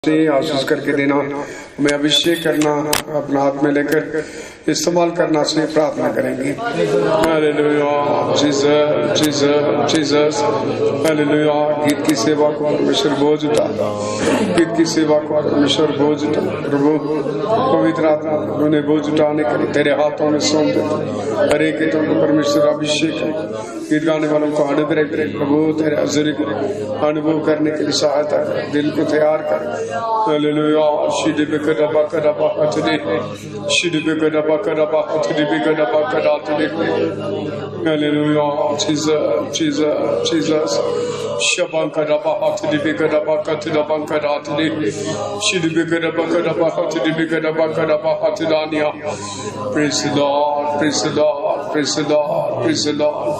से आशीष करके देना, हमें अभिषेक करना, अपना हाथ में लेकर इस्तेमाल करना से प्रार्थना करेंगे। Hallelujah, Jesus Jesus Jesus, hallelujah. गीत की सेवा को परमेश्वर बोझ उठा, गीत की सेवा को परमेश्वर बोझ उठा। प्रभु पवित्र आत्मा उन्हें बोझ उठाने के लिए तेरे हाथों में सौंप दे। हर एक गीतों को परमेश्वर अभिषेक है, गीत गाने वालों को अनुग्रह करे। प्रभु तेरे हज़ूरी को अनुभव करने के लिए सहायता कर, दिल को तैयार कर। हालेलुया, शिदिबे कदबा कदबा अतदे, शिदिबे कदबा कदबा अतदे कदबा कदातदे। Hallelujah, Jesus Jesus Jesus, Shaba कदबा अतदे कदबा कदबा कदातदे, शिदिबे कदबा कदबा अतदे कदबा कदबा अतदानिया। Praise the lord, praise the lord, praise the lord, praise the lord,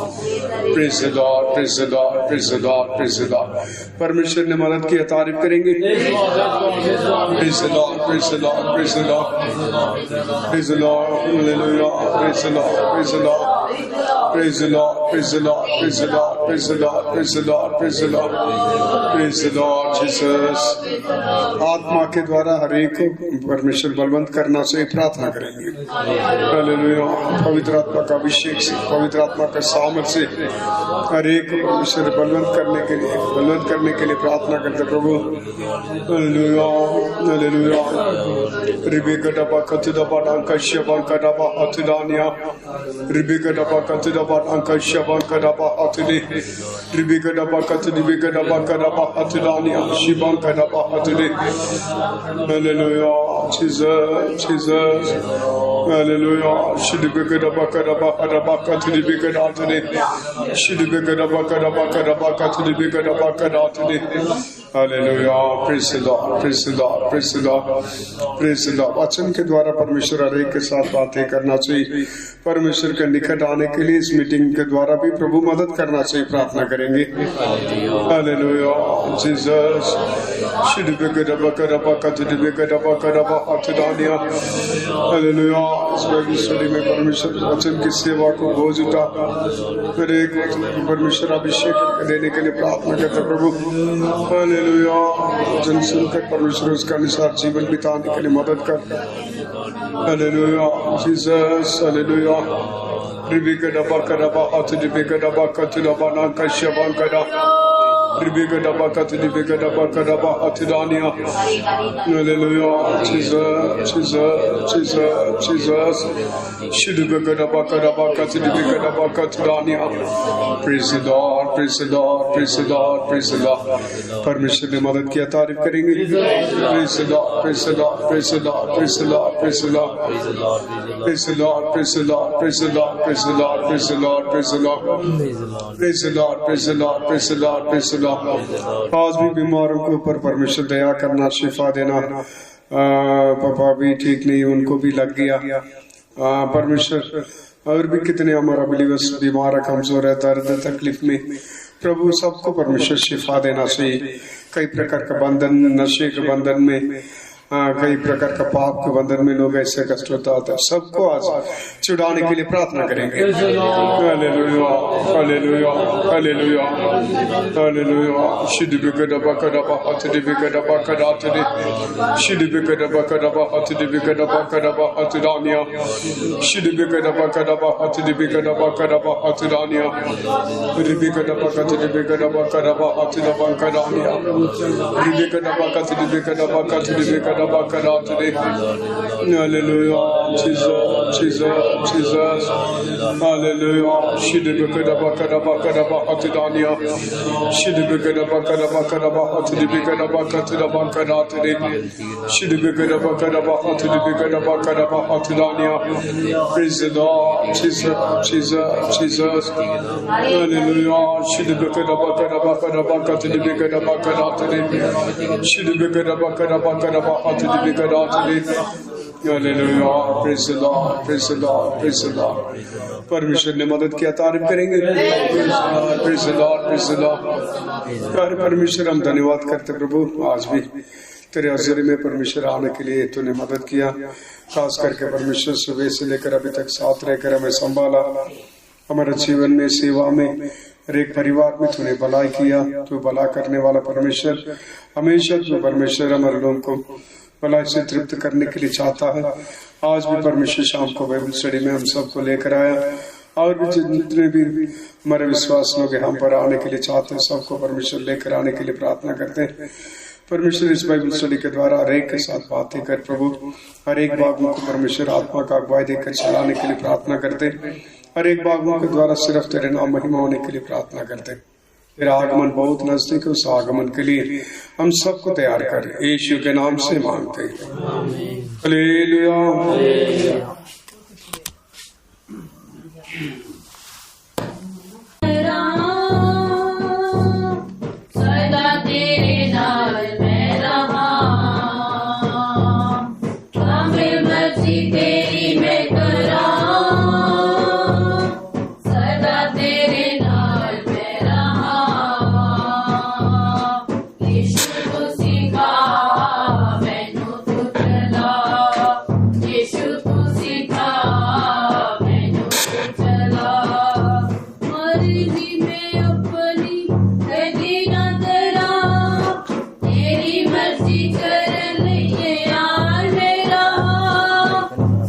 praise the lord, praise the lord, praise the lord, praise the lord. परमेश्वर ने मदद की तारीफ करेंगे। Praise the Lord, praise the Lord, praise the Lord, praise the Lord, hallelujah, praise the Lord, praise the Lord, praise the Lord, praise the Lord, praise the Lord, praise the Lord, praise the Lord, praise the Lord, praise the Lord, Jesus। आत्मा के द्वारा हर एक को परमेश्वर बलवंत करना से प्रार्थना करेंगे। हालेलुया, पवित्र आत्मा का अभिषेक से, पवित्र आत्मा का सामर्थ्य से हर एक को परमेश्वर बलवंत करने के लिए प्रार्थना करते। प्रभु हालेलुया, हालेलुया। रिबेका डबा कतुदबा अंकशबा कदबा अतुदानिया, रिबेका डबा कतुदबा अंकशबा कदबा अतुदे, रिबेका डबा कतुदिबेका डबा कदबा अतुदानिया, शिबा कदबा अतुदे। Hallelujah, Jesus Jesus, hallelujah. शिदिबेका डबा कदबा कदबा कतुदिबेका अतुदे, शिदिबेका डबा कदबा कदबा कतुदिबेका डबा कदातुदे। Hallelujah, praise the lord, praise the lord, praise the lord, praise the lord. वचन के द्वारा परमेश्वर हर एक के साथ बातें करना चाहिए। परमेश्वर के निकट आने के लिए इस मीटिंग के द्वारा भी प्रभु मदद करना चाहिए, प्रार्थना करेंगे। Hallelujah, Jesus. शिदिबेका डबा कदबा कतुदिबेका डबा कदबा अतदानिया। हालेलुया, इस बाइबल स्टडी में परमेश्वर वचन की सेवा को बोझ उठा, हर एक वचन को परमेश्वर अभिषेक देने के लिए प्रार्थना करते। प्रभु हालेलुया, वचन सुनकर परमेश्वर उसका अनुसार जीवन बिताने के लिए मदद कर। Hallelujah, Jesus, hallelujah. रिबेका डबा कदबा अतदिबेका डबा कतुदबा नाकशबा कदा, रिबेका डबा कतुदिबेका डबा कदबा अतदानिया। Hallelujah, Jesus Jesus Jesus Jesus, शिदिबेका डबा कदबा कतुदिबेका डबा कतदानिया। Praise the lord, praise the lord, praise the lord, praise the lord. परमेश्वर ने मदद की तारीफ करेंगे। Praise the lord, praise the lord, praise the lord, praise the lord, praise the lord, praise the lord, praise the lord, praise the lord, praise the lord, praise the lord, praise the lord, praise the lord, praise the lord, praise the lord, praise the Lord. आज भी बीमारों के ऊपर परमेश्वर दया करना, शिफा देना। पापा भी ठीक नहीं, उनको भी लग गया। परमेश्वर और भी कितने हमारा बिलीवर्स बीमार है, कमजोर है, दर्द तकलीफ में। प्रभु सबको परमेश्वर शिफा देना चाहिए। कई प्रकार का बंधन, नशे के बंधन में, कई प्रकार का पाप के बंधन में लोग ऐसे कष्ट होता है, सबको आज छुड़ाने के लिए प्रार्थना करेंगे। Hallelujah, hallelujah, hallelujah, hallelujah. शिदिबेका डबा कदबा अतदिबेका डबा कदातदे, शिदिबेका डबा कदबा अतदिबेका डबा कदबा अतदानिया, शिदिबेका डबा कदबा अतदिबेका डबा कदबा अतदानिया, रिबेका डबा कतदिबेका डबा कदबा अतदबा कदानिया, रिबेका डबा कतदिबेका डबा कतदिबेका डबा कदातदे। Hallelujah, Jesus Jesus Jesus, hallelujah. शिदिबेका डबा कदबा कदबा अतदानिया, शिदिबेका डबा कदबा कदबा अतदिबेका डबा कतदबा कदातदे, शिदिबेका डबा कदबा अतदिबेका डबा कदबा अतदानिया। Praise the lord, Jesus Jesus Jesus, hallelujah. शिदिबेका डबा कदबा कदबा कतदिबेका डबा कदातदे, शिदिबेका डबा कदबा कदबा अतदिबेका कदातदे। Hallelujah, praise the lord, praise the lord, praise the lord. परमेश्वर ने मदद किया, तारीफ करेंगे। Praise the lord, praise the lord. परमेश्वर हम धन्यवाद करते प्रभु, आज भी तेरे हज़ूरी में परमेश्वर आने के लिए तूने मदद किया। खास करके परमेश्वर सुबह से लेकर अभी तक साथ रहकर हमें संभाला, हमारे जीवन में, सेवा में, हर एक परिवार में तूने भलाई किया। तू भला करने वाला परमेश्वर, हमेशा तू परमेश्वर हमारे लोगों को भलाई से तृप्त करने के लिए चाहता है। आज भी परमेश्वर शाम को बाइबल स्टडी में हम सबको लेकर आया, और भी जितने भी हमारे विश्वास लोग हम पर आने के लिए चाहते हैं, सबको परमेश्वर लेकर आने के लिए प्रार्थना करते हैं। परमेश्वर इस बाइबल स्टडी के द्वारा हर एक के साथ बातें कर प्रभु, हर एक बागों को परमेश्वर आत्मा का अगुवाई देकर चलाने के लिए प्रार्थना करते। हर एक बागों के द्वारा सिर्फ तेरे नाम महिमा होने के लिए प्रार्थना करते। तेरा आगमन बहुत नजदीक है, उस आगमन के लिए हम सबको तैयार कर यीशु के नाम से मांगते हैं। हालेलुया। सदा तेरे नाल मैं रहा, कामिल मर्जी तेरी मैं करा, सदा तेरे नाल मैं रहा। यीशु तू सिखा मैनू तू चला, यीशु तू सिखा मैनू तू चला। मर्जी में अपनी कदी ना करा, तेरी मर्जी कर लिए यार मेरा।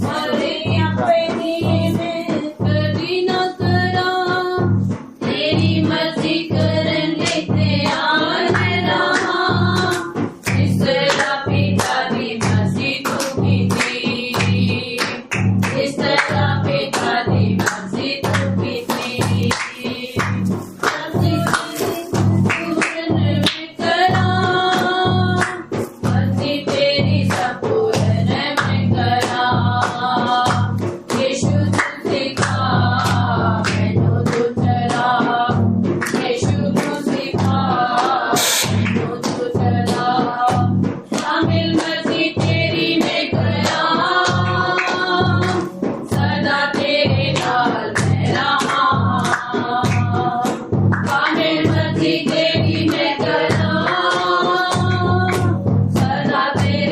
मर्जी अपनी में कदी ना करा, तेरी मर्जी कर लेते यार मेरा। जिस तरह पिता दी मर्जी तू की थी, जिस तरह पिता दी मर्जी तू की थी। मर्जी तेरी संपूर्ण मैं करा, यीशु तू सिखा मैनू तू चला, यीशु तू सिखा मैनू तू चला। शामिल मर्जी तेरी मैं करा, सदा तेरे नाल मैं रहा। कामिल मर्जी तेरी मैं करा, सदा तेरे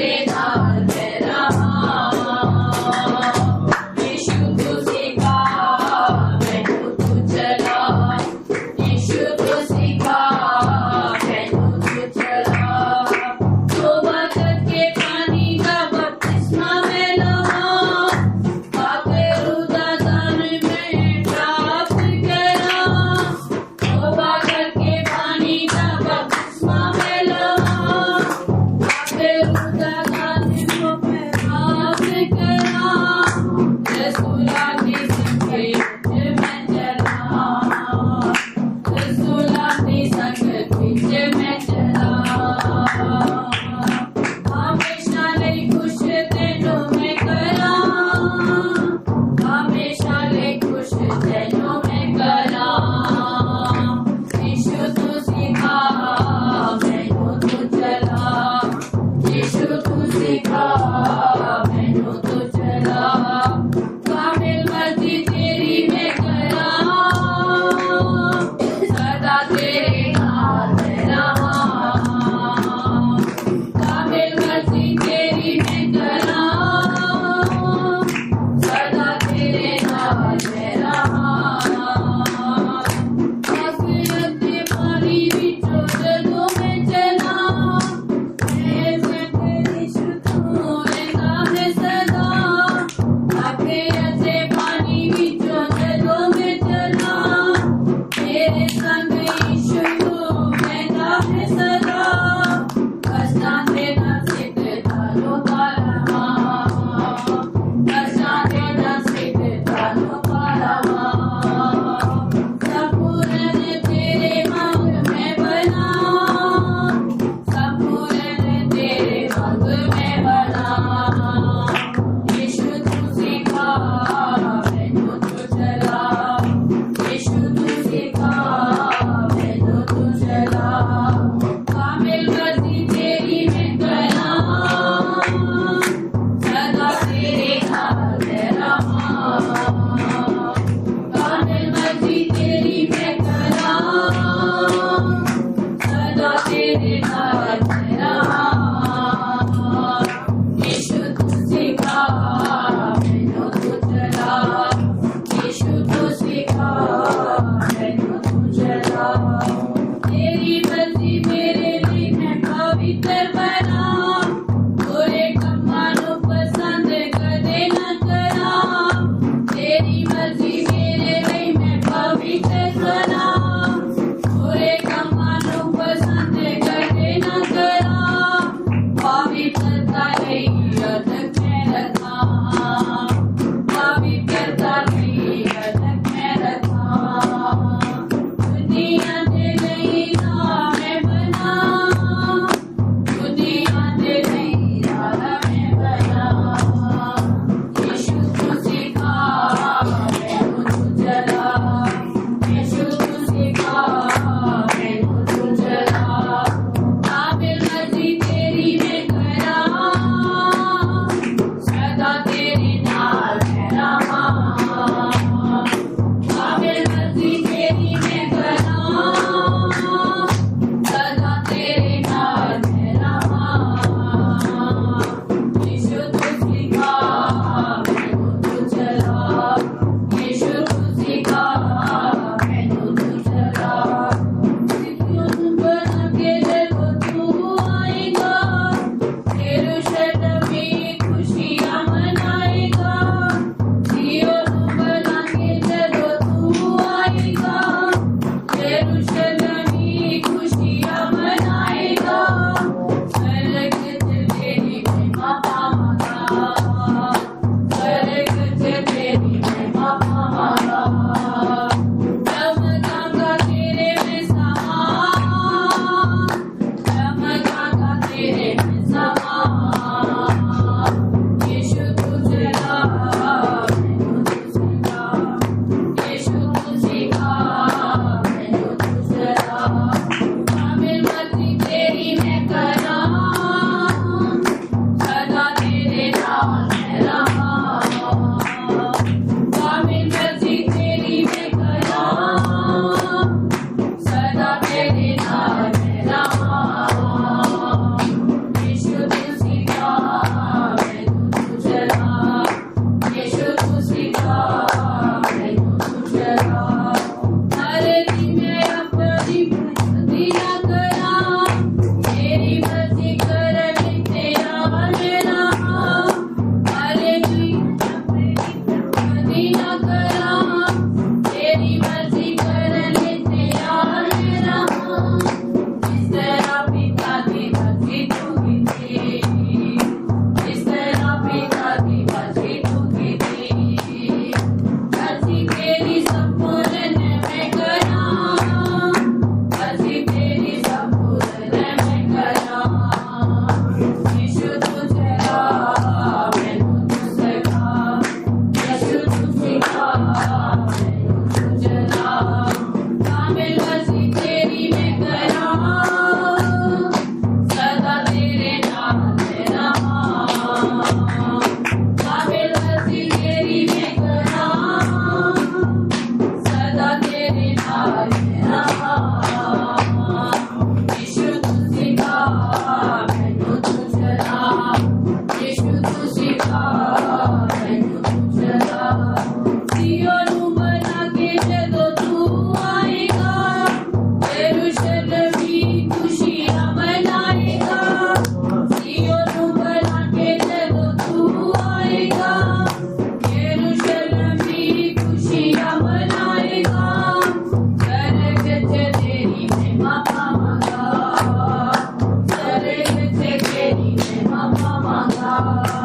जागा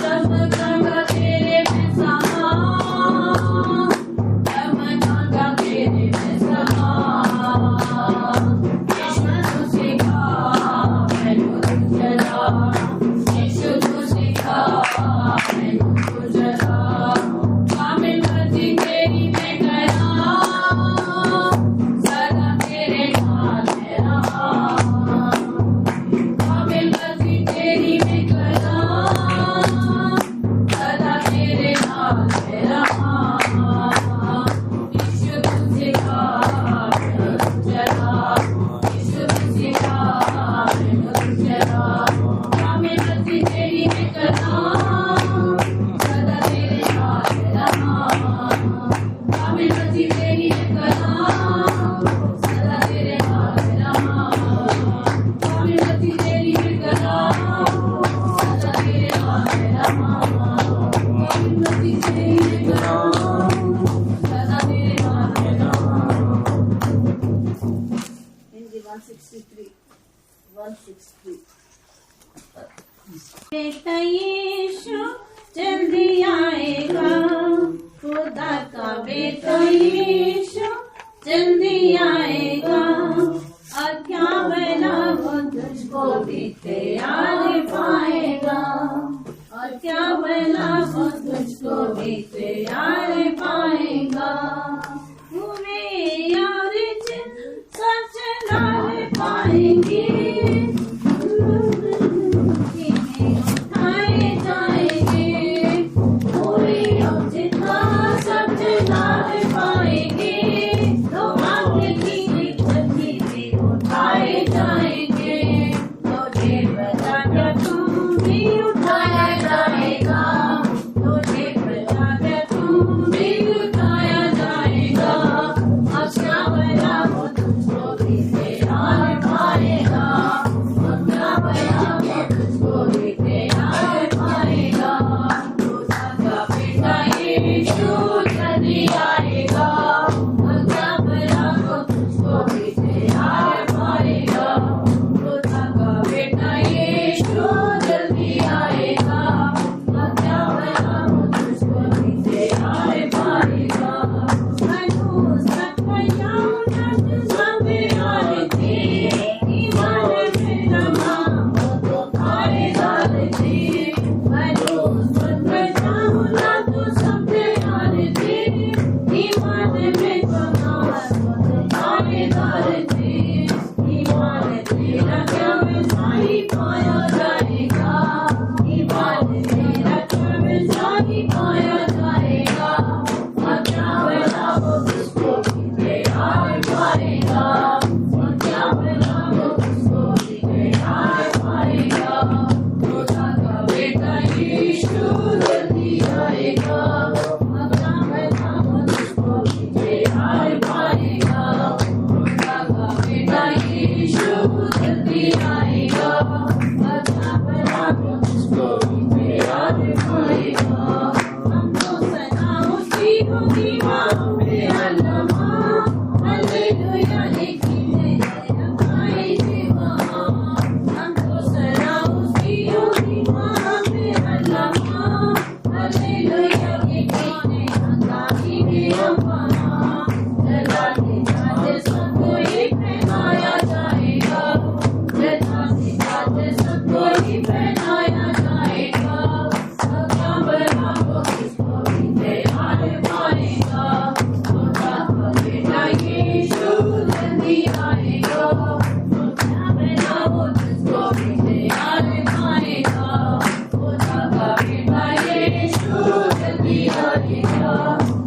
जब जागा तेरे में समा जब जागा तेरे में समा यीशु तू सिखा मैनू तू जला यीशु तू सिखा मैनू तू जला शामिल मर्जी तेरी मैं करा सदा तेरे नाल मैं रहा शामिल मर्जी तेरी मैं करा सदा तेरे नाल मैं रहा यीशु तू सिखा मैनू तू जला यीशु तू सिखा मैनू तू जला शामिल मर्जी तेरी मैं करा सदा तेरे नाल मैं रहा शामिल मर्जी तेरी मैं करा सदा तेरे नाल मैं रहा शामिल मर्जी तेरी मैं करा सदा तेरे नाल मैं रहा शामिल मर्जी तेरी मैं करा सदा तेरे नाल मैं रहा। हिंदी 163 बेटा यीशु जल्दी आएगा, खुदा का बेटा यीशु जल्दी आएगा, और क्या भला वो तुझको भी तैयार पाएगा, और क्या भला वो तुझको भी तैयार पाएगा। हुए यार जिन सच नाल पाएंगे, उठाए जाएंगे, पूरे और जितना सच नाल पाएंगे, तो आगे की छठी भी उठाए जाएंगे, तुझे बता क्या तुम भी उठाया जाएगा, तुझे बता क्या तुम भी उठाया जाएगा, अच्छा भला वो तुझको भी तैयार पाएगा, अच्छा भला वो तुझको भी तैयार पाएगा। खुदा का बेटा यीशु जल्दी आएगा, अच्छा भला वो तुझको भी तैयार पाएगा। खुदा का बेटा यीशु जल्दी आएगा, अच्छा भला वो तुझको भी तैयार पाएगा। मनूस सत्या उन्नत सबे आए थे, ईमान में रमा वो तो खाए डाल थे। मनूस सत्या उन्नत सबे आए थे, ईमान में रमा वो तो खाए डाल थे। ईमान तेरा क्या मिसाई पाया जाएगा, ईमान तेरा क्या मिसाई पाया जाएगा, और क्या भला वो तुझको भी तैयार पाएगा, और क्या भला वो तुझको भी तैयार पाएगा। खुदा का बेटा यीशु जल्दी आएगा, और क्या भला वो तुझको भी तैयार पाएगा। खुदा का बेटा यीशु जल्दी आएगा, और क्या भला वो तुझको भी तैयार पाएगा। हम तो सदा उसकी होगी बाहों में अल्लामा, हालेलुया लिखिए लगाए थे वहाँ। हम तो सदा उसकी होगी बाहों में अल्लामा, हालेलुया लिखिए लगाए थे वहाँ। जलाते जाते सबको ये पहनाया जाएगा, जलाते जाते सबको ये पहनाया जाएगा, और क्या भला वो तुझको भी तैयार पाएगा। खुदा का बेटा यीशु जल्दी आएगा, और क्या भला वो तुझको भी तैयार पाएगा। खुदा का बेटा यीशु जल्दी आएगा,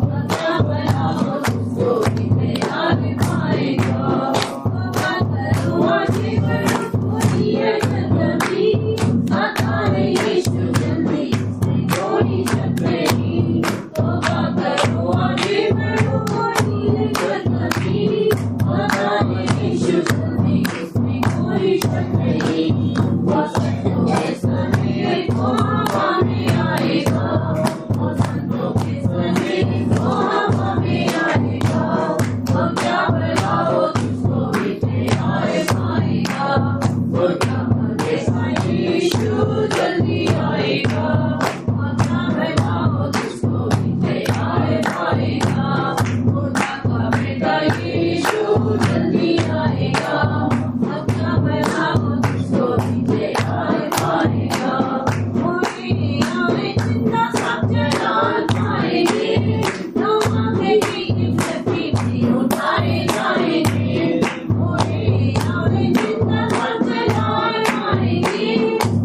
और क्या भला वो तुझको भी तैयार पाएगा। बाबा करो आगे बढ़ो, पूरी है जिंदगी, आता नहीं जल्दी आएगा अपना बनाओ जिसको भी आए पाएगा खुदा का बेटा यीशु जल्दी आएगा अपना बनाओ जिसको भी आए पाएगा दुनिया में जितना सब जलाल पाएंगे तो आगे की इज्जती भी उठाए जाएंगे दुनिया में जितना सब जलाल पाएंगे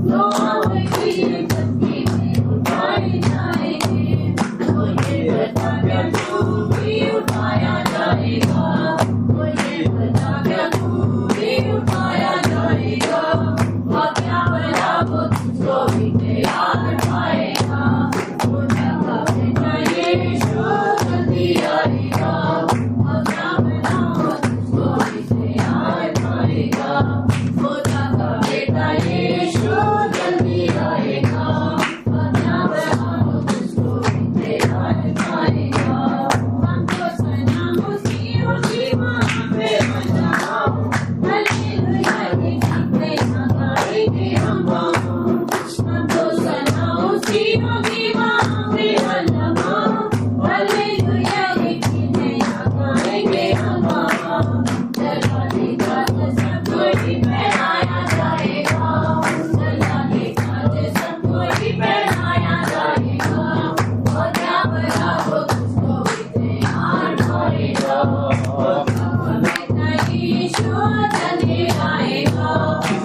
तो आगे की इज्जती भी उठाए जाएंगे तो ये बता क्या तू भी उठाया जाएगा तो ये बता क्या तू भी उठाया जाएगा और क्या बड़ा वो तुझको भी तैयार पाएगा खुदा का बेटा यीशु जल्दी आएगा और क्या बड़ा वो तुझको भी तैयार पाएगा खुदा का बेटा यीशु जल्दी आएगा और क्या बड़ा वो तुझको भी तैयार पाएगा हमको सलाम उसी वहाँ पे बजाओ हालेलुया के गीते गाएंगे हम हमको सलाम उसी वहाँ पे बजाओ हालेलुया के गीते गाएंगे हम जलाने का सब कोई पहनाया जाएगा जलाने का सब कोई पहनाया जाएगा और क्या बड़ा वो तुझको भी तैयार करेगा बेटा यीशु जल्दी आएगा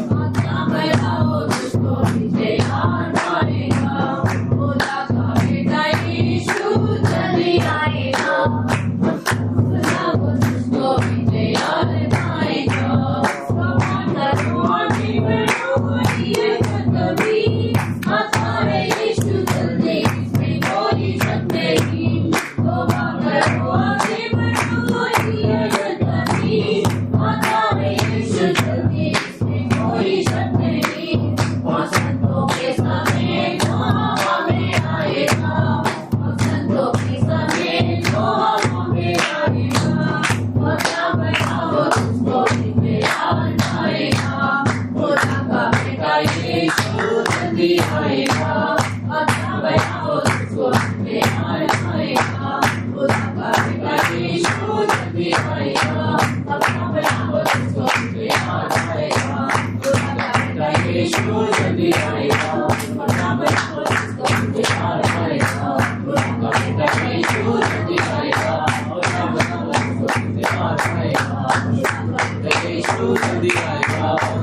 और क्या बड़ा वो तुझको भी तैयार करेगा खुदा का बेटा यीशु जल्दी आएगा खुदा वो तुझको भी तैयार पाएगा कमान करो आगे बढ़ो ये कदमी आसारे यीशु जल्दी इसमें कोई शक नहीं तौबा करो आगे बढ़ो ये कदमी आसारे यीशु जल्दी इसमें कोई शक नहीं और संतों के समय जो हवा में आएगा और संतों के समय जो हवा में आएगा और क्या बताओ तुझको भी तैयार आएगा खुदा का बेटा यीशु जल्दी आएगा और क्या बताओ तुझको भी तैयार आएगा खुदा का बेटा यीशु जल्दी आएगा और क्या बताओ तुझको भी तैयार आएगा खुदा का बेटा यीशु जल्दी आएगा और क्या बताओ तुझको भी तैयार आएगा खुदा का बेटा यीशु जल्दी आएगा और क्या बताओ तुझको भी तैयार आएगा खुदा का बेटा यीशु जल्दी आएगा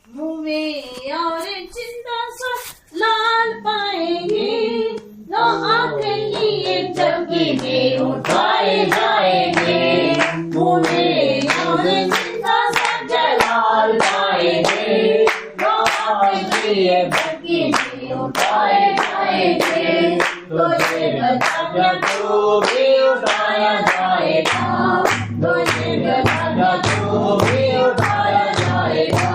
मुँह में और चिंता सा लाल पाएंगे लो आकर लिए जबकि में उठाए जाएंगे मुँह में और चिंता सा जलाल पाएंगे लो आकर लिए जबकि में उठाए जाएंगे तो ये बता तो भी उठाया जाएगा तो ये बता तो भी उठाया जाएगा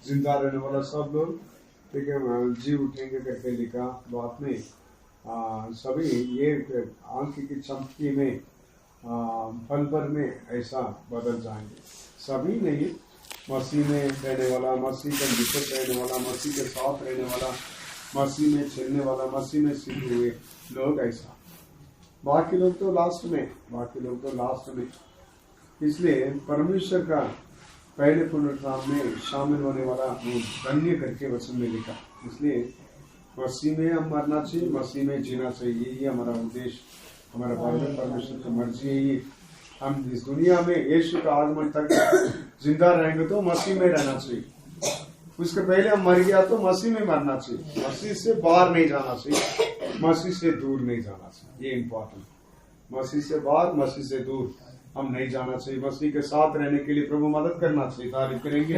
जिंदा रहने वाला सब लोग ठीक है जी उठेंगे करके लिखा बात में सभी ये आंख की चमकी में पल भर में ऐसा बदल जाएंगे। सभी नहीं, मसीह में रहने वाला, मसीह का निकट रहने वाला, मसीह के साथ रहने वाला, मसीह में चलने वाला, मसीह में सीखे हुए लोग ऐसा। बाकी लोग तो लास्ट में। इसलिए परमेश्वर का पहले पुनरुत्थान में शामिल होने वाला धन्य करके वचन में लिखा। इसलिए मसीह में हम मरना चाहिए, मसीह में जीना चाहिए। यही हमारा उद्देश्य, हमारा परमेश्वर की मर्जी है। ये हम इस दुनिया में यीशु का आगमन तक जिंदा रहेंगे तो मसीह में रहना चाहिए। उसके पहले हम मर गया तो मसीह में मरना चाहिए। मसीह से बाहर नहीं जाना चाहिए, मसीह से दूर नहीं जाना चाहिए। ये इम्पोर्टेंट। मसीह से बाहर, मसीह से दूर हम नहीं जाना चाहिए। मसीह के साथ रहने के लिए प्रभु मदद करना चाहिए। तारीफ करेंगे।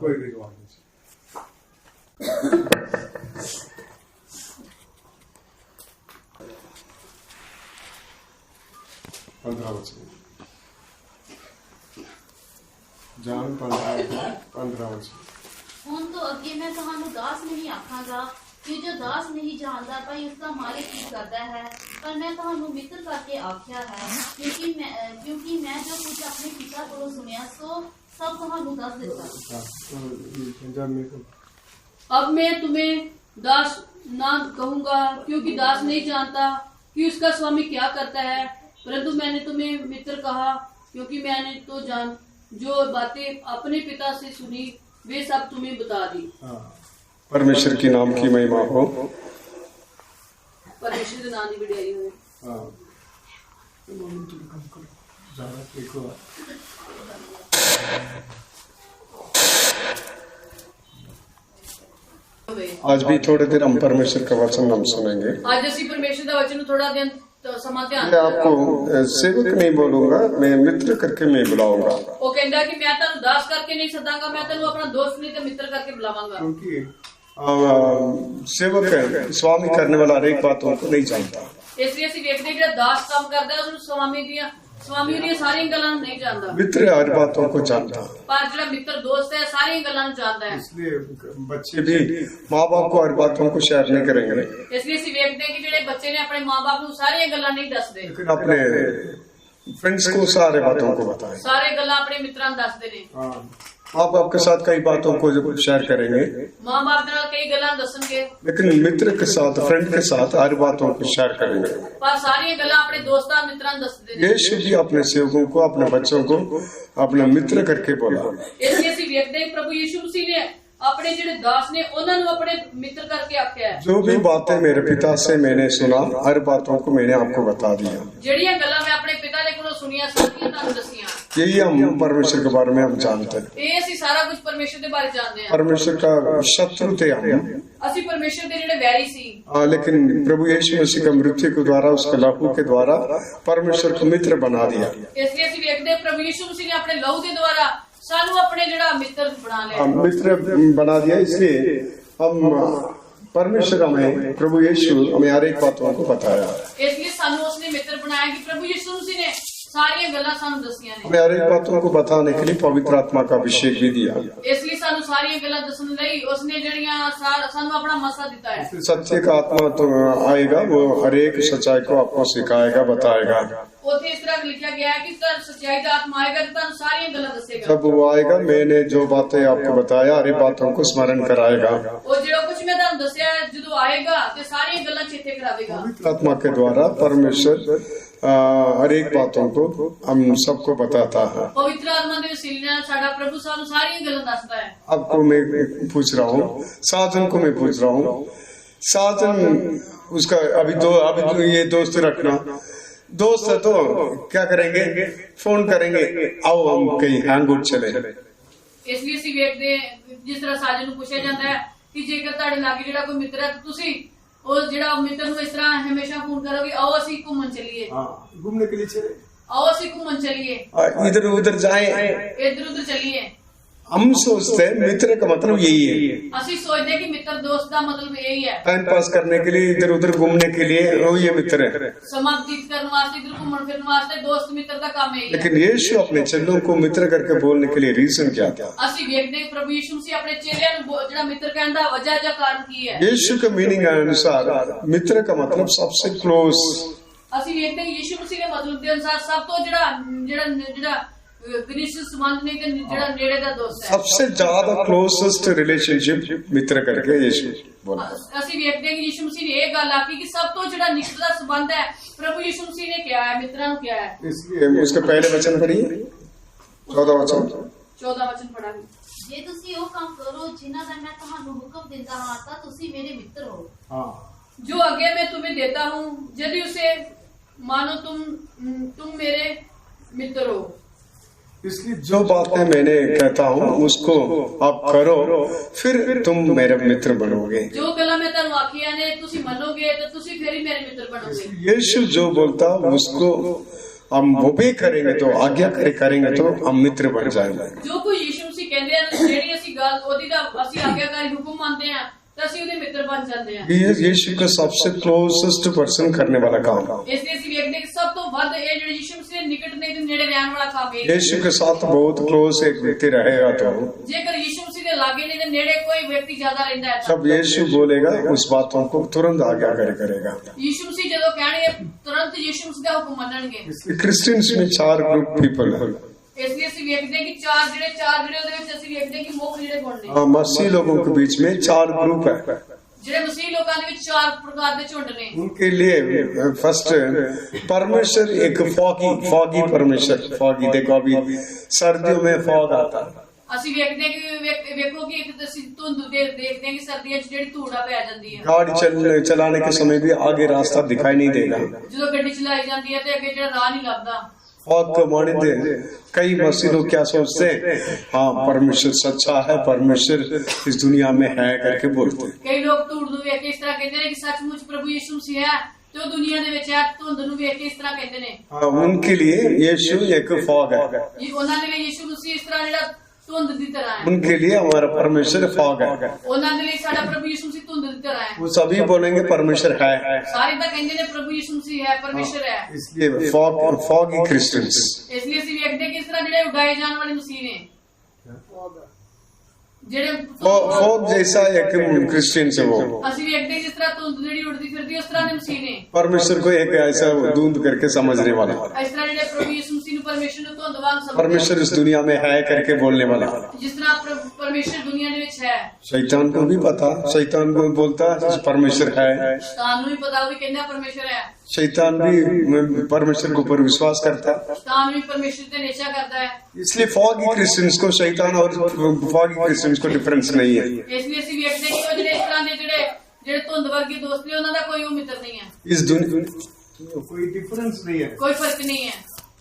कोई भी दुआ 15 वचन जान 15 वचन। ਹੁਣ ਤੋਂ ਅੱਗੇ ਮੈਂ ਤੁਹਾਨੂੰ ਦਾਸ ਨਹੀਂ ਆਖਾਂਗਾ ਕਿ ਜੋ ਦਾਸ ਨਹੀਂ ਜਾਣਦਾ ਭਾਈ ਉਸਦਾ ਮਾਲਿਕ ਕੀ ਕਰਦਾ ਹੈ, ਪਰ ਮੈਂ ਤੁਹਾਨੂੰ ਮਿੱਤਰ ਕਰਕੇ ਆਖਿਆ ਹੈ ਕਿਉਂਕਿ ਮੈਂ ਜੋ ਕੁਝ ਆਪਣੇ ਪਿਤਾ ਕੋਲੋਂ ਸੁਣਿਆ ਸੋ सब ਤੁਹਾਨੂੰ ਦੱਸ ਦਿੱਤਾ। अब मैं तुम्हें दास ना कहूँगा क्योंकि दास नहीं जानता कि उसका स्वामी क्या करता है, परंतु मैंने तुम्हें मित्र कहा क्योंकि मैंने तो जो बातें अपने पिता से सुनी वे सब तुम्हें बता दी। परमेश्वर की नाम की महिमा हो। परमेश्वर के नाम की बढ़ाई हो। आज भी थोड़ी देर हम परमेश्वर का वचन हम सुनेंगे। आज ਅਸੀਂ परमेश्वर ਦਾ वचन थोड़ा दिन ਸਮਾਂ ਧਿਆਨ मैं आपको सेवक नहीं बोलूंगा, मैं मित्र करके मैं बुलाऊंगा। ਉਹ ਕਹਿੰਦਾ ਕਿ ਮੈਂ ਤੁਹਾਨੂੰ ਦਾਸ ਕਰਕੇ ਨਹੀਂ ਸੱਦਾਂਗਾ, ਮੈਂ ਤੈਨੂੰ ਆਪਣਾ ਦੋਸਤ ਨਹੀਂ ਤੇ ਮਿੱਤਰ ਕਰਕੇ ਬੁਲਾਵਾਂਗਾ। क्योंकि सेवक स्वामी करने वाला हर एक बातों को नहीं जानता। ਇਸ ਲਈ ਅਸੀਂ ਵੇਖਦੇ ਜਿਹੜਾ ਦਾਸ ਕੰਮ ਕਰਦਾ ਉਸ ਨੂੰ ਸਵਾਮੀ ਦੀਆਂ ਸਾਰੀਆਂ ਗੱਲਾਂ ਨੂੰ ਨਹੀਂ ਜਾਣਦਾ। मित्र हर बातों को जानता। ਪਰ ਜਿਹੜਾ ਮਿੱਤਰ ਦੋਸਤ ਹੈ ਸਾਰੀਆਂ ਗੱਲਾਂ ਨੂੰ ਜਾਣਦਾ ਹੈ। इसलिए बच्चे भी माँ बाप को हर बातों को शेयर नहीं करेंगे, ਇਸ ਲਈ ਅਸੀਂ ਵੇਖਦੇ ਕਿ ਜਿਹੜੇ ਬੱਚੇ ਨੇ ਆਪਣੇ ਮਾਂ-ਬਾਪ ਨੂੰ ਸਾਰੀਆਂ ਗੱਲਾਂ ਨਹੀਂ ਦੱਸਦੇ, लेकिन अपने फ्रेंड्स को सारे बातों को बताएं। ਸਾਰੇ ਗੱਲਾਂ ਆਪਣੇ ਮਿੱਤਰਾਂ ਨੂੰ ਦੱਸਦੇ ਨੇ। माँ बाप के साथ कई बातों को शेयर करेंगे, ਮਾਂ-ਬਾਪ ਦੇ ਨਾਲ ਕਈ ਗੱਲਾਂ ਦੱਸਣਗੇ, लेकिन मित्र के साथ, फ्रेंड के साथ हर बातों को शेयर करेंगे। ਪਰ ਸਾਰੀਆਂ ਗੱਲਾਂ ਆਪਣੇ ਦੋਸਤਾਂ ਮਿੱਤਰਾਂ ਨੂੰ ਦੱਸਦੇ ਨੇ। यीशु भी अपने सेवकों को, अपने बच्चों को अपना मित्र करके बोला। ਇਸ ਲਈ ਅਸੀਂ ਵੇਖਦੇ ਹਾਂ ਪ੍ਰਭੂ ਯਿਸੂ ਮਸੀਹ ਨੇ अपने ਜਿਹੜੇ ਦਾਸ ਨੇ ਉਹਨਾਂ ਨੂੰ ਆਪਣੇ ਮਿੱਤਰ ਕਰਕੇ ਆਖਿਆ ਹੈ। जो भी बातें मेरे पिता से मैंने सुना, हर बातों को मैंने आपको बता दिया। ਜਿਹੜੀਆਂ ਗੱਲਾਂ ਮੈਂ ਆਪਣੇ ਪਿਤਾ ਦੇ ਕੋਲੋਂ ਸੁਣੀਆਂ ਸਾਰੀਆਂ ਤੁਹਾਨੂੰ ਦੱਸੀਆਂ। यही हम परमेश्वर के बारे में हम जानते हैं। ਇਹ ਅਸੀਂ ਸਾਰਾ ਕੁਝ ਪਰਮੇਸ਼ਰ ਦੇ ਬਾਰੇ ਜਾਣਦੇ ਹਾਂ। परमेश्वर का शत्रु थे हम, ਅਸੀਂ ਪਰਮੇਸ਼ਰ ਦੇ ਜਿਹੜੇ ਵੈਰੀ ਸੀ, लेकिन प्रभु यीशु मसीह का मृत्यु के द्वारा, उसके लहू के द्वारा परमेश्वर को मित्र बना दिया। ਇਸ ਲਈ ਅਸੀਂ ਵੇਖਦੇ ਹਾਂ ਪ੍ਰਭੂ ਯਿਸੂ ਮਸੀਹ ਨੇ ਆਪਣੇ ਲਹੂ ਦੇ ਦੁਆਰਾ ਸਾਨੂੰ ਆਪਣੇ ਜਿਹੜਾ ਮਿੱਤਰ ਬਣਾ ਲਿਆ, मित्र बना दिया। इसलिए हम परमेश्वर हमें, प्रभु यीशु हमें हर एक बातों को बताया। ਇਸ ਲਈ ਸਾਨੂੰ ਉਸਨੇ ਮਿੱਤਰ ਬਣਾਇਆ ਕਿ ਪ੍ਰਭੂ ਯਿਸੂ ਮਸੀਹ ਨੇ ਸਾਰੀਆਂ ਗੱਲਾਂ ਸਾਨੂੰ ਦੱਸੀਆਂ ਨੇ। हमें हर एक बातों को बताने के लिए पवित्र आत्मा का अभिषेक भी दिया। ਇਸ ਲਈ ਸਾਨੂੰ ਸਾਰੀਆਂ ਗੱਲਾਂ ਦੱਸਣ ਲਈ ਉਸਨੇ ਜਿਹੜੀਆਂ ਸਾਨੂੰ ਆਪਣਾ ਮਸਾ ਦਿੱਤਾ ਹੈ। सत्य का आत्मा तो आएगा, वो हर एक सच्चाई को आपको सिखाएगा, बताएगा। ਉੱਥੇ ਇਸ ਤਰ੍ਹਾਂ ਲਿਖਿਆ ਗਿਆ ਹੈ ਕਿ ਤੁਹਾਨੂੰ ਸੱਚਾਈ ਦਾ ਆਤਮਾ आएगा ਤੇ ਤੁਹਾਨੂੰ ਸਾਰੀਆਂ ਗੱਲਾਂ ਦੱਸੇਗਾ। जब वो आएगा, मैंने जो बातें आपको बताया, हर एक बातों को स्मरण कराएगा। ਉਹ ਜਿਹੜਾ ਕੁਝ ਮੈਂ ਤੁਹਾਨੂੰ ਦੱਸਿਆ ਜਦੋਂ ਆਏਗਾ ਤੇ ਸਾਰੀਆਂ ਗੱਲਾਂ ਚੇਤੇ ਕਰਾਵੇਗਾ। पवित्र आत्मा के द्वारा परमेश्वर हर एक बातों को हम सबको बताता है। ਪਵਿੱਤਰ ਆਤਮਾ ਦੇ ਵਸੀਲੇ ਨਾਲ ਸਾਡਾ ਪ੍ਰਭु ਸਾਨੂੰ ਸਾਰੀਆਂ ਗੱਲਾਂ ਦੱਸਦਾ ਹੈ। आपको मैं पूछ रहा हूँ, साजन को मैं पूछ रहा हूँ, साजन उसका अभी ये दोस्त रखना, दोस्त है तो क्या करेंगे, फोन करेंगे, आओ हम कहीं हैंग आउट चले। ਇਸ ਲਈ ਅਸੀਂ ਵੇਖਦੇ ਹਾਂ ਜਿਸ ਤਰ੍ਹਾਂ ਸਾਜਨ ਨੂੰ ਪੁੱਛਿਆ ਜਾਂਦਾ ਹੈ ਕਿ ਜੇਕਰ ਤੁਹਾਡੇ ਲਾਗੇ ਜਿਹੜਾ ਕੋਈ ਮਿੱਤਰ ਹੈ ਤਾਂ ਤੁਸੀਂ ਉਹ ਜਿਹੜਾ ਮਿੱਤਰ ਨੂੰ ਇਸ ਤਰ੍ਹਾਂ ਹਮੇਸ਼ਾ ਫੋਨ ਕਰੋਗੇ, ਆਓ ਅਸੀਂ ਘੁੰਮਣ ਚੱਲੀਏ, घूमने के लिए चले, आओ ਅਸੀਂ घूमन चलिए, इधर उधर जाए। इधर उधर चलिए। हम सोचते हैं मित्र का मतलब यही है, ਅਸੀਂ ਸੋਚਦੇ ਕਿ ਮਿੱਤਰ ਦੋਸਤ ਦਾ ਮਤਲਬ ਇਹੀ ਹੈ, टाइम पास करने के लिए, इधर उधर घूमने के लिए, वो ये मित्र है। ਸਮਾਂ ਬਤੀਤ ਕਰਨ ਵਾਸਤੇ, ਇਧਰ ਘੁੰਮਣ ਫਿਰਨ ਵਾਸਤੇ ਦੋਸਤ ਮਿੱਤਰ ਦਾ ਕੰਮ ਇਹੀ ਹੈ। लेकिन यीशु अपने चेलों को मित्र करके बोलने के लिए रीजन क्या था? ਅਸੀਂ ਵੇਖਦੇ ਹਾਂ ਪ੍ਰਭੂ ਯਿਸੂ ਮਸੀਹ ਆਪਣੇ ਚੇਲਿਆਂ ਨੂੰ ਜਿਹੜਾ ਮਿੱਤਰ ਕਹਿਣ ਦਾ ਵਜ੍ਹਾ ਜਾਂ ਕਾਰਨ ਕੀ ਹੈ। यीशु के मीनिंग अनुसार मित्र का मतलब सबसे क्लोज, ਅਸੀਂ ਵੇਖਦੇ ਹਾਂ ਯਿਸੂ ਮਸੀਹ ਦੇ ਮਤਲਬ ਦੇ ਅਨੁਸਾਰ ਸਭ ਤੋਂ ਜਿਹੜਾ घनिष्ठ संबंध नहीं तो ਜਿਹੜਾ ਨੇੜੇ ਦਾ ਦੋਸਤ ਹੈ, सबसे ज्यादा क्लोजेस्ट रिलेशनशिप मित्र करके यीशु बोला। ਅਸੀਂ ਵੇਖਦੇ ਹਾਂ ਕਿ ਯਿਸੂ ਮਸੀਹ ਨੇ ਇਹ ਗੱਲ ਆਖੀ ਕਿ ਸਭ ਤੋਂ ਜਿਹੜਾ ਨਿਕਟ ਦਾ ਸੰਬੰਧ ਹੈ ਪ੍ਰਭੂ ਯਿਸੂ ਮਸੀਹ ਨੇ ਕਿਹਾ ਹੈ, ਮਿੱਤਰਾਂ ਨੂੰ ਕਿਹਾ ਹੈ। इसलिए उसके पहले वचन पढ़िए, 14 वचन। 14 ਵਚਨ ਪੜਾਂਗੇ। ਜੇ ਤੁਸੀਂ ਉਹ ਕੰਮ ਕਰੋ ਜਿਨ੍ਹਾਂ ਦਾ ਮੈਂ ਤੁਹਾਨੂੰ ਹੁਕਮ ਦਿੰਦਾ ਹਾਂ ਤਾਂ ਤੁਸੀਂ ਮੇਰੇ ਮਿੱਤਰ ਹੋ। जो आज्ञा मैं तुम्हें देता हूँ यदि उसे मानो तुम मेरे मित्र हो। इसलिए जो बातें मैंने कहता हूँ उसको आप करो, फिर तुम मेरे मित्र बनोगे। जो गला मैं तुम आखिया ने तुसी मनोगे तो तुसी फिर ही मेरे मित्र बनोगे। यीशु जो बोलता उसको हम वो भी करेंगे तो आज्ञा करेंगे तो हम मित्र बन जाएंगे। जो कोई यीशु मसीह कहते हैं जेड़ी ਅਸੀਂ ਗੱਲ ਉਹਦੀ ਦਾ ਅਸੀਂ ਆਗਿਆਕਾਰੀ ਹੁਕਮ ਮੰਨਦੇ ਹਾਂ ਤਾਂ ਅਸੀਂ ਉਹਦੇ ਮਿੱਤਰ ਬਣ ਜਾਂਦੇ ਹਾਂ। ये यीशु का सबसे क्लोजेस्ट पर्सन करने वाला काम। ਇਸ ਲਈ ਅਸੀਂ ਵੇਖਦੇ ਕਿ ਸਭ ਤੋਂ ਵੱਧ ਇਹ ਜਿਹੜੇ ਯੀਸ਼ु ਮਸੀਹ ਦੇ ਨਿਕਟ ਨੇ ਤੇ ਨੇੜੇ ਰਹਿਣ ਵਾਲਾ ਕੰਮ ਇਹ यीशु के साथ बहुत क्लोज एक व्यक्ति रहेगा तो ਜੇਕਰ ਯੀਸ਼ु ਮਸੀਹ ਦੇ ਲਾਗੇ ਨਹੀਂ ਤੇ ਨੇੜੇ ਕੋਈ ਵਿਅਕਤੀ ਜ਼ਿਆਦਾ ਰਹਿੰਦਾ ਹੈ ਤਾਂ जब यीशु बोलेगा उस बातों को तुरंत आज्ञा करेगा। ਯੀਸ਼ु ਮਸੀਹ ਜਦੋਂ ਕਹਿਣਗੇ ਤੁਰੰਤ ਯੀਸ਼ु ਮਸੀਹ ਦਾ ਹੁਕਮ ਮੰਨਣਗੇ। क्रिश्चियंस में 4 ग्रुप पीपल है। ਇਸ ਲਈ ਅਸੀਂ ਵੇਖਦੇ ਹਾਂ ਕਿ ਚਾਰ ਜਿਹੜੇ ਉਹਦੇ ਵਿੱਚ ਅਸੀਂ ਵੇਖਦੇ ਹਾਂ ਕਿ ਮੁੱਖ ਜਿਹੜੇ ਗੁਣ ਨੇ। मसीह लोगों के बीच में 4 ग्रुप है। ਜਿਹੜੇ ਮਸੀਹ ਲੋਕਾਂ ਦੇ ਵਿੱਚ 4 ਪ੍ਰਕਾਰ ਦੇ ਝੁੰਡ ਨੇ। उनके लिए फर्स्ट परमेश्वर एक फॉगी परमेश्वर, फॉगी देखो अभी सर्दियों में फॉग आता है। ਅਸੀਂ ਵੇਖਦੇ ਹਾਂ ਕਿ ਵੇਖੋ ਕਿ ਇੱਕ ਅਸੀਂ ਧੁੰਦ ਦੇਖਦੇ ਹਾਂ ਕਿ ਸਰਦੀਆਂ 'ਚ ਜਿਹੜੀ ਧੂੜਾ ਪੈ ਜਾਂਦੀ ਹੈ। गाड़ी चलाने के समय भी आगे रास्ता दिखाई नहीं देगा। ਜਦੋਂ ਗੱਡੀ ਚਲਾਈ ਜਾਂਦੀ ਹੈ ਤੇ ਅੱਗੇ ਜਿਹੜਾ ਰਾਹ ਨਹੀਂ ਲੱਭਦਾ। फॉग को मानते कई मसीह लोग क्या सोचते हैं, हाँ परमेश्वर सच्चा है, परमेश्वर इस दुनिया में है करके बोलते हैं। ਕਈ ਲੋਕ ਧੂੜ ਨੂੰ ਵੇਖ ਕੇ ਇਸ ਤਰ੍ਹਾਂ ਕਹਿੰਦੇ ਨੇ ਕਿ ਸੱਚਮੁੱਚ ਪ੍ਰਭੂ ਯਿਸੂ ਮਸੀਹ ਹੈ ਤੇ ਉਹ ਦੁਨੀਆ ਦੇ ਵਿੱਚ ਹੈ। ਧੁੰਦ ਨੂੰ ਵੇਖ ਕੇ ਇਸ ਤਰ੍ਹਾਂ ਕਹਿੰਦੇ ਨੇ। हाँ, उनके लिए यीशु एक फॉग है। ਉਹਨਾਂ ਦੇ ਲਈ ਯਿਸੂ ਮਸੀਹ ਇਸ ਤਰ੍ਹਾਂ ਜਿਹੜਾ ਧੁੰਦ ਦੀ ਤਰ੍ਹਾਂ ਹੈ। उनके लिए हमारा परमेश्वर फॉग है। ਉਹਨਾਂ ਦੇ ਲਈ ਸਾਡਾ ਪ੍ਰਭੂ ਯਿਸੂ ਮਸੀਹ ਧੁੰਦ ਦੀ ਤਰ੍ਹਾਂ ਹੈ। वो सभी बोलेंगे परमेश्वर है। ਸਾਰੇ ਤਾਂ ਕਹਿੰਦੇ ਨੇ ਪ੍ਰਭੂ ਯਿਸੂ ਮਸੀਹ ਹੈ, ਪਰਮੇਸ਼ਰ ਹੈ। इसलिए फॉगी क्रिश्चियंस। ਇਸ ਲਈ ਅਸੀਂ ਵੇਖਦੇ ਕਿ ਇਸ ਤਰ੍ਹਾਂ ਜਿਹੜੇ ਉਡਾਏ ਜਾਣ ਵਾਲੇ ਮਸੀਹ ਨੇ, ਜਿਹੜੇ फॉग जैसा एक क्रिश्चियंस है वो। ਅਸੀਂ ਵੇਖਦੇ ਜਿਸ ਤਰ੍ਹਾਂ ਧੁੰਦ ਜਿਹੜੀ ਉੜਦੀ ਫਿਰਦੀ ਉਸ ਤਰ੍ਹਾਂ ਦੇ ਮਸੀਹ ਨੇ। परमेश्वर को एक ऐसा धुंध करके समझने वाला, ਇਸ ਤਰ੍ਹਾਂ ਜਿਹੜੇ ਪ੍ਰਭੂ ਯਿਸੂ ਮਸੀਹ ਨੂੰ ਪਰਮੇਸ਼ਰ ਨੂੰ ਧੁੰਦ ਵਾਂਗ ਸਮਝਦੇ परमेश्वर इस दुनिया में है करके बोलने वाला। ਜਿਸ ਤਰ੍ਹਾਂ ਪਰਮੇਸ਼ਰ ਦੁਨੀਆ ਦੇ ਵਿੱਚ ਹੈ। शैतान को भी पता, शैतान को बोलता है परमेश्वर है। ਸ਼ੈਤਾਨ ਨੂੰ ਵੀ ਪਤਾ, ਉਹ ਵੀ ਕਹਿੰਦਾ ਪਰਮੇਸ਼ਰ ਹੈ। शैतान भी परमेश्वर के ऊपर विश्वास करता है। ਸ਼ੈਤਾਨ ਵੀ ਪਰਮੇਸ਼ਰ ਤੇ ਨਿਸ਼ਚਾ ਕਰਦਾ ਹੈ। इसलिए फॉगी क्रिश्चियंस को शैतान और फॉगी क्रिश्चियंस को डिफरेंस नहीं है। ਇਸ ਲਈ ਅਸੀਂ ਵੇਖਦੇ ਕਿ ਉਹ ਜਿਹੜੇ ਇਸ ਤਰ੍ਹਾਂ ਦੇ ਜਿਹੜੇ ਧੁੰਦ ਵਰਗੇ ਦੋਸਤ ਨੇ ਉਹਨਾਂ ਦਾ ਕੋਈ ਉਹ ਮਿੱਤਰ ਨਹੀਂ ਹੈ, इस दुनिया कोई डिफरेंस नहीं है। ਕੋਈ ਫਰਕ ਨਹੀਂ ਹੈ।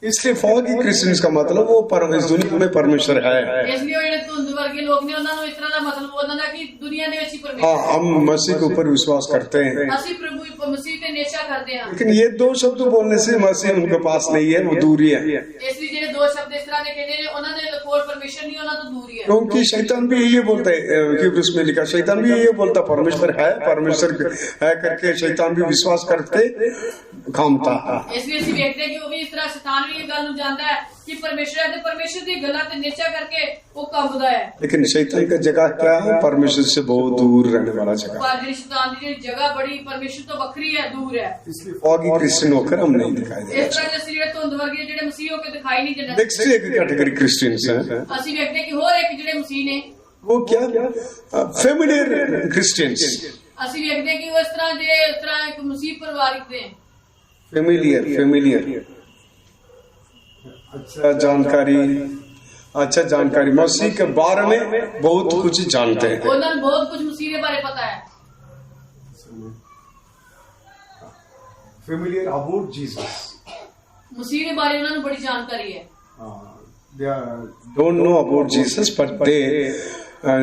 इसलिए फॉगी क्रिश्चियंस का मतलब वो इस दुनिया में परमेश्वर है। ਇਸ ਲਈ ਉਹ ਜਿਹੜੇ ਧੁੰਦ ਵਰਗੇ ਲੋਕ ਨੇ ਉਹਨਾਂ ਨੂੰ ਇਸ ਤਰ੍ਹਾਂ ਦਾ ਮਤਲਬ ਉਹਨਾਂ ਦਾ ਕਿ ਦੁਨੀਆ ਦੇ ਵਿੱਚ ਹੀ हाँ, ਪਰਮੇਸ਼ਰ हम मसीह के ऊपर विश्वास करते हैं, ਅਸੀਂ ਪ੍ਰਭੂ ਮਸੀਹ ਤੇ ਨਿਸ਼ਚਾ ਕਰਦੇ ਹਾਂ। लेकिन ये 2 शब्द बोलने से मसीह उनके पास नहीं है, वो दूरी है। ਇਸ ਲਈ ਜਿਹੜੇ ਦੋ ਸ਼ਬਦ ਇਸ ਤਰ੍ਹਾਂ ਦੇ ਕਹਿੰਦੇ ਨੇ ਉਹਨਾਂ ਦੇ ਕੋਲ ਪਰਮੇਸ਼ਰ ਨਹੀਂ, ਉਹਨਾਂ ਤੋਂ ਦੂਰ ਹੀ ਹੈ। क्योंकि शैतान भी यही बोलता है कि उसमें लिखा, शैतान भी यही बोलता परमेश्वर है करके शैतान भी विश्वास करके घामता है। ਇਸ ਲਈ ਅਸੀਂ ਵੇਖਦੇ ਕਿ ਉਹ ਵੀ ਇਸ ਤਰ੍ਹਾਂ ਸ਼ੈਤਾਨ ਵੀ ਇਹ ਗੱਲ ਨੂੰ ਜਾਣਦਾ ਹੈ ਕਿ ਪਰਮੇਸ਼ਰ ਹੈ ਤੇ ਪਰਮੇਸ਼ਰ ਦੀ ਗੱਲਾਂ ਤੇ ਨਿਸ਼ਚਾ ਕਰਕੇ ਉਹ ਕੰਬਦਾ ਹੈ। लेकिन शैतान का जगह क्या है? परमेश्वर से बहुत दूर रहने वाला जगह। ਪਰ ਜਿਹੜੀ ਸ਼ੈਤਾਨ ਦੀ ਜਿਹੜੀ ਜਗ੍ਹਾ ਬੜੀ ਪਰਮੇਸ਼ਰ ਤੋਂ ਵੱਖਰੀ ਹੈ, ਦੂਰ ਹੈ। इसलिए फॉगी क्रिश्चियन होकर हम नहीं दिखाई ਇਸ देते। ਤਰ੍ਹਾਂ ਦੇ ਅਸੀਂ ਜਿਹੜੇ ਧੁੰਦ ਵਰਗੇ ਜਿਹੜੇ ਮਸੀਹ ਹੋ ਕੇ ਦਿਖਾਈ ਨਹੀਂ ਦਿੰਦੇ। नेक्स्ट एक कैटेगरी क्रिश्चियंस है, ਅਸੀਂ ਵੇਖਦੇ ਕਿ ਹੋਰ ਇੱਕ ਜਿਹੜੇ ਮਸੀਹ ਨੇ वो क्या? Familiar Christians. ਅਸੀਂ ਵੇਖਦੇ ਕਿ ਉਹ ਇਸ ਤਰ੍ਹਾਂ ਇੱਕ ਮਸੀਹ ਪਰਿਵਾਰਿਕ ਦੇ फेमिलियर अच्छा जानकारी मसीह के बारे में बहुत कुछ जानते हैं। ਉਹਨਾਂ ਨੂੰ ਬਹੁਤ ਕੁਝ ਮਸੀਹ ਦੇ ਬਾਰੇ ਪਤਾ ਹੈ। फेमिलियर अबाउट जीसस, ਮਸੀਹ ਦੇ ਬਾਰੇ ਉਹਨਾਂ ਨੂੰ ਬੜੀ ਜਾਣਕਾਰੀ ਹੈ। they don't know about Jesus but they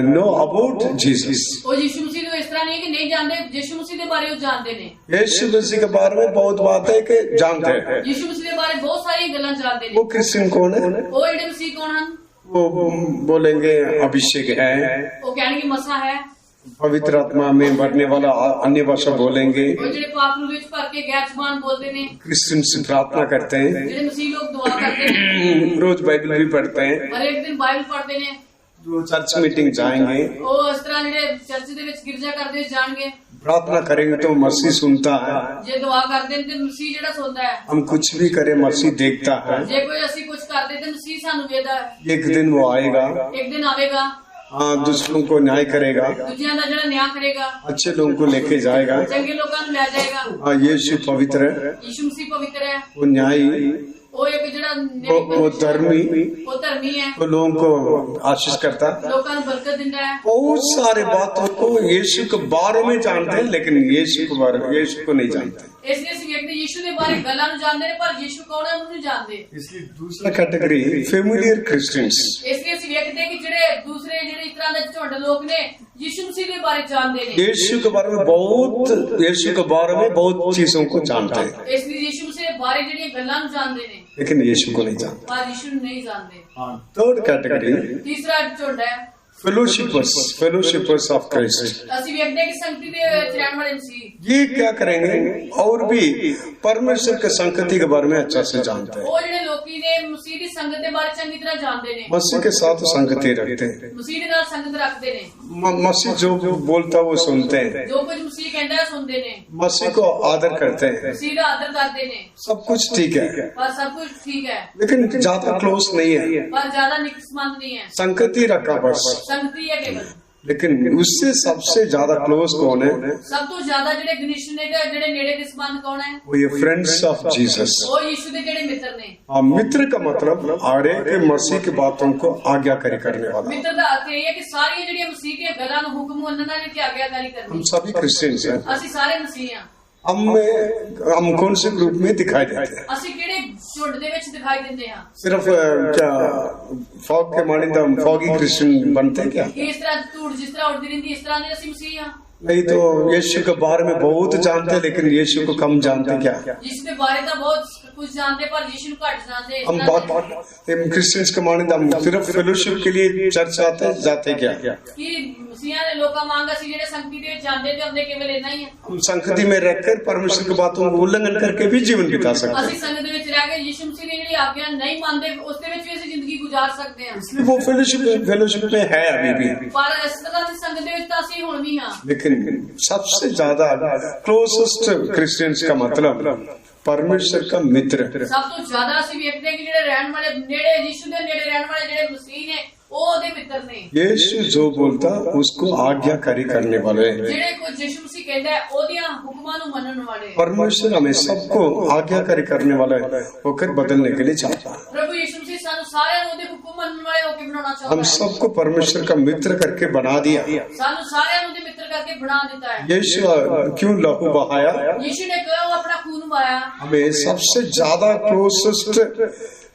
know about Jesus। ਉਹ ਯਿਸੂ ਮਸੀਹ ਨੂੰ ਇਸ ਤਰ੍ਹਾਂ ਨਹੀਂ ਹੈ ਕਿ ਨਹੀਂ ਜਾਣਦੇ, ਯਿਸੂ ਮਸੀਹ ਦੇ ਬਾਰੇ ਉਹ ਜਾਣਦੇ ਨੇ। यीशु मसीह के बारे में बहुत बात है कि जानते हैं। ਯਿਸੂ ਮਸੀਹ ਦੇ ਬਾਰੇ ਬਹੁਤ ਸਾਰੀਆਂ ਗੱਲਾਂ ਜਾਣਦੇ वो ਨੇ। क्रिश्चियन कौन है? ਉਹ ਜਿਹੜੇ ਮਸੀਹ ਕੌਣ ਹਨ? वो बोलेंगे अभिषेक है, ਉਹ ਕਹਿਣਗੇ ਮਸਾ ਹੈ। पवित्र आत्मा में बढ़ने वाला अन्य भाषा बोलेंगे, ਉਹ ਜਿਹੜੇ ਪਾਪ ਨੂੰ ਵਿੱਚ ਭਰ ਕੇ ਗੈਰ ਜ਼ਬਾਨ ਬੋਲਦੇ ਨੇ। क्रिश्चियन से प्रार्थना करते हैं, ਜਿਹੜੇ ਮਸੀਹ ਲੋਕ ਦੁਆ ਕਰਦੇ ਨੇ, रोज बाइबल भी पढ़ते हैं, ਹਰ ਇੱਕ ਦਿਨ ਬਾਈਬਲ ਪੜ੍ਹਦੇ ਨੇ। जो चर्च मीटिंग जाएंगे ਉਹ ਇਸ ਤਰ੍ਹਾਂ ਜਿਹੜੇ ਚਰਚ ਦੇ ਵਿੱਚ ਗਿਰਜਾ ਕਰਦੇ ਹੋਏ ਜਾਣਗੇ। प्रार्थना करेंगे तो मसीह सुनता है। ਜੇ ਦੁਆ ਕਰਦੇ ਨੇ ਤੇ ਮਸੀਹ ਜਿਹੜਾ ਸੁਣਦਾ ਹੈ। हम कुछ भी करें मसीह देखता है। ਜੇ ਕੋਈ ਅਸੀਂ ਕੁਝ ਕਰਦੇ ਤੇ ਮਸੀਹ ਸਾਨੂੰ ਵੇਖਦਾ ਹੈ। एक दिन वो आएगा, ਇੱਕ ਦਿਨ ਆਵੇਗਾ, हाँ दुष्टों को न्याय करेगा, ਦੂਜਿਆਂ ਦਾ ਜਿਹੜਾ ਨਿਆਂ ਕਰੇਗਾ, अच्छे लोगों को लेके जाएगा। ਚੰਗੇ ਲੋਕਾਂ ਨੂੰ ਲੈ ਜਾਏਗਾ। हाँ यीशु पवित्र है, ਯਿਸੂ ਮਸੀਹ ਪਵਿੱਤਰ ਹੈ। वो न्यायी, ਉਹ ਇੱਕ ਜਿਹੜਾ वो धर्मी, ਉਹ ਧਰਮੀ ਹੈ, वो लोगों को आशीष करता है। ਲੋਕਾਂ ਨੂੰ ਬਰਕਤ ਦਿੰਦਾ ਹੈ। बहुत सारे बातों को यीशु के बारे में जानते हैं लेकिन यीशु को नहीं जानते। ਇਸ ਲਈ ਅਸੀਂ ਵੇਖਦੇ ਯਿਸੂ ਦੇ ਬਾਰੇ ਗੱਲਾਂ ਨੂੰ ਜਾਣਦੇ ਨੇ ਪਰ ਯਿਸੂ ਕੌਣ ਹੈ ਉਹਨੂੰ ਨਹੀਂ ਜਾਣਦੇ। इसकी दूसरा कैटेगरी फेमिलियर क्रिश्चियंस। ਇਸ ਲਈ ਅਸੀਂ ਵੇਖਦੇ ਕਿ ਜਿਹੜੇ ਦੂਸਰੇ ਜਿਹੜੇ ਇਸ ਤਰ੍ਹਾਂ ਦੇ ਝੁੰਡ ਲੋਕ ਨੇ ਯਿਸੂ ਮਸੀਹ ਦੇ ਬਾਰੇ ਜਾਣਦੇ ਨੇ। यीशु के बारे में बहुत चीजों को जानते हैं ਇਸ ਲਈ ਯਿਸੂ ਮਸੀਹ ਦੇ ਬਾਰੇ ਜਿਹੜੀਆਂ ਗੱਲਾਂ ਨੂੰ ਜਾਣਦੇ ਨੇ लेकिन यीशु को नहीं जानते। ਪਰ ਯਿਸੂ ਨੂੰ ਨਹੀਂ ਜਾਣਦੇ। थर्ड कैटेगरी ਤੀਸਰਾ ਝੁੰਡ ਹੈ फेलोशिपर्स ऑफ क्राइस्ट। ਅਸੀਂ ਵੇਖਦੇ ਕਿ ਸੰਗਤੀ ਦੇ ਵਿੱਚ ਰਹਿਣ ਵਾਲੇ ਮਸੀਹ ये क्या करेंगे और भी परमेश्वर के संगति के बारे में अच्छा से जानते हैं। ਉਹ ਜਿਹੜੇ ਲੋਕੀ ਨੇ ਮਸੀਹ ਦੀ ਸੰਗਤ ਦੇ ਬਾਰੇ ਚੰਗੀ ਤਰ੍ਹਾਂ ਜਾਣਦੇ ਨੇ। मसीह के साथ संगति रखते हैं, ਮਸੀਹ ਦੇ ਨਾਲ ਸੰਗਤ ਰੱਖਦੇ ਨੇ। मसीह जो बोलता है वो सुनते हैं, ਜੋ ਕੁਝ ਮਸੀਹ ਕਹਿੰਦਾ ਹੈ ਸੁਣਦੇ ਨੇ। मसीह को आदर करते हैं, ਮਸੀਹ ਦਾ ਆਦਰ ਕਰਦੇ ਨੇ। सब कुछ ठीक है ਪਰ ਸਭ ਕੁਝ ਠੀਕ ਹੈ लेकिन ज्यादा क्लोज नहीं है। ਪਰ ਜ਼ਿਆਦਾ ਨਿਕਟ ਸੰਬੰਧ ਨਹੀਂ ਹੈ। संगति रखा बस, ਸੰਗਤੀ ਹੈ ਕੇਵਲ। लेकिन उससे सबसे ज्यादा क्लोज कौन है? ਸਭ ਤੋਂ ਜ਼ਿਆਦਾ ਜਿਹੜੇ ਘनिष्ठ ਨੇ ਤੇ ਜਿਹੜੇ ਨੇੜੇ ਦੇ ਸੰਬੰਧ ਕੌਣ ਹੈ? वो ये फ्रेंड्स ऑफ जीसस। ਉਹ ਯਿਸੂ ਦੇ ਜਿਹੜੇ ਮਿੱਤਰ ਨੇ। मित्र का मतलब हर एक मसीह की बातों को आज्ञाकारी करने वाला। ਮਿੱਤਰ ਦਾ ਅਰਥ ਇਹ ਹੈ ਕਿ ਸਾਰੀਆਂ ਜਿਹੜੀਆਂ ਮਸੀਹ ਦੀਆਂ ਗੱਲਾਂ ਨੂੰ ਹੁਕਮ ਮੰਨਣਾ ਨੇ ਤੇ ਆਗਿਆਕਾਰੀ हम ਕਰਨੀ। सभी क्रिश्चियंस हैं। ਅਸੀਂ ਸਾਰੇ ਮਸੀਹ ਹਾਂ। हम कौन से ग्रुप में दिखाई देते हैं? ਅਸੀਂ ਕਿਹੜੇ ਝੁੰਡ ਦੇ ਵਿੱਚ ਦਿਖਾਈ ਦਿੰਦੇ ਹਾਂ? सिर्फ क्या फॉग के मानिंदा फॉगी क्रिश्चियन बनते हैं क्या? ਕਿ ਇਸ ਤਰ੍ਹਾਂ ਧੂੜ ਜਿਸ ਤਰ੍ਹਾਂ ਉੱਡਦੀ ਰਹਿੰਦੀ ਇਸ ਤਰ੍ਹਾਂ ਦੇ ਅਸੀਂ ਮਸੀਹ ਹਾਂ। नहीं तो यीशु के बारे में बहुत जानते हैं लेकिन यीशु को कम जानते क्या? ਯਿਸੂ ਦੇ ਬਾਰੇ ਤਾਂ ਬਹੁਤ कुछ जानते पर यीशु को घट जानते। हम बात क्रिश्चियंस के मानिंदा सिर्फ फेलोशिप के लिए चर्च जाते क्या? कि मसीहा ने लोका मांगा सी जेडे संगति दे जानते थे हमने केवल इतना ही है। हम संगति में रहकर परमेश्वर की बातों को उल्लंघन करके भी जीवन बिता सकते ਅਸੀਂ ਸੰਗਤ ਦੇ ਵਿੱਚ ਰਹਿ ਕੇ ਯਿਸੂ ਮਸੀਹ ਦੀ ਜਿਹੜੀ ਆਗਿਆ ਨਹੀਂ ਮੰਨਦੇ ਉਸ ਦੇ ਵਿੱਚ ਵੀ ਅਸੀਂ ਜ਼ਿੰਦਗੀ ਗੁਜ਼ਾਰ ਸਕਦੇ ਹਾਂ। इसलिए वो फेलोशिप में है अभी भी। पर इस तरह की संगत ਦੇ ਵਿੱਚ ਤਾਂ ਅਸੀਂ ਹੁਣ ਵੀ ਹਾਂ। लेकिन सबसे ज्यादा क्लोजेस्ट क्रिश्चियंस का मतलब परमेश्वर का मित्र। सब तो ज्यादा ਅਸੀਂ ਵੇਖਦੇ ਕਿ ਜਿਹੜੇ ਰਹਿਣ ਵਾਲੇ ਨੇੜੇ ਯਿਸੂ ਦੇ ਨੇੜੇ ਰਹਿਣ ਵਾਲੇ ਜਿਹੜੇ ਮਸੀਹ ਨੇ ਉਹ ਉਹਦੇ ਮਿੱਤਰ ਨੇ। यीशु जो बोलता उसको आज्ञाकारी करने वाले। ਜਿਹੜੇ ਕੁਝ ਯਿਸੂ ਮਸੀਹ ਕਹਿੰਦਾ ਹੈ ਉਹਦੀਆਂ ਹੁਕਮਾਂ ਨੂੰ ਮੰਨਣ ਵਾਲੇ। परमेश्वर हमें सबको आज्ञाकारी करने वाला होकर बदलने के लिए चाहता है। प्रभु यीशु मसीह ਸਾਨੂੰ ਸਾਰਿਆਂ ਨੂੰ ਉਹਦੇ ਹੁਕਮ ਮੰਨਣ ਵਾਲੇ ਹੋ ਕੇ ਬਣਾਉਣਾ ਚਾਹੁੰਦਾ हम है। सबको परमेश्वर का मित्र करके बना दिया। ਸਾਨੂੰ ਸਾਰਿਆਂ ਨੂੰ ਉਹਦੇ ਮਿੱਤਰ ਕਰਕੇ ਬਣਾ ਦਿੱਤਾ ਹੈ। यीशु क्यों लहू बहाया? यीशु ने क्यों अपना खून बहाया? हमें सबसे ज्यादा क्लोजेस्ट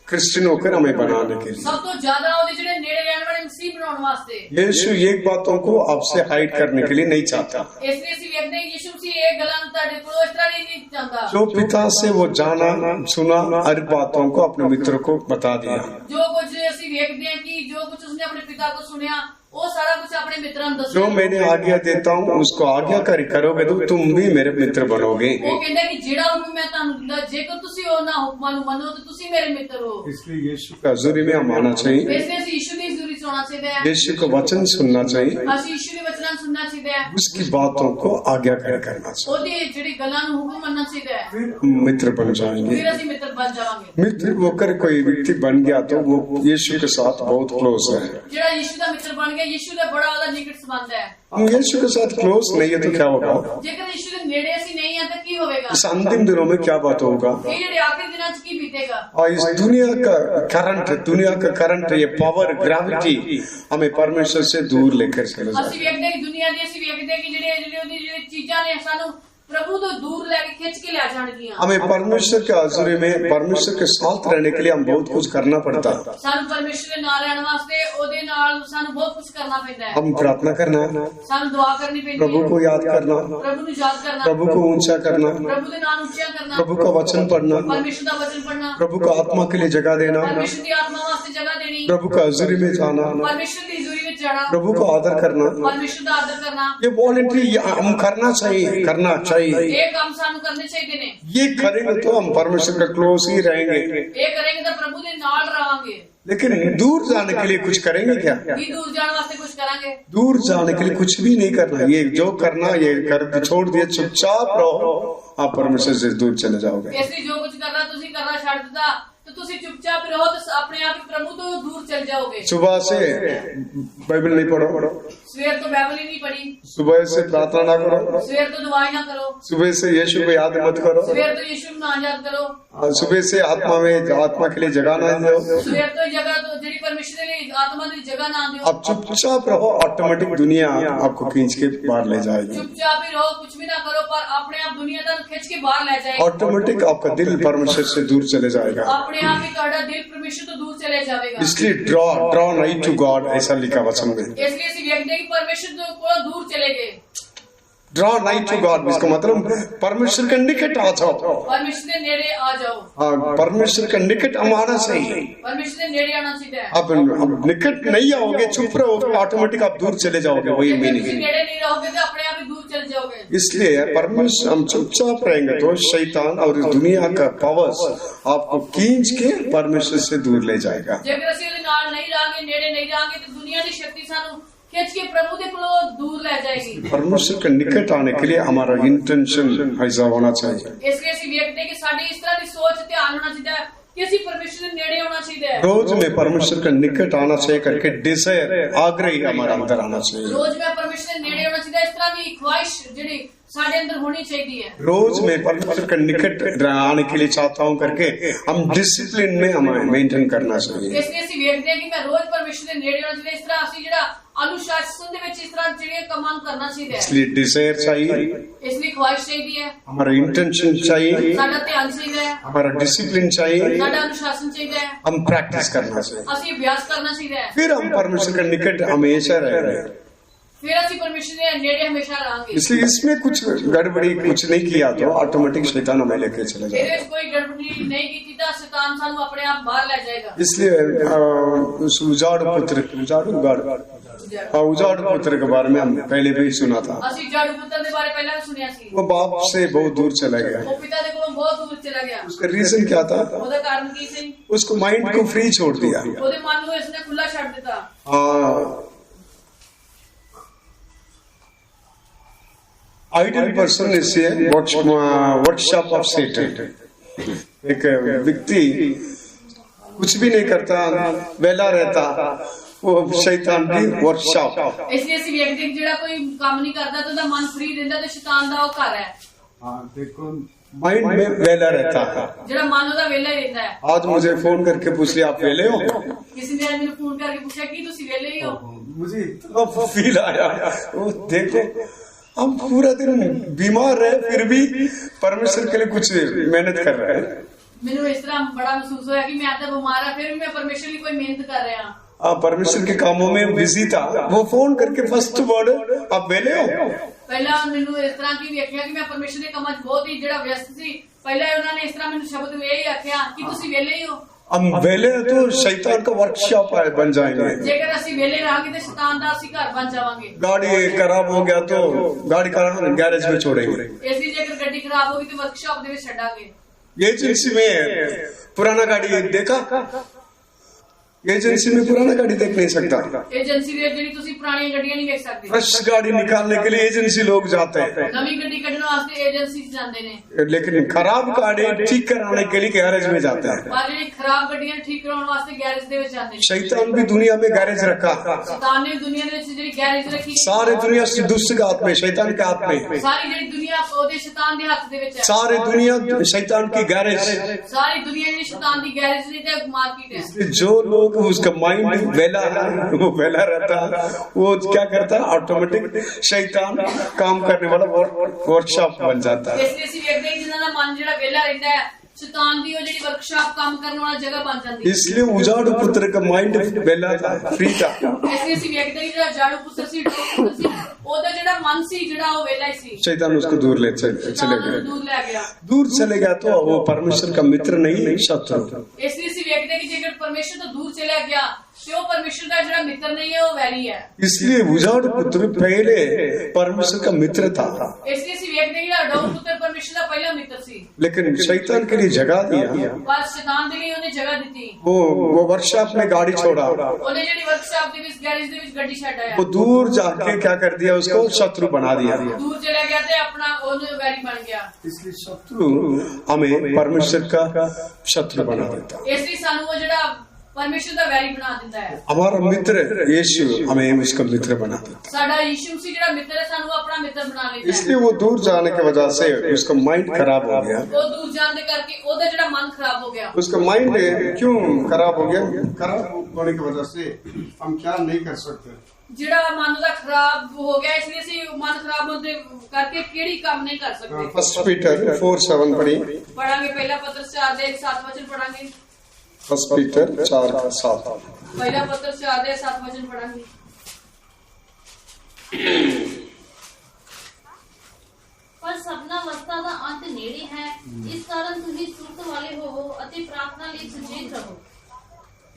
क्रिश्चियन होकर हमें बनाने के लिए। सब तो ज्यादा ਉਹਦੇ ਜਿਹੜੇ ਨੇੜੇ ਰਹਿਣ ਵਾਲੇ ਮਸੀਹ ਬਣਾਉਣ ਵਾਸਤੇ। यीशु ये बातों को आपसे हाइड करने के लिए नहीं चाहता। ਇਸ ਲਈ ਅਸੀਂ ਵੇਖਦੇ ਹਾਂ ਯਿਸੂ ਮਸੀਹ ਇਹ ਗੱਲਾਂ ਨੂੰ ਤੁਹਾਡੇ ਕੋਲੋਂ ਇਸ ਤਰ੍ਹਾਂ ਨਹੀਂ ਚਾਹੁੰਦਾ। जो पिता से वो जाना सुना हर बातों को अपने मित्र को बता दिया। ਜੋ ਕੁਝ ਅਸੀਂ ਵੇਖਦੇ ਹਾਂ ਕਿ ਜੋ ਕੁਝ ਉਸਨੇ ਆਪਣੇ ਪਿਤਾ ਤੋਂ ਸੁਨਿਆ ਉਹ ਸਾਰਾ ਕੁਝ ਆਪਣੇ ਮਿੱਤਰਾਂ ਨੂੰ ਦੱਸਿਆ। जो मैंने आज्ञा देता हूँ उसको आज्ञाकारी करोगे तो तुम भी मेरे मित्र बनोगे। ਉਹ ਕਹਿੰਦਾ ਕਿ ਜਿਹੜਾ ਹੁਕਮ ਮੈਂ ਤੁਹਾਨੂੰ ਦਿੰਦਾ ਜੇਕਰ ਤੁਸੀਂ ਉਹਨਾਂ ਹੁਕਮਾਂ ਨੂੰ ਮੰਨੋ ਤਾਂ ਤੁਸੀਂ ਮੇਰੇ ਮਿੱਤਰ ਹੋ। इसलिए यीशु का हजूरी में हम आना चाहिए। ਇਸ ਲਈ ਅਸੀਂ ਯਿਸੂ ਦੀ ਹਜ਼ੂਰੀ ਚ ਆਉਣਾ ਚਾਹੀਦਾ ਹੈ। यीशु का वचन सुनना चाहिए। ਅਸੀਂ ਯਿਸੂ ਦੇ ਵਚਨਾਂ ਨੂੰ ਸੁਣਨਾ ਚਾਹੀਦਾ ਹੈ। उसकी बातों को आज्ञाकारी करना चाहिए। ਉਹਦੀ ਜਿਹੜੀ ਗੱਲਾਂ ਨੂੰ ਹੁਕਮ ਮੰਨਣਾ ਚਾਹੀਦਾ ਹੈ। फिर हम मित्र बन जाएंगे। ਫਿਰ ਅਸੀਂ ਮਿੱਤਰ ਬਣ ਜਾਵਾਂਗੇ। मित्र होकर कोई व्यक्ति बन गया तो वो यीशु के साथ बहुत क्लोज है। ਜਿਹੜਾ ਯਿਸੂ ਦਾ ਮਿੱਤਰ ਬਣ ਗਿਆ के यीशु ਦਾ ਬੜਾ ਉਹਦਾ ਨਿਕਟ ਸੰਬੰਧ ਹੈ। हम यीशु के साथ क्लोज नहीं है तो क्या होगा? ਜੇਕਰ ਯੀਸ਼ु ਦੇ ਨੇੜੇ ਅਸੀਂ ਨਹੀਂ ਹਾਂ ਤਾਂ ਕੀ ਹੋਵੇਗਾ? इस अंतिम दिनों में क्या बात होगा? ਇਹ ਜਿਹੜੇ ਆਖਰੀ ਦਿਨਾਂ 'ਚ ਕੀ ਬੀਤੇਗਾ? और इस दुनिया का करंट ये पावर ग्रेविटी हमें परमेश्वर से दूर लेकर चले जाए। ਅਸੀਂ ਵੇਖਦੇ ਕਿ ਦੁਨੀਆ ਦੀ ਅਸੀਂ ਵੇਖਦੇ ਕਿ ਜਿਹੜੇ ਉਹਦੀ ਚੀਜ਼ਾਂ ਨੇ ਸਾਨੂੰ प्रभु तो दूर लेके खींच के ले जाएंगी। हमें परमेश्वर के हाज़िरी में परमेश्वर के साथ रहने के लिए हम बहुत कुछ करना पड़ता है। सानू परमेश्वर के नाल रहने वास्ते ओदे नाल सानू बहुत कुछ करना पड़ता है। हम प्रार्थना करना, सानू दुआ करनी पड़ती है, प्रभु को याद करना, प्रभु को याद करना, प्रभु को ऊंचा करना, प्रभु के नाम ऊंचा करना, प्रभु का वचन पढ़ना, परमेश्वर का वचन पढ़ना, प्रभु का आत्मा के लिए जगह देना, परमेश्वर की आत्मा वास्ते जगह देनी, प्रभु का हाज़िरी में जाना, परमेश्वर की हज़ूरी में जाना, प्रभु को आदर करना, परमेश्वर का आदर करना, ये वॉलंटरी हम करना चाहिए। ये काम सानू करने चाहिए ने। ये करेंगे तो हम परमेश्वर का क्लोज ही रहेंगे। ये करेंगे तो प्रभु के नाल रहांगे। लेकिन दूर जाने के लिए कुछ करेंगे क्या? ये दूर जाने वास्ते कुछ करांगे? दूर जाने के लिए कुछ भी नहीं करना। ये जो करना ये कर छोड़ दिए, चुपचाप रहो, आप परमेश्वर से दूर चले जाओगे। इसलिए जो कुछ करना तुसी करना छोड़ देता तो तुसी चुपचाप रहो तो अपने आप ही प्रभु तो दूर चल जाओगे। सुबह से बाइबल नहीं पढ़ो, सवेर तो बाइबल ही नहीं पढ़ी, सुबह से प्रार्थना ना करो, सवेर तो दुआई ना करो, सुबह से यीशु को याद मत करो, सवेर तो यीशु ना याद करो, सुबह से आत्मा के लिए जगह ना दो, सवेर तो जगह तो जेडी परमेश्वर ने आत्मा की जगह ना दो। अब चुपचाप रहो, ऑटोमेटिक दुनिया आपको खींच के बाहर ले जाएगी। चुपचाप ही रहो, कुछ भी ना करो, पर अपने आप दुनिया तक खींच के बाहर ले जाएगी। ऑटोमेटिक आपका दिल परमेश्वर से दूर चले जाएगा। अपने आप ही ਤੁਹਾਡਾ दिल परमेश्वर तो दूर चले जाएगा। इसलिए ड्रॉ नहीं टू गॉड, ऐसा लिखा वचन में। इसलिए इस व्यक्ति की परमेश्वर को दूर चले गए। ड्रॉ नहीं टू गॉड, इसका मतलब परमेश्वर के निकट आ जाओ, परमेश्वर के नेड़े आ जाओ। हाँ, परमेश्वर के निकट हम आना चाहिए। परमेश्वर के नेड़े आना चाहिए। अब निकट नहीं आओगे, चुप रहोगे, ऑटोमेटिक आप दूर चले जाओगे। वही मीनिंग है। नेड़े नहीं रहोगे तो अपने आप ही दूर चले जाओगे। इसलिए परमेश्वर हम चुपचाप रहेंगे तो शैतान और इस दुनिया का पावर्स आपको खींच के परमेश्वर से दूर ले जाएगा। जेकर ਅਸੀਂ ਉਹਦੇ ਨਾਲ ਨਹੀਂ ਰਹਾਂਗੇ, ਨੇੜੇ ਨਹੀਂ ਰਹਾਂਗੇ ਤੇ ਦੁਨੀਆ ਦੀ ਸ਼ਕਤੀ ਸਾਨੂੰ खींच के प्रभु के कोलों दूर ले जाएगी। परमेश्वर के निकट आने के लिए हमारा इंटेंशन ऐसा होना चाहिए। इसलिए ਅਸੀਂ ਵੇਖਦੇ ਕਿ ਸਾਡੀ ਇਸ ਤਰ੍ਹਾਂ ਦੀ ਸੋਚ ਧਿਆਨ ਹੋਣਾ ਚਾਹੀਦਾ ਹੈ कि ਅਸੀਂ परमेश्वर के नेड़े होना चाहिए। रोज में परमेश्वर के निकट आना चाहिए करके डिजायर, आग्रह हमारा अंदर आना चाहिए। रोज में परमेश्वर के नेड़े होना चाहिए। इस तरह की ख्वाहिश जिहड़ी साडे अंदर होनी चाहिए है। रोज में परमेश्वर के निकट आने के लिए चाहता हूँ करके हम डिसिप्लिन में हमें मेंटेन करना चाहिए। इसलिए ਅਸੀਂ ਵੇਖਦੇ ਹਾਂ कि मैं रोज परमेश्वर के नेड़े होना चाहिए। इस तरह ਅਸੀਂ ਜਿਹੜਾ अनुशासन ਦੇ ਵਿੱਚ ਇਸ ਤਰ੍ਹਾਂ ਜਿਹੜੇ ਕੰਮ ਕਰਨਾ ਚਾਹੀਦਾ ਹੈ। इसलिए डिजायर चाहिए, इसलिए ख्वाहिश चाहिए है, हमारा इंटेंशन चाहिए, साडा ध्यान चाहिए है, हमारा डिसिप्लिन चाहिए, साडा अनुशासन चाहिए है, हम प्रैक्टिस करना चाहिए। ਅਸੀਂ अभ्यास करना चाहिए है। फिर हम परमेश्वर के निकट हमेशा रह रहे हैं। फिर ਅਸੀਂ परमेश्वर के नेड़े हमेशा रहेंगे। इसलिए इसमें कुछ गड़बड़ी कुछ नहीं किया तो ऑटोमेटिक शैतान हमें लेके चले जाएगा। ਇਹਦੇ ਵਿੱਚ ਕੋਈ ਗੜਬੜੀ ਨਹੀਂ ਕੀਤੀ ਤਾਂ शैतान ਸਾਨੂੰ ਆਪਣੇ ਆਪ ਬਾਹਰ ਲੈ ਜਾਏਗਾ। इसलिए उस उजाड़ पुत्र के बारे में हम पहले भी सुना था। ਅਸੀਂ ਜਾੜੂ ਪੁੱਤਰ ਦੇ ਬਾਰੇ ਪਹਿਲਾਂ ਵੀ ਸੁਣਿਆ ਸੀ। वो बाप से बहुत दूर चला गया। ਉਹ ਪਿਤਾ ਦੇ ਕੋਲੋਂ ਬਹੁਤ ਦੂਰ ਚਲਾ ਗਿਆ। उसका रीजन क्या था? ਉਹਦਾ ਕਾਰਨ ਕੀ ਸੀ? उसको माइंड को फ्री छोड़ दिया। ਉਹਦੇ ਮਨ ਨੂੰ ਇਸਨੇ ਖੁੱਲਾ ਛੱਡ ਦਿੱਤਾ। Ideal person is workshop of Satan. एक व्यक्ति कुछ भी नहीं करता, वेला रहता, वो शैतान की वर्कशॉप। इसलिए ਅਸੀਂ ਵੇਖਦੇ ਕਿ ਜਿਹੜਾ ਕੋਈ ਕੰਮ ਨਹੀਂ ਕਰਦਾ ਤਾਂ ਉਹਦਾ ਮਨ ਫ੍ਰੀ ਰਹਿੰਦਾ ਤੇ ਸ਼ੈਤਾਨ ਦਾ ਉਹ ਘਰ ਹੈ। देखो माइंड में वेला रहता है। ਜਿਹੜਾ ਮਨ ਉਹਦਾ ਵਿਹਲਾ ਹੀ ਰਹਿੰਦਾ ਹੈ। आज मुझे फोन करके पूछ लिया आप वेले हो? किसी ने ਮੈਨੂੰ ਫੋਨ ਕਰਕੇ ਪੁੱਛਿਆ ਕਿ ਤੁਸੀਂ ਵਿਹਲੇ ਹੀ ਹੋ? मुझे इतना फील आया। वो देखो हम पूरा दिन बीमार रहे फिर भी परमेश्वर के लिए कुछ मेहनत कर रहे हैं। ਮੈਨੂੰ ਇਸ ਤਰ੍ਹਾਂ ਬੜਾ ਮਹਿਸੂਸ ਹੋਇਆ ਕਿ ਮੈਂ ਤਾਂ ਬਿਮਾਰ ਹਾਂ ਫਿਰ ਵੀ ਮੈਂ ਪਰਮੇਸ਼ਰ ਲਈ ਕੋਈ ਮਿਹਨਤ ਕਰ ਰਿਹਾ ਹਾਂ। परमेश्वर के कामों में बिजी था। वो फोन करके फर्स्ट वर्ड आप वेले हो? ਪਹਿਲਾਂ ਮੈਨੂੰ ਇਸ ਤਰ੍ਹਾਂ ਕੀ ਵੇਖਿਆ ਕਿ ਮੈਂ ਪਰਮੇਸ਼ਰ ਦੇ ਕੰਮਾਂ 'ਚ ਬਹੁਤ ਹੀ ਜਿਹੜਾ ਵਿਅਸਤ ਸੀ। ਪਹਿਲਾਂ ਉਹਨਾਂ ਨੇ ਇਸ ਤਰ੍ਹਾਂ ਮੈਨੂੰ ਸ਼ਬਦ ਇਹ ਹੀ ਆਖਿਆ ਕਿ ਤੁਸੀਂ ਵਿਹਲੇ ਹੀ ਹੋ। हम वेले तो शैतान का वर्कशॉप बन जाएंगे। ਜੇਕਰ ਅਸੀਂ ਵਿਹਲੇ ਰਹਾਂਗੇ ਤੇ ਸ਼ੈਤਾਨ ਦਾ ਅਸੀਂ ਘਰ ਬਣ ਜਾਵਾਂਗੇ। गाड़ी खराब हो गया तो गाड़ी गैरेज में छोड़ेंगे। ਇਸ ਲਈ ਜੇਕਰ ਗੱਡੀ ਖਰਾਬ ਹੋ ਗਈ ਤੇ ਵਰਕਸ਼ਾਪ ਦੇ ਵਿੱਚ ਛੱਡਾਂਗੇ। एजेंसी में पुराना गाड़ी देखा, एजेंसी में पुराना गाड़ी देख नहीं सकता। ਏਜੰਸੀ ਦੇ ਜਿਹੜੀ ਤੁਸੀਂ ਪੁਰਾਣੀਆਂ ਗੱਡੀਆਂ ਨਹੀਂ ਵੇਖ ਸਕਦੇ। फ्रेश गाड़ी निकालने के लिए एजेंसी लोग जाते हैं, ਨਵੀਂ ਗੱਡੀ ਕੱਢਣ ਵਾਸਤੇ ਏਜੰਸੀ 'ਚ ਜਾਂਦੇ ਨੇ। लेकिन खराब गाड़ी ठीक कराने के लिए गैरेज में जाते हैं। ਪਰ ਜਿਹੜੀ ਖਰਾਬ ਗੱਡੀਆਂ ਨੂੰ ਠੀਕ ਕਰਾਉਣ ਵਾਸਤੇ ਗੈਰੇਜ ਦੇ ਵਿੱਚ ਜਾਂਦੇ ਨੇ। शैतान भी दुनिया में गैरेज रखा, ਸ਼ੈਤਾਨ ਨੇ ਦੁਨੀਆ ਦੇ ਵਿੱਚ ਜਿਹੜੀ ਗੈਰੇਜ ਰੱਖੀ, सारे दुनिया से दुष्ट के हाथ में, शैतान के हाथ में, ਸਾਰੀ ਜਿਹੜੀ ਦੁਨੀਆ ਉਹਦੇ ਸ਼ੈਤਾਨ ਦੇ ਹੱਥ ਦੇ ਵਿੱਚ ਹੈ। सारी दुनिया शैतान की गैरेज। ਸਾਰੀ ਦੁਨੀਆ ਜਿਹੜੀ ਸ਼ੈਤਾਨ ਦੀ ਗੈਰੇਜ ਦੀ ਤੇ ਮਾਰਕੀਟ है। जो लोग उसका माइंड वेला है, वो वेला रहता है, वो क्या करता है, ऑटोमेटिक शैतान काम करने वाला वर्कशॉप बन जाता है। ਇਸ ਲਈ ਅਸੀਂ ਵੇਖਦੇ ਹਾਂ ਜਿਨ੍ਹਾਂ ਦਾ ਮਨ ਜਿਹੜਾ ਵਿਹਲਾ ਰਹਿੰਦਾ ਹੈ, ਸ਼ੈਤਾਨ ਦੀ ਉਹ ਜਿਹੜੀ ਵਰਕਸ਼ਾਪ ਕੰਮ ਕਰਨ ਵਾਲਾ ਜਗ੍ਹਾ ਬਣ ਜਾਂਦੀ ਹੈ। इसलिए उजाड़ पुत्र का माइंड वेला था, फ्री था। ਇਸ ਲਈ ਅਸੀਂ ਵੇਖਦੇ ਹਾਂ ਜਿਹੜਾ ਜਾੜੂ ਪੁੱਤਰ ਸੀ, ਡੋਰ ਪੁੱਤਰ ਸੀ, ਉਹਦਾ ਜਿਹੜਾ ਮਨ ਸੀ ਜਿਹੜਾ ਉਹ ਵਿਹਲਾ ਹੀ ਸੀ। शैतान उसको दूर ले चले ਸ਼ੈਤਾਨ गए। ਉਹਨੂੰ ਦੂਰ ਲੈ ਗਿਆ। दूर चले गया तो वो परमेश्वर का मित्र नहीं, शत्रु। ਇਸ ਲਈ ਅਸੀਂ ਵੇਖਦੇ ਹਾਂ ਕਿ ਜੇਕਰ ਪਰਮੇਸ਼ਰ ਤੋਂ ਦੂਰ ਚਲਿਆ ਗਿਆ ਤੇ ਉਹ ਪਰਮੇਸ਼ਰ ਦਾ ਜਿਹੜਾ ਮਿੱਤਰ ਨਹੀਂ ਹੈ, ਉਹ ਵੈਰੀ ਹੈ। इसलिए उजाड़ पुत्र पहले परमेश्वर का मित्र था, ਇਸ ਲਈ ਅਸੀਂ ਵੇਖਦੇ ਹਾਂ ਕਿ ਡੋਰ ਪੁੱਤਰ ਪਰਮੇਸ਼ਰ ਦਾ ਪਹਿਲਾ ਮਿੱਤਰ ਸੀ, लेकिन शैतान के लिए जगह दिया। ਪਰ ਸ਼ੈਤਾਨ ਦੇ ਲਈ ਉਹਨੇ ਜਗ੍ਹਾ ਦਿੱਤੀ। वो वर्कशॉप में गाड़ी छोड़ा, ਉਹਨੇ ਜਿਹੜੀ ਵਰਕਸ਼ਾਪ ਦੇ ਵਿੱਚ ਗੈਰੇਜ ਦੇ ਵਿੱਚ ਗੱਡੀ ਛੱਡ ਆਇਆ, वो दूर जाके क्या कर दिया, उसको शत्रु बना दिया। ਦੂਰ ਚਲਿਆ ਗਿਆ ਤੇ ਆਪਣਾ ਉਹਨੂੰ ਵੈਰੀ ਬਣ ਗਿਆ। इसलिए शत्रु हमें परमेश्वर का शत्रु बना देता। ਇਸ ਲਈ ਸਾਨੂੰ ਉਹ ਜਿਹੜਾ ਪਰਮੇਸ਼ਰ ਦਾ ਵੈਰੀ ਬਣਾ ਦਿੰਦਾ ਹੈ। हमारा मित्र यीशु हमें उसका मित्र बना देता। ਸਾਡਾ ਯੀਸ਼ੂ ਮਸੀਹ ਜਿਹੜਾ ਮਿੱਤਰ ਹੈ, ਸਾਨੂੰ ਆਪਣਾ ਮਿੱਤਰ ਬਣਾ ਲੈਂਦਾ ਹੈ। इसलिए वो दूर जाने की वजह से उसका माइंड खराब हो गया। ਉਹ ਦੂਰ ਜਾਣ ਦੇ ਕਰਕੇ ਉਹਦਾ ਜਿਹੜਾ ਮਨ ਖਰਾਬ ਹੋ ਗਿਆ। उसका माइंड क्यों खराब हो गया? खराब होने की वजह से हम क्या नहीं कर सकते। ਜਿਹੜਾ ਮਨ ਦਾ ਖਰਾਬ ਹੋ ਗਿਆ, ਇਸ ਲਈ ਅਸੀਂ ਮਨ ਖਰਾਬ ਹੋਣ ਦੇ ਕਰਕੇ ਕਿਹੜੀ ਕੰਮ ਨਹੀਂ ਕਰ ਸਕਦੇ। फर्स्ट पीटर 4:7 पढ़ी। ਪੜਾਂਗੇ ਪਹਿਲਾ ਪੱਤਰ 4 ਦੇ 7 ਵਚਨ ਪੜਾਂਗੇ। First Peter 4:7। ਪਹਿਲਾ ਪੱਤਰ 4 ਦੇ 7 ਵਚਨ ਪੜਾਂਗੇ। ਪਰ ਸਭਨਾ ਅਵਸਥਾ ਦਾ ਅੰਤ ਨੇੜੇ ਹੈ, ਇਸ ਕਾਰਨ ਤੁਸੀਂ ਸੁਰਤ ਵਾਲੇ ਹੋਵੋ ਅਤੇ ਪ੍ਰਾਰਥਨਾ ਲਈ ਸੁਚੇਤ ਰਹੋ।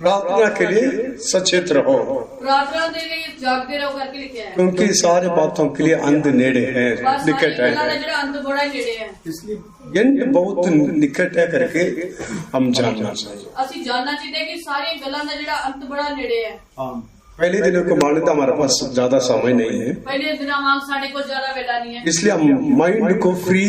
प्रार्थना के लिए सचेत रहो, ਪ੍ਰਾਰਥਨਾ ਦੇ ਲਈ ਜਾਗਦੇ ਰਹੋ ਕਰਕੇ ਲਿਖਿਆ ਹੈ। क्योंकि सारे बातों के लिए अंत नेड़े है, ਬਸ निकट ਸਾਰੀ ਗੱਲਾਂ ਦਾ है। ਜਿਹੜਾ ਅੰਤ बड़ा ਨੇੜੇ ਹੈ। इसलिए एंड बहुत निकट है करके हम जानना चाहिए। ਅਸੀਂ ਜਾਣਨਾ ਚਾਹੀਦਾ ਕਿ ਸਾਰੀਆਂ ਗੱਲਾਂ ਦਾ ਜਿਹੜਾ ਅੰਤ बड़ा ਨੇੜੇ ਹੈ। पहले दिनों को मान्यता हमारे पास ज्यादा समय नहीं है, ਪਹਿਲੇ ਦਿਨਾਂ ਵਾਂਗ ਸਾਡੇ ਕੋਲ ਜ਼ਿਆਦਾ ਵੇਲਾ ਨਹੀਂ ਹੈ। इसलिए हम माइंड को फ्री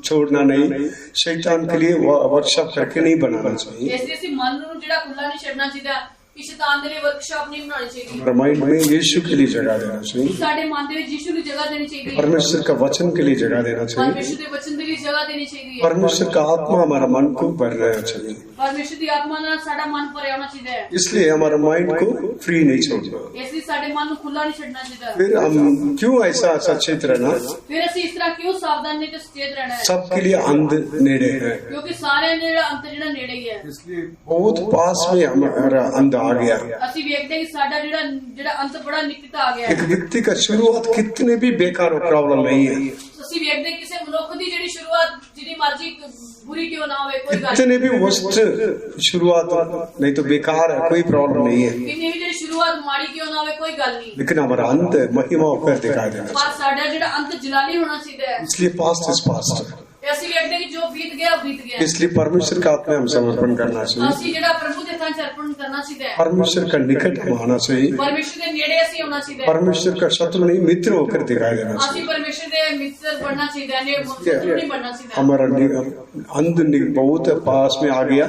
छोड़ना नहीं, शैतान के लिए वर्कशॉप करके नहीं बनाना चाहिए। ਇਸ ਲਈ ਅਸੀਂ ਮਨ ਨੂੰ ਜਿਹੜਾ ਖੁੱਲਾ ਨਹੀਂ ਛੱਡਣਾ ਚਾਹੀਦਾ ਕਿ ਸ਼ੈਤਾਨ ਦੇ ਲਈ ਵਰਕਸ਼ਾਪ ਨਹੀਂ ਬਣਾਉਣੀ ਚਾਹੀਦੀ। हमारे माइंड में यीशु के लिए जगह देना चाहिए, ਸਾਡੇ ਮਨ ਦੇ ਵਿੱਚ ਯੀਸ਼ੂ ਦੀ ਜਗ੍ਹਾ ਦੇਣੀ ਚਾਹੀਦੀ ਹੈ। परमेश्वर का वचन के लिए जगह देना चाहिए, ਪਰਮੇਸ਼ਰ ਦੇ ਵਚਨ ਦੇ ਲਈ ਜਗ੍ਹਾ ਦੇਣੀ ਚਾਹੀਦੀ ਹੈ। परमेश्वर का आत्मा हमारा मन को भर रहना चाहिए। ਪਰਮੇਸ਼ਰ ਦੀ ਆਤਮਾ ਨਾਲ ਸਾਡਾ ਮਨ ਭਰਿਆ ਹੋਣਾ ਚਾਹੀਦਾ ਹੈ। इसलिए हमारे माइंड को फ्री नहीं छोड़ना। ਇਸ ਲਈ ਸਾਡੇ ਮਨ ਨੂੰ ਖੁੱਲਾ ਨਹੀਂ ਛੱਡਣਾ ਚਾਹੀਦਾ। फिर हम क्यों ऐसा सचेत रहना? ਫਿਰ ਅਸੀਂ ਇਸ ਤਰ੍ਹਾਂ ਕਿਉਂ ਸਾਵਧਾਨ ਨਹੀਂ ਤੇ ਸੁਚੇਤ ਰਹਿਣਾ ਹੈ? सबके लिए अंत नेड़े है, ਕਿਉਂਕਿ ਸਾਰਿਆਂ ਦੇ ਜਿਹੜਾ ਅੰਤ ਜਿਹੜਾ ਨੇੜੇ ਹੀ ਹੈ। इसलिए बहुत पास में हमारा अंत आ गया। ਅਸੀਂ ਵੇਖਦੇ ਹਾਂ ਕਿ ਸਾਡਾ ਜਿਹੜਾ ਅੰਤ ਬੜਾ ਨਿਕਟ ਆ ਗਿਆ एक ਹੈ। व्यक्ति का शुरुआत कितने भी बेकार प्रॉब्लम नहीं है, ਅਸੀਂ ਵੇਖਦੇ ਹਾਂ ਕਿਸੇ ਮਨੁੱਖ ਦੀ ਜਿਹੜੀ ਸ਼ੁਰੂਆਤ ਜਿੰਨੀ ਮਰਜ਼ੀ ਬੁਰੀ ਕਿਉਂ ਨਾ ਹੋਵੇ, ਕੋਈ ਗੱਲ कितने भी वर्स्ट शुरुआत नहीं तो बेकार है, कोई प्रॉब्लम नहीं है, ਕਿੰਨੀ ਵੀ ਜਿਹੜੀ ਸ਼ੁਰੂਆਤ ਮਾੜੀ ਕਿਉਂ ਨਾ ਹੋਵੇ, ਕੋਈ ਗੱਲ नहीं। लेकिन हमारा अंत महिमा होकर दिखाई देना ਪਰ ਸਾਡਾ ਜਿਹੜਾ ਅੰਤ ਜਲਾਲੀ होना चाहिए है। इसलिए पास्ट इज पास्ट। ਤੇ ਅਸੀਂ ਵੇਖਦੇ ਹਾਂ ਕਿ ਜੋ ਬੀਤ ਗਿਆ ਉਹ ਬੀਤ ਗਿਆ। इसलिए परमेश्वर का आत्मा हम समर्पण करना चाहिए, ਅਸੀਂ ਜਿਹੜਾ ਪ੍ਰਭੂ ਦੇ ਹੱਥਾਂ 'ਚ ਅਰਪਣ ਕਰਨਾ ਚਾਹੀਦਾ ਹੈ। परमेश्वर का निकट हम आना चाहिए, ਪਰਮੇਸ਼ਰ ਦੇ ਨੇੜੇ ਅਸੀਂ ਹੋਣਾ ਚਾਹੀਦਾ ਹੈ। परमेश्वर का शत्रु नहीं मित्र होकर दिखाई देना ਅਸੀਂ चाहिए। ਪਰਮੇਸ਼ਰ ਦੇ ਮਿੱਤਰ ਬਣਨਾ ਚਾਹੀਦਾ ਹੈ, ਨੇ ਸ਼ਤਰੂ ਨਹੀਂ ਬਣਨਾ ਚਾਹੀਦਾ। हमारा अंत बहुत पास में आ गया,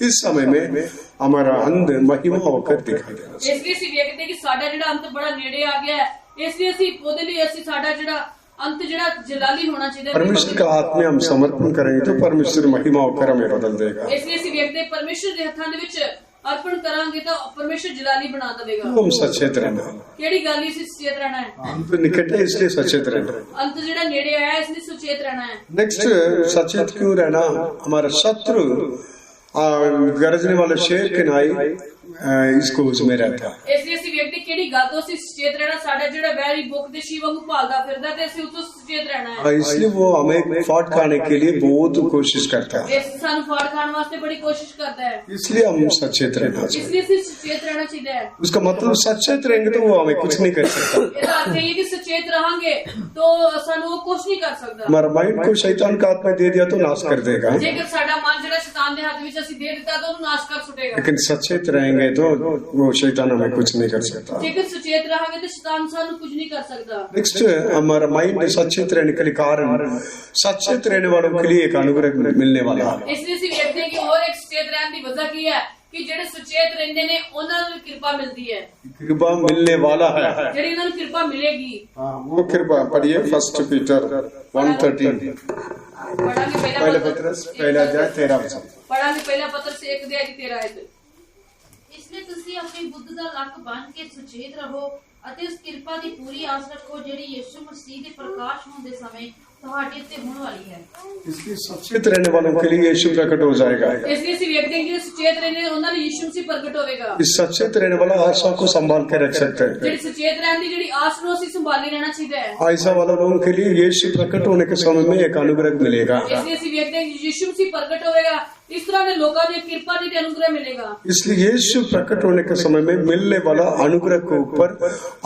इस समय में हमारा अंत महिमा होकर दिखाई देना चाहिए। ਇਸ ਲਈ ਅਸੀਂ ਵੇਖਦੇ ਕਿ ਸਾਡਾ ਜਿਹੜਾ ਅੰਤ ਬੜਾ ਨੇੜੇ ਆ ਗਿਆ ਹੈ। ਇਸ ਲਈ ਅਸੀਂ ਉਹਦੇ ਲਈ ਅਸੀਂ ਸਾਡਾ ਜਿਹੜਾ अंत ਜਿਹੜਾ ਜਲਾਲੀ ਹੋਣਾ ਚਾਹੀਦਾ है। परमेश्वर का हाथ में हम समर्पण करेंगे तो परमेश्वर महिमा होकर हमें बदल देगा। ਇਸ ਲਈ ਅਸੀਂ ਵੇਖਦੇ ਪਰਮੇਸ਼ਰ ਦੇ ਹੱਥਾਂ ਦੇ ਵਿੱਚ ਅਰਪਣ ਕਰਾਂਗੇ ਤਾਂ ਪਰਮੇਸ਼ਰ ਜਲਾਲੀ ਬਣਾ ਦੇਵੇਗਾ। हम सचेत रहना, ਕਿਹੜੀ ਗੱਲ ਇਸ ਸੁਚੇਤ ਰਹਿਣਾ ਹੈ? अंत निकट है इसलिए सचेत रहना। ਅੰਤ ਜਿਹੜਾ ਨੇੜੇ ਆਇਆ ਇਸ ਲਈ ਸੁਚੇਤ ਰਹਿਣਾ ਹੈ। नेक्स्ट सचेत क्यों रहना? हमारा शत्रु गरजने वाले शेर के नाई इसको उसमें रहता है। ਇਸ ਲਈ ਅਸੀਂ ਵੇਖਦੇ ਕਿਹੜੀ ਗੱਲ ਤੋਂ ਅਸੀਂ ਸੁਚੇਤ ਰਹਿਣਾ। ਸਾਡਾ ਜਿਹੜਾ ਵੈਰੀ ਬੁੱਕ ਦੇ ਸ਼ੀ ਵਾਂਗੂ ਭਾਲਦਾ ਫਿਰਦਾ ਤੇ ਅਸੀਂ ਉਸ ਤੋਂ ਸੁਚੇਤ ਰਹਿਣਾ ਹੈ। इसलिए वो हमें फाट खाने के लिए बहुत कोशिश करता है, ਇਸ ਸਾਨੂੰ ਫਾੜ ਖਾਣ ਵਾਸਤੇ ਬੜੀ ਕੋਸ਼ਿਸ਼ ਕਰਦਾ ਹੈ। इसलिए हम सचेत रहना ਇਸ चाहिए। ਲਈ ਅਸੀਂ ਸੁਚੇਤ ਰਹਿਣਾ ਚਾਹੀਦਾ ਚਾਹੀਦਾ ਹੈ। उसका मतलब सचेत रहेंगे तो वो हमें कुछ नहीं कर सकता। ਇਹਦਾ ਅਰਥ ਇਹ ਹੈ ਕਿ ਸੁਚੇਤ ਰਹਾਂਗੇ ਤਾਂ ਸਾਨੂੰ ਉਹ ਕੁਝ ਨਹੀਂ ਕਰ ਸਕਦਾ। हमारा माइंड को शैतान का हाथ में दे दिया तो नाश कर देगा, ਜੇਕਰ ਸਾਡਾ ਮਨ ਜਿਹੜਾ ਸ਼ੈਤਾਨ ਦੇ ਹੱਥ ਵਿੱਚ ਅਸੀਂ ਦੇ ਦਿੱਤਾ ਤਾਂ ਉਹਨੂੰ ਨਾਸ਼ ਕਰ ਸੁੱਟੇਗਾ। लेकिन सचेत रहेंगे तो वो शैतान हमें कुछ नहीं कर सकता। ਜੇਕਰ ਸੁਚੇਤ ਰਹਾਂਗੇ ਤਾਂ ਸ਼ੈਤਾਨ ਸਾਨੂੰ ਕੁਝ नहीं कर सकता। नेक्स्ट, हमारा माइंड सचेत रहने के लिए कारण, सचेत रहने वालों के लिए एक अनुग्रह मिलने वाला है। ਇਸ ਲਈ ਅਸੀਂ ਵੇਖਦੇ ਹਾਂ ਕਿ ਹੋਰ ਇੱਕ ਸੁਚੇਤ ਰਹਿਣ ਦੀ ਵਜ੍ਹਾ ਕੀ ਹੈ ਕਿ ਜਿਹੜੇ ਸੁਚੇਤ ਰਹਿੰਦੇ ਨੇ ਉਹਨਾਂ ਨੂੰ ਕਿਰਪਾ ਮਿਲਦੀ ਹੈ, कृपा मिलने वाला है। ਜਿਹੜੀ ਉਹਨਾਂ ਨੂੰ ਕਿਰਪਾ ਮਿਲੇਗੀ। वो कृपा पढ़िए 1 पीटर 1:13, ਪੜਾਂਗੇ पहला पत्रस पहला अध्याय 13 वचन। ਪੜਾਂਗੇ ਪਹਿਲਾ ਪੱਤਰ 1 ਅਧਿਆਇ ਦੀ 13 ਆਇਤ। ਇਸ ਲਈ ਤੁਸੀਂ ਆਪਣੀ ਬੁੱਧ ਦਾ ਲੱਕ ਬੰਨ੍ਹ ਕੇ ਸੁਚੇਤ ਰਹੋ ਅਤੇ ਉਸ ਕਿਰਪਾ ਦੀ ਪੂਰੀ ਆਸ ਰੱਖੋ ਜਿਹੜੀ ਯਿਸੂ ਮਸੀਹ ਦੇ ਪ੍ਰਕਾਸ਼ ਹੋਣ ਦੇ ਸਮੇਂ ਤੁਹਾਡੇ ਉੱਤੇ ਹੋਣ ਵਾਲੀ ਹੈ। इसलिए सचेत रहने वालों के लिए यीशु प्रकट हो जाएगा। ਇਸ ਲਈ ਅਸੀਂ ਵੇਖਦੇ ਹਾਂ ਕਿ ਜਿਹੜੇ ਸੁਚੇਤ ਰਹਿੰਦੇ ਨੇ ਉਹਨਾਂ ਨੂੰ ਯਿਸੂ ਮਸੀਹ ਪ੍ਰਗਟ ਹੋਵੇਗਾ। इस सचेत रहने वाला आशा को संभाल के रख सकते हैं। ਜਿਹੜੀ ਸੁਚੇਤ ਰਹਿਣ ਦੀ ਜਿਹੜੀ ਆਸ ਨੂੰ ਅਸੀਂ ਸੰਭਾਲੇ ਰਹਿਣਾ ਚਾਹੀਦਾ ਹੈ। ऐसा वाला लोगों के लिए यीशु प्रकट होने के समय में एक अनुग्रह मिलेगा। ਇਸ ਲਈ ਅਸੀਂ ਵੇਖਦੇ ਹਾਂ ਕਿ ਯਿਸੂ ਮਸੀਹ ਪ੍ਰਗਟ ਹੋਵੇਗਾ, इस तरह के लोगों ने कृपा दी अनुग्रह मिलेगा। इसलिए यीशु प्रकट होने के समय में मिलने वाला अनुग्रह के ऊपर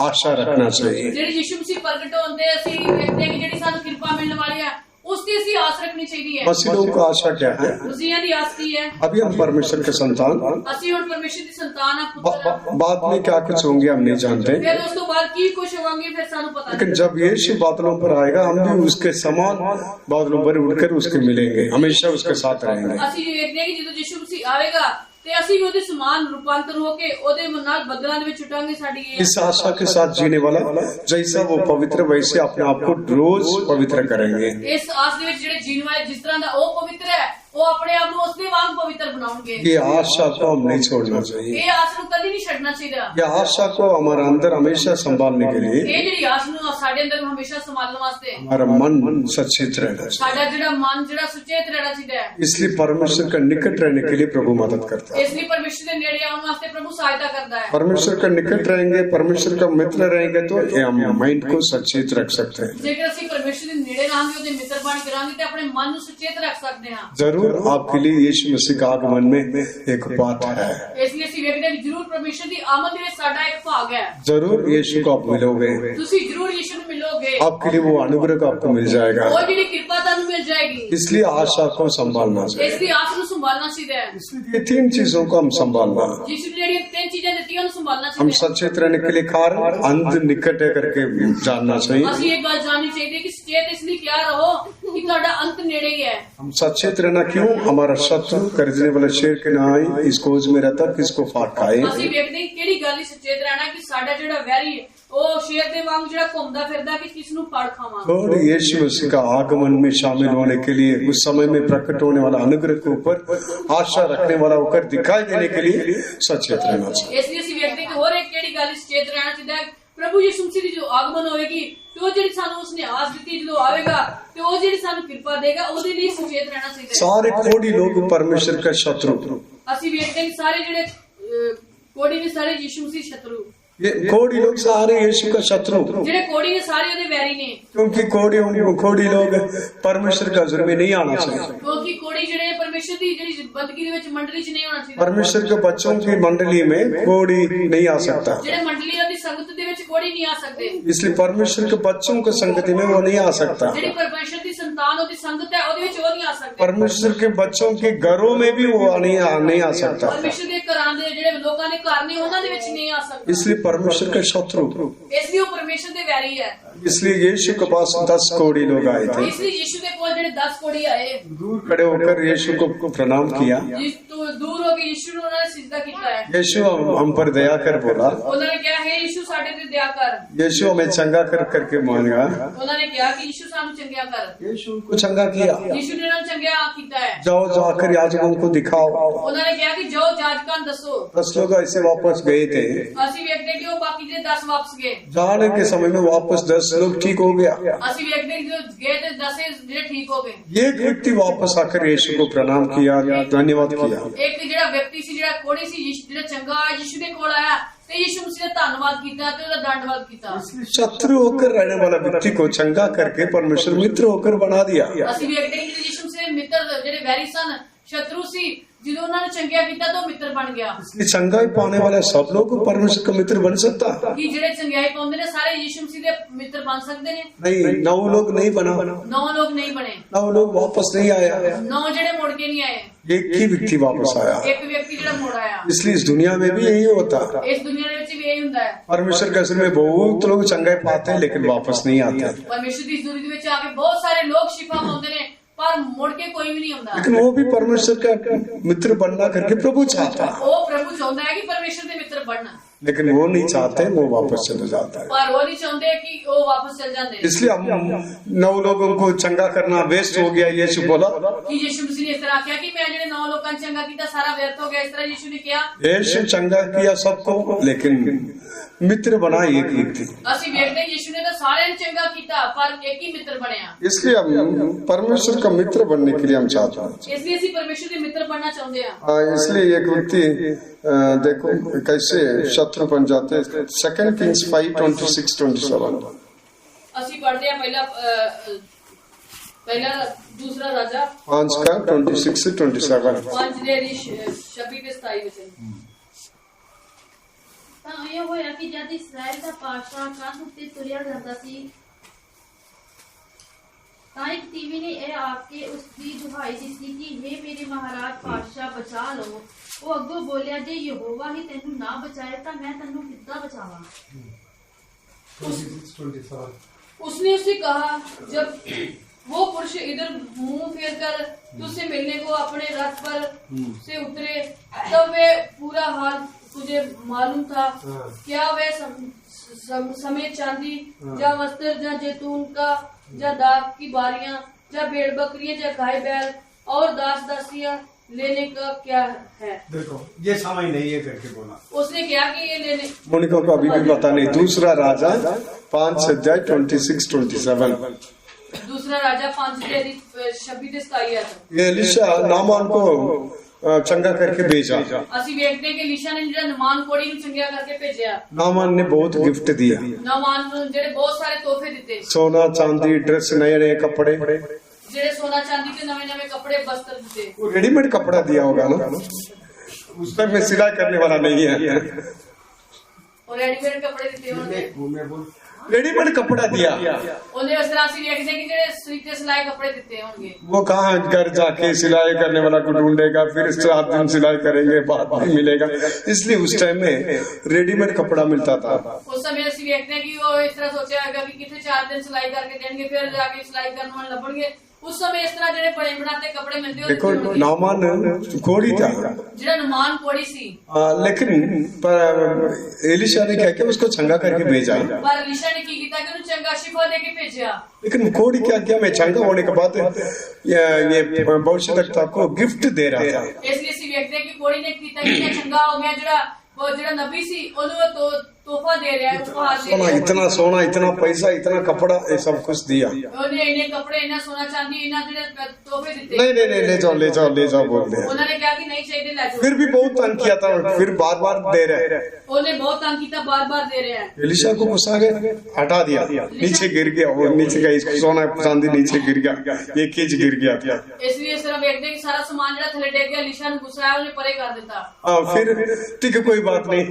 आशा रखना चाहिए। ਜਿਹੜੀ ਯਿਸੂ ਮਸੀਹ ਪ੍ਰਗਟ ਹੁੰਦੇ ਅਸੀਂ ਵੇਖਦੇ ਹਾਂ ਕਿ ਜਿਹੜੀ ਸਾਨੂੰ ਕਿਰਪਾ ਮਿਲਣ ਵਾਲੀ ਹੈ ਉਸ ਦੀ ਅਸੀਂ ਆਸ ਰੱਖਣੀ ਚਾਹੀਦੀ ਹੈ। मसीह लोगों को आशा क्या है? ਮਸੀਹਾਂ ਦੀ ਆਸ ਕੀ ਹੈ? अभी हम परमेश्वर के संतान, ਅਸੀਂ ਹੁਣ ਪਰਮੇਸ਼ਰ ਦੀ ਸੰਤਾਨ ਆ, ਪੁੱਤਰ ਆ। बाद में क्या कुछ होंगे हम नहीं जानते, ਫਿਰ ਉਸ ਤੋਂ ਬਾਅਦ ਕੀ ਕੁਝ ਹੋਵਾਂਗੇ ਫਿਰ ਸਾਨੂੰ ਪਤਾ लेकिन नहीं। जब यीशु बादलों पर आएगा हम भी उसके समान बादलों पर उड़कर उसके मिलेंगे, हमेशा उसके साथ रहेंगे। ਅਸੀਂ ਵੇਖਦੇ ਹਾਂ ਕਿ ਜਦੋਂ ਯਿਸੂ ਮਸੀਹ ਆਵੇਗਾ ਤੇ ਅਸੀਂ ਵੀ ਉਹਦੇ ਸਮਾਨ ਰੂਪਾਂਤਰ ਹੋ ਕੇ ਉਹਦੇ ਨਾਲ ਬੱਦਲਾਂ ਦੇ ਵਿੱਚ ਉਠਾਂਗੇ। ਸਾਡੀ ਇਹ इस आशा के साथ जीने वाला जैसा वो पवित्र वैसे अपने आप को रोज पवित्र करेंगे। ਇਸ ਆਸ ਦੇ ਵਿੱਚ ਜਿਹੜੇ ਜੀਣ ਵਾਲੇ ਜਿਸ ਤਰ੍ਹਾਂ ਦਾ ਉਹ ਪਵਿੱਤਰ ਹੈ ਉਹ ਆਪਣੇ ਆਪ ਨੂੰ ਉਸਦੇ ਵਾਂਗ ਪਵਿੱਤਰ ਬਣਾਉਣਗੇ। ये आशा को हम नहीं छोड़ना चाहिए। ਇਹ ਆਸ ਨੂੰ ਕਦੀ ਨਹੀਂ ਛੱਡਣਾ ਚਾਹੀਦਾ। ये आशा को हमारे अंदर हमेशा संभालने के लिए ਇਹ ਜਿਹੜੀ ਆਸ ਨੂੰ ਸਾਡੇ ਅੰਦਰ ਹਮੇਸ਼ਾ ਸੰਭਾਲਣ ਵਾਸਤੇ हमारा मन सचेत रहना चाहिए। ਸਾਡਾ ਜਿਹੜਾ ਮਨ ਜਿਹੜਾ ਸੁਚੇਤ ਰਹਿਣਾ ਚਾਹੀਦਾ ਹੈ। इसलिए परमेश्वर का निकट रहने के लिए प्रभु मदद करता है। ਇਸ ਲਈ ਪਰਮੇਸ਼ਰ ਦੇ ਨੇੜੇ ਆਉਣ ਵਾਸਤੇ ਪ੍ਰਭੂ ਸਹਾਇਤਾ ਕਰਦਾ ਹੈ। परमेश्वर का निकट रहेंगे, परमेश्वर का मित्र रहेंगे तो ये हम माइंड को सचेत रख सकते हैं। ਜੇਕਰ ਅਸੀਂ ਪਰਮੇਸ਼ਰ ਦੇ ਨੇੜੇ ਰਹਾਂਗੇ ਉਹਦੇ ਮਿੱਤਰ ਬਣ ਕੇ ਰਹਾਂਗੇ ਤੇ ਆਪਣੇ ਮਨ ਨੂੰ ਸੁਚੇਤ ਰੱਖ ਸਕਦੇ ਹਾਂ। जरूर आपके लिए यीशु मसीह का आगमन में एक बात है, ਇਸ ਲਈ ਅਸੀਂ ਵੇਖਦੇ ਹਾਂ ਕਿ ਜ਼ਰੂਰ ਪਰਮੇਸ਼ਰ ਦੀ ਆਮਦ ਦੇ ਵਿੱਚ ਸਾਡਾ ਇੱਕ ਭਾਗ ਹੈ। जरूर यीशु को आप मिलोगे, ਤੁਸੀਂ ਜ਼ਰੂਰ ਯਿਸੂ ਨੂੰ ਮਿਲੋਗੇ, आपके लिए वो अनुग्रह आपको मिल जाएगा। ਉਹ ਜਿਹੜੀ ਕਿਰਪਾ ਤੁਹਾਨੂੰ ਮਿਲ ਜਾਏਗੀ। इसलिए आशा को संभालना चाहिए। ਇਸ ਦੀ ਆਸ ਨੂੰ ਸੰਭਾਲਣਾ ਚਾਹੀਦਾ ਹੈ। इसलिए ये 3 चीजों को हम संभालना, ਯਿਸੂ ਨੇ ਜਿਹੜੀਆਂ 3 ਚੀਜ਼ਾਂ ਦਿੱਤੀਆਂ ਉਹਨੂੰ ਸੰਭਾਲਣਾ हम ਚਾਹੀਦਾ ਹੈ। सचेत रहने के लिए कारण अंत निकट है करके जानना चाहिए। ਅਸੀਂ ਇਹ ਗੱਲ ਜਾਣਨੀ ਚਾਹੀਦੀ ਹੈ ਕਿ ਸੁਚੇਤ ਇਸ ਲਈ ਕਿਆ ਰਹੋ ਕਿ ਤੁਹਾਡਾ ਅੰਤ ਨੇੜੇ ਹੀ ਹੈ। हम सचेत रहना क्यों? हमारा शत्रु खरीदने वाला शेर के ना आई इस खोज में रहता किसको फाड़ खाए। ਅਸੀਂ ਵੇਖਦੇ ਹਾਂ ਕਿ ਕਿਹੜੀ ਗੱਲ ਹੀ ਸੁਚੇਤ ਰਹਿਣਾ ਕਿ ਸਾਡਾ ਜਿਹੜਾ ਵੈਰੀ ਹੈ ਉਹ ਸ਼ੇਰ ਦੇ ਵਾਂਗ ਜਿਹੜਾ ਘੁੰਮਦਾ ਫਿਰਦਾ ਕਿ ਕਿਸ ਨੂੰ ਫੜ ਖਾਵਾਂ। और यीशु मसीह का आगमन में शामिल होने के लिए उस समय में प्रकट होने वाला अनुग्रह के ऊपर आशा रखने वाला होकर दिखाई देने के लिए सचेत रहना चाहिए। ਇਸ ਲਈ ਅਸੀਂ ਵੇਖਦੇ ਹਾਂ ਕਿ ਹੋਰ ਇੱਕ ਕਿਹੜੀ ਗੱਲ ਸੁਚੇਤ ਰਹਿਣਾ ਚਾਹੀਦਾ ਹੈ। ਪ੍ਰਭੂ ਯਿਸੂ ਮਸੀਹ ਦੀ ਜੋ ਆਗਮਨ ਹੋਵੇਗੀ ਤੇ ਉਹ ਜਿਹੜੀ ਸਾਨੂੰ ਉਸਨੇ ਆਸ ਦਿੱਤੀ ਜਦੋਂ ਆਵੇਗਾ ਤੇ ਉਹ ਜਿਹੜੀ ਸਾਨੂੰ ਕਿਰਪਾ ਦੇਗਾ ਉਹਦੇ ਲਈ ਸੁਚੇਤ ਰਹਿਣਾ ਚਾਹੀਦਾ ਹੈ। सारे कोड़ी लोग परमेश्वर का शत्रु, ਅਸੀਂ ਵੇਖਦੇ ਹਾਂ ਕਿ ਸਾਰੇ ਜਿਹੜੇ ਕੋੜੀ ਨੇ ਸਾਰੇ ਯਿਸੂ ਮਸੀਹ ਸ਼ਤਰੂ, ये कोड़ी लोग सारे यीशु का शत्रु, ਜਿਹੜੇ ਕੋੜੀ ਨੇ ਸਾਰੇ ਉਹਦੇ ਵੈਰੀ ਨੇ। क्योंकि कोड़ी लोग परमेश्वर का हज़ूर में नहीं आना चाहिए। ਕਿਉਂਕਿ ਕੋੜੀ ਜਿਹੜੇ ਪਰਮੇਸ਼ਰ ਦੀ ਜਿਹੜੀ ਬੰਦਗੀ ਦੇ ਵਿੱਚ ਮੰਡਲੀ 'ਚ ਨਹੀਂ ਹੋਣਾ ਚਾਹੀਦਾ। परमेश्वर के बच्चों की मंडली में कोड़ी नहीं आ सकता, ਜਿਹੜੇ ਮੰਡਲੀ ਦੀ ਸੰਗਤ ਦੇ ਵਿੱਚ ਕੋੜੀ ਨਹੀਂ ਆ ਸਕਦੇ। इसलिए परमेश्वर के बच्चों की संगति में वो नहीं आ सकता। ਜਿਹੜੀ ਪਰਮੇਸ਼ਰ ਦੀ ਸੰਤਾਨ ਉਹਦੀ ਸੰਗਤ ਹੈ ਉਹਦੇ ਵਿੱਚ ਉਹ ਨਹੀਂ ਆ ਸਕਦੇ। परमेश्वर के बच्चों के घरों में भी वो नहीं आ सकता। ਪਰਮੇਸ਼ਰ ਦੇ ਘਰਾਂ ਦੇ ਜਿਹੜੇ ਲੋਕਾਂ ਦੇ ਘਰ ਨੇ ਉਹਨਾਂ ਦੇ ਵਿੱਚ ਨਹੀਂ ਆ ਸਕਦੇ। इसलिए परमेश्वर का शत्रु, ਇਸ ਲਈ ਉਹ ਪਰਮੇਸ਼ਰ ਦੇ ਵੈਰੀ ਹੈ। इसलिए यीशु के पास 10 कोड़ी लोग आए थे। ਇਸ ਲਈ ਯਿਸੂ ਦੇ ਕੋਲ ਜਿਹੜੇ 10 ਕੋੜੀ ਆਏ दूर खड़े होकर यीशु को प्रणाम किया। ਜਿਸ ਤੋਂ ਦੂਰ ਹੋ ਕੇ ਯਿਸੂ ਨੂੰ ਉਹਨਾਂ ਨੇ ਸਿਜਦਾ ਕੀਤਾ ਹੈ। यीशु हम पर दया कर बोला, ਉਹਨਾਂ ਨੇ ਕਿਹਾ ਹੈ ਯਿਸੂ ਸਾਡੇ ਤੇ ਦਇਆ ਕਰ। यीशु हमें चंगा कर करके मांगा। ਉਹਨਾਂ ਨੇ ਕਿਹਾ ਕਿ ਯਿਸੂ ਸਾਨੂੰ ਚੰਗਿਆ ਕਰ। यीशु को चंगा किया। ਯਿਸੂ ਨੇ ਉਹਨਾਂ ਨੂੰ ਚੰਗਿਆ ਕੀਤਾ ਹੈ। जाओ जाकर याजकों को दिखाओ। ਉਹਨਾਂ ਨੇ ਕਿਹਾ कि ਜਾਓ ਜਾਜਕਾਂ ਨੂੰ ਦੱਸੋ। 10 लोग ऐसे वापस गए थे। ਅਸੀਂ ਵੇਖਦੇ ਕਿ ਉਹ ਬਾਕੀ ਜਿਹੜੇ 10 ਵਾਪਸ ਗਏ। जाने के समय में वापस 10 लोग ठीक हो गया। ਅਸੀਂ ਵੇਖਦੇ ਕਿ ਜੋ ਗਏ ਤੇ 10 ਜਿਹੜੇ ਠੀਕ ਹੋ ਗਏ। एक व्यक्ति वापस आकर यीशु को प्रणाम किया, धन्यवाद किया। ਇੱਕ ਜਿਹੜਾ ਵਿਅਕਤੀ ਸੀ ਜਿਹੜਾ ਕੋੜੀ ਸੀ ਜਿਹੜਾ ਚੰਗਾ ਯਿਸੂ ਦੇ ਕੋਲ ਆਇਆ ਤੇ ਯਿਸੂ ਮਸੀਹ ਦਾ ਧੰਨਵਾਦ ਕੀਤਾ ਤੇ ਉਹਦਾ ਦੰਡਵਾਦ ਕੀਤਾ। शत्रु होकर रहने वाला व्यक्ति को चंगा करके परमेश्वर मित्र होकर बना दिया। ਅਸੀਂ ਵੇਖਦੇ ਕਿ ਯਿਸੂ ਮਸੀਹ ਦੇ ਮਿੱਤਰ ਜਿਹੜੇ ਵੈਰੀ ਸਨ ਸ਼ਤਰੂ ਸੀ ਜਦੋਂ ਉਹਨਾਂ ਨੂੰ ਚੰਗਿਆ ਕੀਤਾ ਤਾਂ ਉਹ ਮਿੱਤਰ ਬਣ ਗਿਆ। इसलिए चंगाई पाने वाला सब लोग परमेश्वर का मित्र बन सकता है। ਕਿ ਜਿਹੜੇ ਚੰਗਿਆਈ ਪਾਉਂਦੇ ਨੇ ਸਾਰੇ ਯਿਸੂ ਮਸੀਹ ਦੇ ਮਿੱਤਰ ਬਣ ਸਕਦੇ ਨੇ? नहीं, 9 लोग नहीं बना, 9 ਲੋਕ ਨਹੀਂ ਬਣੇ, 9 लोग वापस नहीं आया, 9 ਜਿਹੜੇ ਮੁੜ ਕੇ ਨਹੀਂ ਆਏ, एक ही व्यक्ति वापस आया। ਇੱਕ ਵਿਅਕਤੀ ਜਿਹੜਾ ਮੁੜ ਆਇਆ। इसलिए इस दुनिया में भी यही होता है। ਇਸ ਦੁਨੀਆ ਦੇ ਵਿੱਚ ਵੀ ਇਹੀ ਹੁੰਦਾ ਹੈ। परमेश्वर के असर में बहुत लोग चंगाई पाते हैं लेकिन वापस नहीं आते। ਪਰਮੇਸ਼ਰ ਦੀ ਹਜ਼ੂਰੀ ਦੇ ਵਿੱਚ ਆ ਕੇ ਬਹੁਤ ਸਾਰੇ ਲੋਕ ਸ਼ਿਫਾ ਪਾਉਂਦੇ ਨੇ ਪਰ ਮੁੜ ਕੇ ਕੋਈ ਵੀ ਨਹੀਂ ਆਉਂਦਾ। लेकिन वो भी परमेश्वर का मित्र बनना करके प्रभु चाहता है, ਉਹ ਪ੍ਰਭੂ ਚਾਹੁੰਦਾ ਹੈ ਕਿ ਪਰਮੇਸ਼ਰ ਦੇ ਮਿੱਤਰ ਬਣਨ, लेकिन वो नहीं चाहते, वो वापस चले जाता है। ਪਰ ਉਹ ਨਹੀਂ ਚਾਹੁੰਦੇ ਕਿ ਉਹ ਵਾਪਸ ਚਲ ਜਾਂਦੇ। इसलिए हम 9 लोगों को चंगा करना वेस्ट हो गया, यीशु बोला। कि यीशु मसीह ने इस तरह किया कि मैं ਜਿਹੜੇ 9 ਲੋਕਾਂ ਨੂੰ ਚੰਗਾ ਕੀਤਾ ਸਾਰਾ ਵਿਅਰਥ ਹੋ ਗਿਆ, ਇਸ ਤਰ੍ਹਾਂ ਯੀਸ਼ੂ ਨੇ ਕਿਹਾ। यीशु चंगा किया सबको, लेकिन मित्र बना एक व्यक्ति। ਅਸੀਂ ਵੇਖਦੇ ਹਾਂ ਯੀਸ਼ੂ ਨੇ ਤਾਂ ਸਾਰਿਆਂ ਨੂੰ ਚੰਗਾ ਕੀਤਾ ਪਰ ਇੱਕ ਹੀ ਮਿੱਤਰ ਬਣਿਆ। इसलिए हम परमेश्वर का मित्र बनने के लिए हम चाहते हैं। ਇਸ ਲਈ ਅਸੀਂ ਪਰਮੇਸ਼ਰ ਦੇ ਮਿੱਤਰ ਬਣਨਾ ਚਾਹੁੰਦੇ ਹਾਂ। इसलिए एक व्यक्ति देखो कैसे शत्रु बन जाते हैं। 2 Kings 5:26-27 ਅਸੀਂ ਪੜ੍ਹਦੇ ਹਾਂ ਪਹਿਲਾ ਦੂਸਰਾ ਰਾਜਾ 5 का 26 से 27। 5 ਦੇ 26 ਤੇ 27 ਵਿੱਚ। ਤਾਂ ਇਹ ਹੋਇਆ ਕਿ ਜਦ ਇਸਰਾਇਲ ਦਾ ਪਾਤਸ਼ਾਹ ਕੰਧ ਉੱਤੇ ਤੁਰਿਆ ਜਾਂਦਾ ਸੀ ਤਾਂ ਇੱਕ ਤੀਵੀ ਨੇ ਇਹ ਆਖ ਕੇ ਉਸ ਦੀ ਦੁਹਾਈ ਦਿੱਤੀ ਕਿ हे ਮੇਰੇ ਮਹਾਰਾਜ ਪਾਤਸ਼ਾਹ ਬਚਾ ਲਓ। ਉਹ ਅੱਗੋਂ ਬੋਲਿਆ ਜੇ ਯਹੋਵਾ ਹੀ ਤੈਨੂੰ ਨਾ ਬਚਾਏ ਤਾਂ ਮੈਂ ਤੈਨੂੰ ਕਿੱਦਾਂ ਬਚਾਵਾਂ। उसने उससे कहा जब वो पुरुष इधर मुंह फेर कर तुझसे मिलने को अपने रथ पर से उतरे तब वे पूरा हाल तुझे मालूम था क्या वे समेत चांदी या वस्त्र या जैतून का या दाग की बारियां या भेड़ बकरियां या गाय बैल और दास दासियां लेने का क्या है। देखो ये समझ नहीं है करके बोला। उसने क्या कि ये लेने मोनिका को अभी भी पता नहीं। दूसरा राजा 5:26-27। दूसरा राजा 5:26-27 है। ये एलीशा नामान को चंगा करके भेजा। ਅਸੀਂ ਵੇਖਦੇ ਕਿ ਲੀਸ਼ਾ ਨੇ ਜਿਹੜਾ ਨਮਾਨ ਕੋੜੀ ਨੂੰ ਚੰਗਿਆ ਕਰਕੇ ਭੇਜਿਆ। नामान ने बहुत गिफ्ट दिया, ਨਮਾਨ ਨੂੰ ਜਿਹੜੇ ਬਹੁਤ ਸਾਰੇ ਤੋਹਫੇ ਦਿੱਤੇ, सोना चांदी ड्रेस, नए नए कपड़े। ਜਿਹੜੇ ਸੋਨਾ ਚਾਂਦੀ ਤੇ ਨਵੇਂ ਨਵੇਂ ਕੱਪੜੇ वस्त्र ਦਿੱते। वो रेडीमेड कपड़ा दिया होगा ना, उस पर में सिलाई करने वाला नहीं है। और रेडीमेड कपड़े ਦਿੱਤੇ ਹੋਣਗੇ। रेडीमेड कपड़ा दिया। ਉਹਨੇ ਉਸ ਤਰ੍ਹਾਂ ਅਸੀਂ ਵੇਖਦੇ ਕਿ ਜਿਹੜੇ ਸੀਤੇ ਸਿਲਾਈ ਕੱਪੜੇ ਦਿੱਤੇ ਹੋਣਗੇ। वो कहाँ घर जाके सिलाई करने वाला को ढूंढेगा, फिर 7 दिन सिलाई करेंगे, बाद में मिलेगा। इसलिए उस टाइम में रेडीमेड कपड़ा मिलता था। ਉਸ ਸਮੇਂ ਅਸੀਂ ਵੇਖਦੇ ਹਾਂ ਕਿ ਉਹ ਇਸ ਤਰ੍ਹਾਂ ਸੋਚਿਆ ਹੋਵੇਗਾ ਕਿ ਕਿੱਥੇ 4 ਦਿਨ ਸਿਲਾਈ ਕਰਕੇ ਦੇਣਗੇ ਫਿਰ ਜਾ ਕੇ ਸਿਲਾਈ ਕਰਨ ਵਾਲੇ ਲੱਭਣਗੇ। उस समय इस तरह ਜਿਹੜੇ ਬਣੇ ਬਣਾਤੇ ਕੱਪੜੇ ਮਿਲਦੇ ਹੋਣਗੇ। देखो नामान कोड़ी था, ਜਿਹੜਾ ਨਮਾਨ ਕੋੜੀ ਸੀ, लेकिन पर एलीशा ने क्या किया, उसको चंगा करके भेजा। ਪਰ ਲੀਸ਼ਾ ਨੇ ਕੀ ਕੀਤਾ ਕਿ ਉਹਨੂੰ ਚੰਗਾ ਸ਼ਿਫਾ ਦੇ ਕੇ ਭੇਜਿਆ। लेकिन कोड़ी क्या किया, मैं चंगा होने के बाद ये भविष्यवक्ता को गिफ्ट दे रहा था। ਇਸ ਲਈ ਅਸੀਂ ਵੇਖਦੇ ਹਾਂ ਕਿ ਕੋੜੀ ਨੇ ਕੀਤਾ ਕਿ ਇਹ ਚੰਗਾ ਹੋ ਗਿਆ, ਜਿਹੜਾ ਨਬੀ ਸੀ ਉਹਨੂੰ ਤੋਹਫਾ ਦੇ ਰਿਹਾ ਹੈ, ਉਪਹਾਰ ਦੇ सोना, ਰਿਹਾ है। इतना सोना, इतना पैसा, इतना कपड़ा, ये सब कुछ दिया। ਉਹਨੇ ਇਹਨੇ ਕੱਪੜੇ, ਇਹਨਾਂ ਸੋਨਾ ਚਾਂਦੀ, ਇਹਨਾਂ ਜਿਹੜੇ ਤੋਹਫੇ ਦਿੱਤੇ। नहीं नहीं नहीं, ले जाओ ले जाओ ले जाओ बोल दिया। ਉਹਨਾਂ ਨੇ ਕਿਹਾ ਕਿ ਨਹੀਂ ਚਾਹੀਦੇ, ਲੈ ਜਾਓ। फिर भी बहुत तंग किया था, फिर बार बार दे रहे। ਉਹਨੇ ਬਹੁਤ ਤੰਗ ਕੀਤਾ, ਬਾਰ-ਬਾਰ ਦੇ ਰਿਹਾ ਹੈ। एलीशा को गुस्सा गया, हटा दिया, नीचे गिर गया, वो नीचे गया, सोना चांदी नीचे गिर गया, 1 केजी गिर गया था। ਇਸ ਲਈ ਇਸ ਤਰ੍ਹਾਂ ਵੇਖਦੇ ਕਿ ਸਾਰਾ ਸਮਾਨ ਜਿਹੜਾ ਥੱਲੇ ਡਿੱਗ ਗਿਆ, ਲੀਸ਼ਾ ਨੂੰ ਗੁੱਸਾ ਆਇਆ, ਉਹਨੇ ਪਰੇ ਕਰ ਦਿੱਤਾ। फिर ठीक है कोई बात नहीं,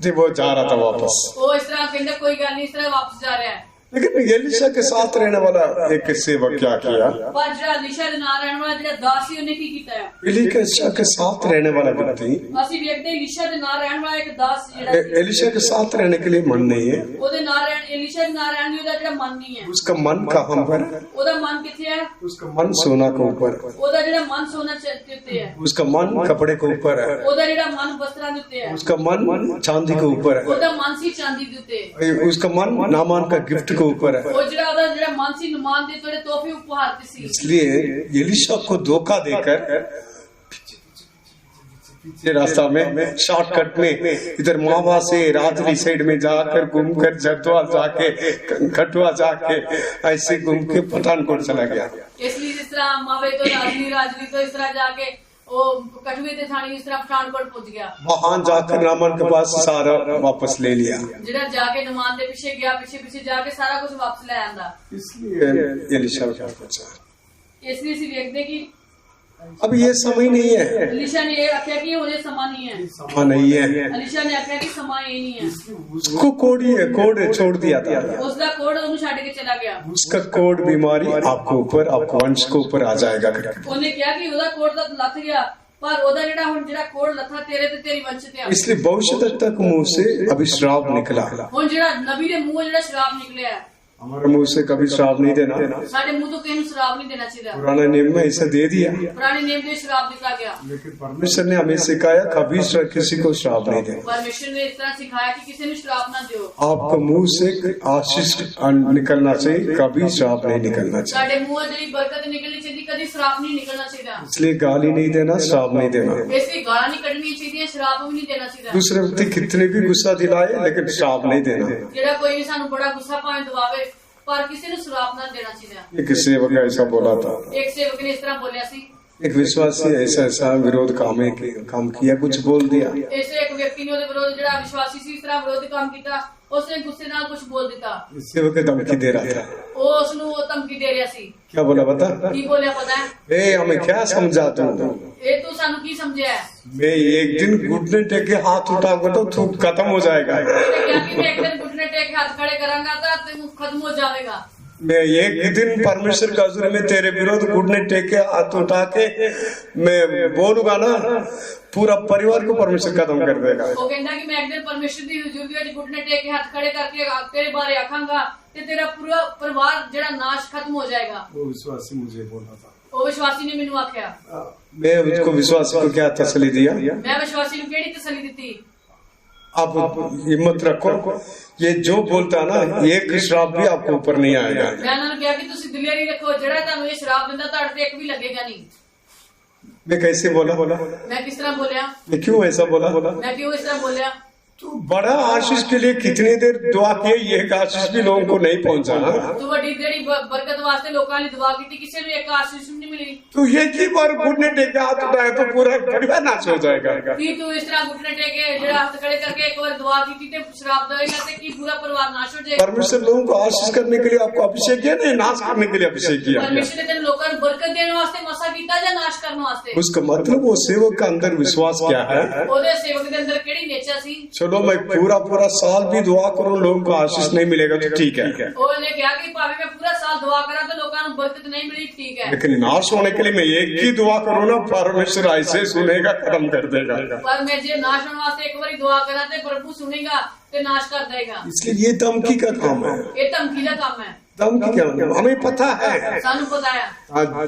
जब वो जा रहा था वापस। ਉਹ ਇਸ ਤਰ੍ਹਾਂ ਕਹਿੰਦਾ ਕੋਈ ਗੱਲ ਨਹੀਂ, ਇਸ ਤਰ੍ਹਾਂ ਵਾਪਸ ਜਾ ਰਿਹਾ ਹੈ। लेकिन एलीशा के साथ रहने वाला एक सेवक क्या किया, ਪਰ ਜਿਹੜਾ ਲੀਸ਼ਾ ਦੇ ਨਾਲ ਰਹਿਣ ਵਾਲਾ ਜਿਹੜਾ ਦਾਸ ਸੀ, ਉਹਨੇ ਕੀ ਕੀਤਾ ਹੈ? एलीशा के साथ रहने वाला व्यक्ति ਅਸੀਂ ਵੇਖਦੇ ਲੀਸ਼ਾ ਦੇ ਨਾਲ ਰਹਿਣ ਵਾਲਾ ਇੱਕ ਦਾਸ ਜਿਹੜਾ ਸੀ, एलीशा के साथ रहने के लिए मन नहीं है। ਉਹਦੇ ਨਾਲ ਰਹਿਣ, ਲੀਸ਼ਾ ਦੇ ਨਾਲ ਰਹਿਣ ਲਈ ਉਹਦਾ ਜਿਹੜਾ ਮਨ ਨਹੀਂ ਹੈ। उसका मन कहाँ पर है? ਉਹਦਾ ਮਨ ਕਿੱਥੇ ਹੈ? उसका मन सोना के ऊपर है, ਉਹਦਾ ਜਿਹੜਾ ਮਨ ਸੋਨਾ ਦੇ ਉੱਤੇ ਹੈ। उसका मन कपड़े के ऊपर है, ਉਹਦਾ ਜਿਹੜਾ ਮਨ ਵਸਤਰਾਂ ਦੇ ਉੱਤੇ ਹੈ। उसका मन चांदी के ऊपर है, ਉਹਦਾ ਮਨ ਸੀ ਚਾਂਦੀ ਦੇ ਉੱਤੇ। उसका मन नामान का गिफ्ट के ऊपर है। ਉਹ ਉਹਦਾ ਜਿਹੜਾ ਮਨ ਸੀ ਨਮਾਨ ਦੇ ਜਿਹੜੇ ਤੋਹਫੇ ਉਪਹਾਰ ਤੇ ਸੀ। इसलिए एलीशा को धोखा देकर पीछे रास्ता में शॉर्टकट में इधर मावा से राजली साइड में जाकर घूमकर जरद्वार जाके खटुआ जाके ऐसे घूम के पठानकोट चला गया। इसलिए जिस तरह मावे तो राजली तो इस तरह जाके वो कठुए ते थानी इस तरह पठानकोट पहुंच गया। वहां जाकर नामान के पास सारा वापस ले लिया। जिधर जाके नमान दे पीछे गया, पीछे जाके सारा कुछ वापस ले आंदा। इसलिए एलीशा क्या पूछा, इसलिए सी देखते कि अब ये समय नहीं है, अलीशा ने आख्या कि हुणे समा नहीं है। हाँ नहीं है, अलीशा ने आख्या कि समा ये नहीं है। उसको कोड छोड़ दिया था। उसका कोड ਉਹਨੂੰ ਛੱਡ ਕੇ ਚਲਾ ਗਿਆ। उसका कोड बीमारी आपको ऊपर, आपको वंश को ऊपर आ जाएगा। ਉਹਨੇ ਕਿਹਾ ਕਿ ਉਹਦਾ ਕੋਡ ਤਾਂ ਲੱਥ ਗਿਆ, पर ਉਹਦਾ ਜਿਹੜਾ ਹੁਣ ਜਿਹੜਾ ਕੋਡ ਲੱਥਾ ਤੇਰੇ ਤੇ ਤੇਰੀ ਵੰਸ਼ ਤੇ ਆ। इसलिए भविष्यद्वक्ता के मुंह से अभी श्राप निकला। ਹੁਣ ਜਿਹੜਾ ਨਬੀ ਦੇ ਮੂੰਹੋਂ ਜਿਹੜਾ ਸ਼ਰਾਪ ਨਿਕਲਿਆ, हमारे मुंह से कभी श्राप नहीं देना। ਸਾਡੇ ਮੂੰਹ ਤੋਂ ਕਿਸੇ ਨੂੰ ਸ਼ਰਾਪ ਨਹੀਂ ਦੇਣਾ ਚਾਹੀਦਾ। पुराने नियम में ऐसा दे दिया, ਪੁਰਾਣੇ ਨਿਯਮ ਦੇ ਸ਼ਰਾਪ ਦਿੱਤਾ ਗਿਆ। परमेश्वर ने हमें सिखाया कभी किसी को श्राप नहीं देना। परमेश्वर ने इस तरह सिखाया कि किसी ने श्राप ना दियो। आपके मुंह से आशीष निकलना चाहिए, कभी श्राप नहीं निकलना चाहिए। ਸਾਡੇ ਮੂੰਹੋਂ ਜਿਹੜੀ ਬਰਕਤ ਨਿਕਲਣੀ ਚਾਹੀਦੀ, ਕਦੀ ਸ਼ਰਾਪ ਨਹੀਂ ਨਿਕਲਣਾ ਚਾਹੀਦਾ। इसलिए गाली नहीं देना, श्राप नहीं देना। ਇਸ ਲਈ ਗਾਲਾਂ ਨਹੀਂ ਕੱਢਣੀਆਂ ਚਾਹੀਦੀਆਂ, ਸ਼ਰਾਪ ਵੀ ਨਹੀਂ ਦੇਣਾ ਚਾਹੀਦਾ। दूसरे व्यक्ति कितने भी गुस्सा दिलाए लेकिन श्राप नहीं देना। ਜਿਹੜਾ ਕੋਈ ਵੀ ਸਾਨੂੰ ਬੜਾ ਗੁੱਸਾ ਭਾਵੇਂ ਦਵਾਵੇ, पर किसी ने श्राप ना देना चाहिए। एक सेवक ऐसा बोला था, एक सेवक ने इस तरह बोलिया सी। एक विश्वासी ऐसा विरोध काम किया, कुछ बोल दिया। ऐसे एक व्यक्ति ने ਉਹਦੇ ਵਿਰੋਧ ਜਿਹੜਾ ਵਿਸ਼ਵਾਸੀ ਸੀ ਇਸ ਤਰ੍ਹਾਂ ਵਿਰੋਧ ਕੰਮ ਕੀਤਾ, ਉਸਨੇ ਗੁੱਸੇ ਨਾਲ ਕੁਝ ਬੋਲ ਦਿੱਤਾ। सेवक धमकी दे रहा था। ਉਹ ਉਸ ਨੂੰ ਧਮਕੀ ਦੇ ਰਿਹਾ ਸੀ। क्या बोला बता? ਕੀ ਬੋਲਿਆ पता है? हमें क्या समझा तू? ਇਹ ਤੂੰ ਸਾਨੂੰ ਕੀ ਸਮਝਿਆ ਹੈ? मैं एक दिन घुटने टेक के हाथ उठाऊंगा तो तू खत्म हो जाएगा। ਉਹਨੇ ਕਿਹਾ ਕਿ ਮੈਂ ਇੱਕ ਦਿਨ ਘੁਟਨੇ ਟੇਕ ਕੇ ਹੱਥ ਖੜੇ ਕਰਾਂਗਾ ਤਾਂ ਤੂੰ ਖਤਮ ਹੋ ਜਾਵੇਗਾ। मैं एक दिन परमेश्वर का हुजूर में तेरे विरोध घुटने टेक के हाथ उठा के मैं बोलूंगा ना, पूरा परिवार को परमेश्वर खत्म कर देगा। ਉਹ ਕਹਿੰਦਾ ਕਿ ਮੈਂ ਇੱਕ ਦਿਨ ਪਰਮੇਸ਼ਰ ਦੀ ਹਜ਼ੂਰ ਦੇ ਵਿੱਚ ਘੁਟਨੇ ਟੇਕ ਕੇ ਹੱਥ ਖੜੇ ਕਰਕੇ ਤੇਰੇ ਬਾਰੇ ਆਖਾਂਗਾ ਤੇ ਤੇਰਾ ਪੂਰਾ ਪਰਿਵਾਰ ਜਿਹੜਾ ਨਾਸ਼ ਖਤਮ ਹੋ जाएगा। वो विश्वासी मुझे बोला था। ਉਹ ਵਿਸ਼ਵਾਸੀ ਨੇ ਮੈਨੂੰ ਆਖਿਆ। मैं उसको विश्वासी को क्या तसल्ली दिया? ਮੈਂ ਵਿਸ਼ਵਾਸੀ ਨੂੰ ਕਿਹੜੀ ਤਸੱਲੀ ਦਿੱਤੀ? आप हिम्मत रखो, ये जो बोलता है ना, एक श्राप भी आपको ऊपर नहीं आएगा। ਮੈਂ ਉਹਨਾਂ ਨੂੰ ਕਿਹਾ ਕਿ ਤੁਸੀਂ ਦਿਲੇਰੀ ਰੱਖੋ, ਜਿਹੜਾ ਤੁਹਾਨੂੰ ਇਹ ਸ਼ਰਾਬ ਦਿੰਦਾ ਤੁਹਾਡੇ ਤੇ ਇੱਕ ਵੀ ਲੱਗੇਗਾ ਨਹੀਂ। मैं कैसे बोला? मैं किस तरह बोलिया? मैं क्यों ऐसा बोला? मैं क्यों इस तरह बोलिया? तो बड़ा आशीष के लिए कितनी देर दुआ किए, ये आशीष भी लोगों को नहीं पहुंचा। तू बड़ी जेड़ी बरकत वास्ते लोगों ने दुआ की थी, किसी ने एक आशीष नहीं मिली। तो एक ही बार घुटने टेक हाथ उठाए तो पूरा परिवार नाश हो जाएगा। कि तू इस तरह घुटने टेके जेड़ा हाथ खड़े करके एक बार दुआ की थी ते शराब देगा ते की पूरा परिवार नाश हो जाएगा। परमेश्वर लोगों को आशीष करने के लिए आपको अभिषेक किया, नहीं नाश करने के लिए अभिषेक किया। परमेश्वर ने तेरे लोगों को बरकत देने वास्ते मसा कीता या नाश करने वास्ते? उसका मतलब वो सेवक का अंदर विश्वास क्या है? ओदे सेवक के अंदर केड़ी नेचर सी? चलो मैं पूरा साल भी दुआ करूं, लोगों को आशीष नहीं मिलेगा तो ठीक है। ओने कहा कि भावे मैं पूरा साल दुआ करा तो लोगों को बरकत नहीं मिली, ठीक है। लेकिन नाश होने के लिए मैं एक ही दुआ करूं ना, परमेश्वर ऐसे सुनेगा, खत्म कर देगा। पर मैं जे नाश होने वास्ते एक बार दुआ करा ते प्रभु सुनेगा ते नाश कर देगा। इसलिए ये धमकी का काम है। ये धमकी का काम है। धमकी क्या? हमें पता है सानू पता है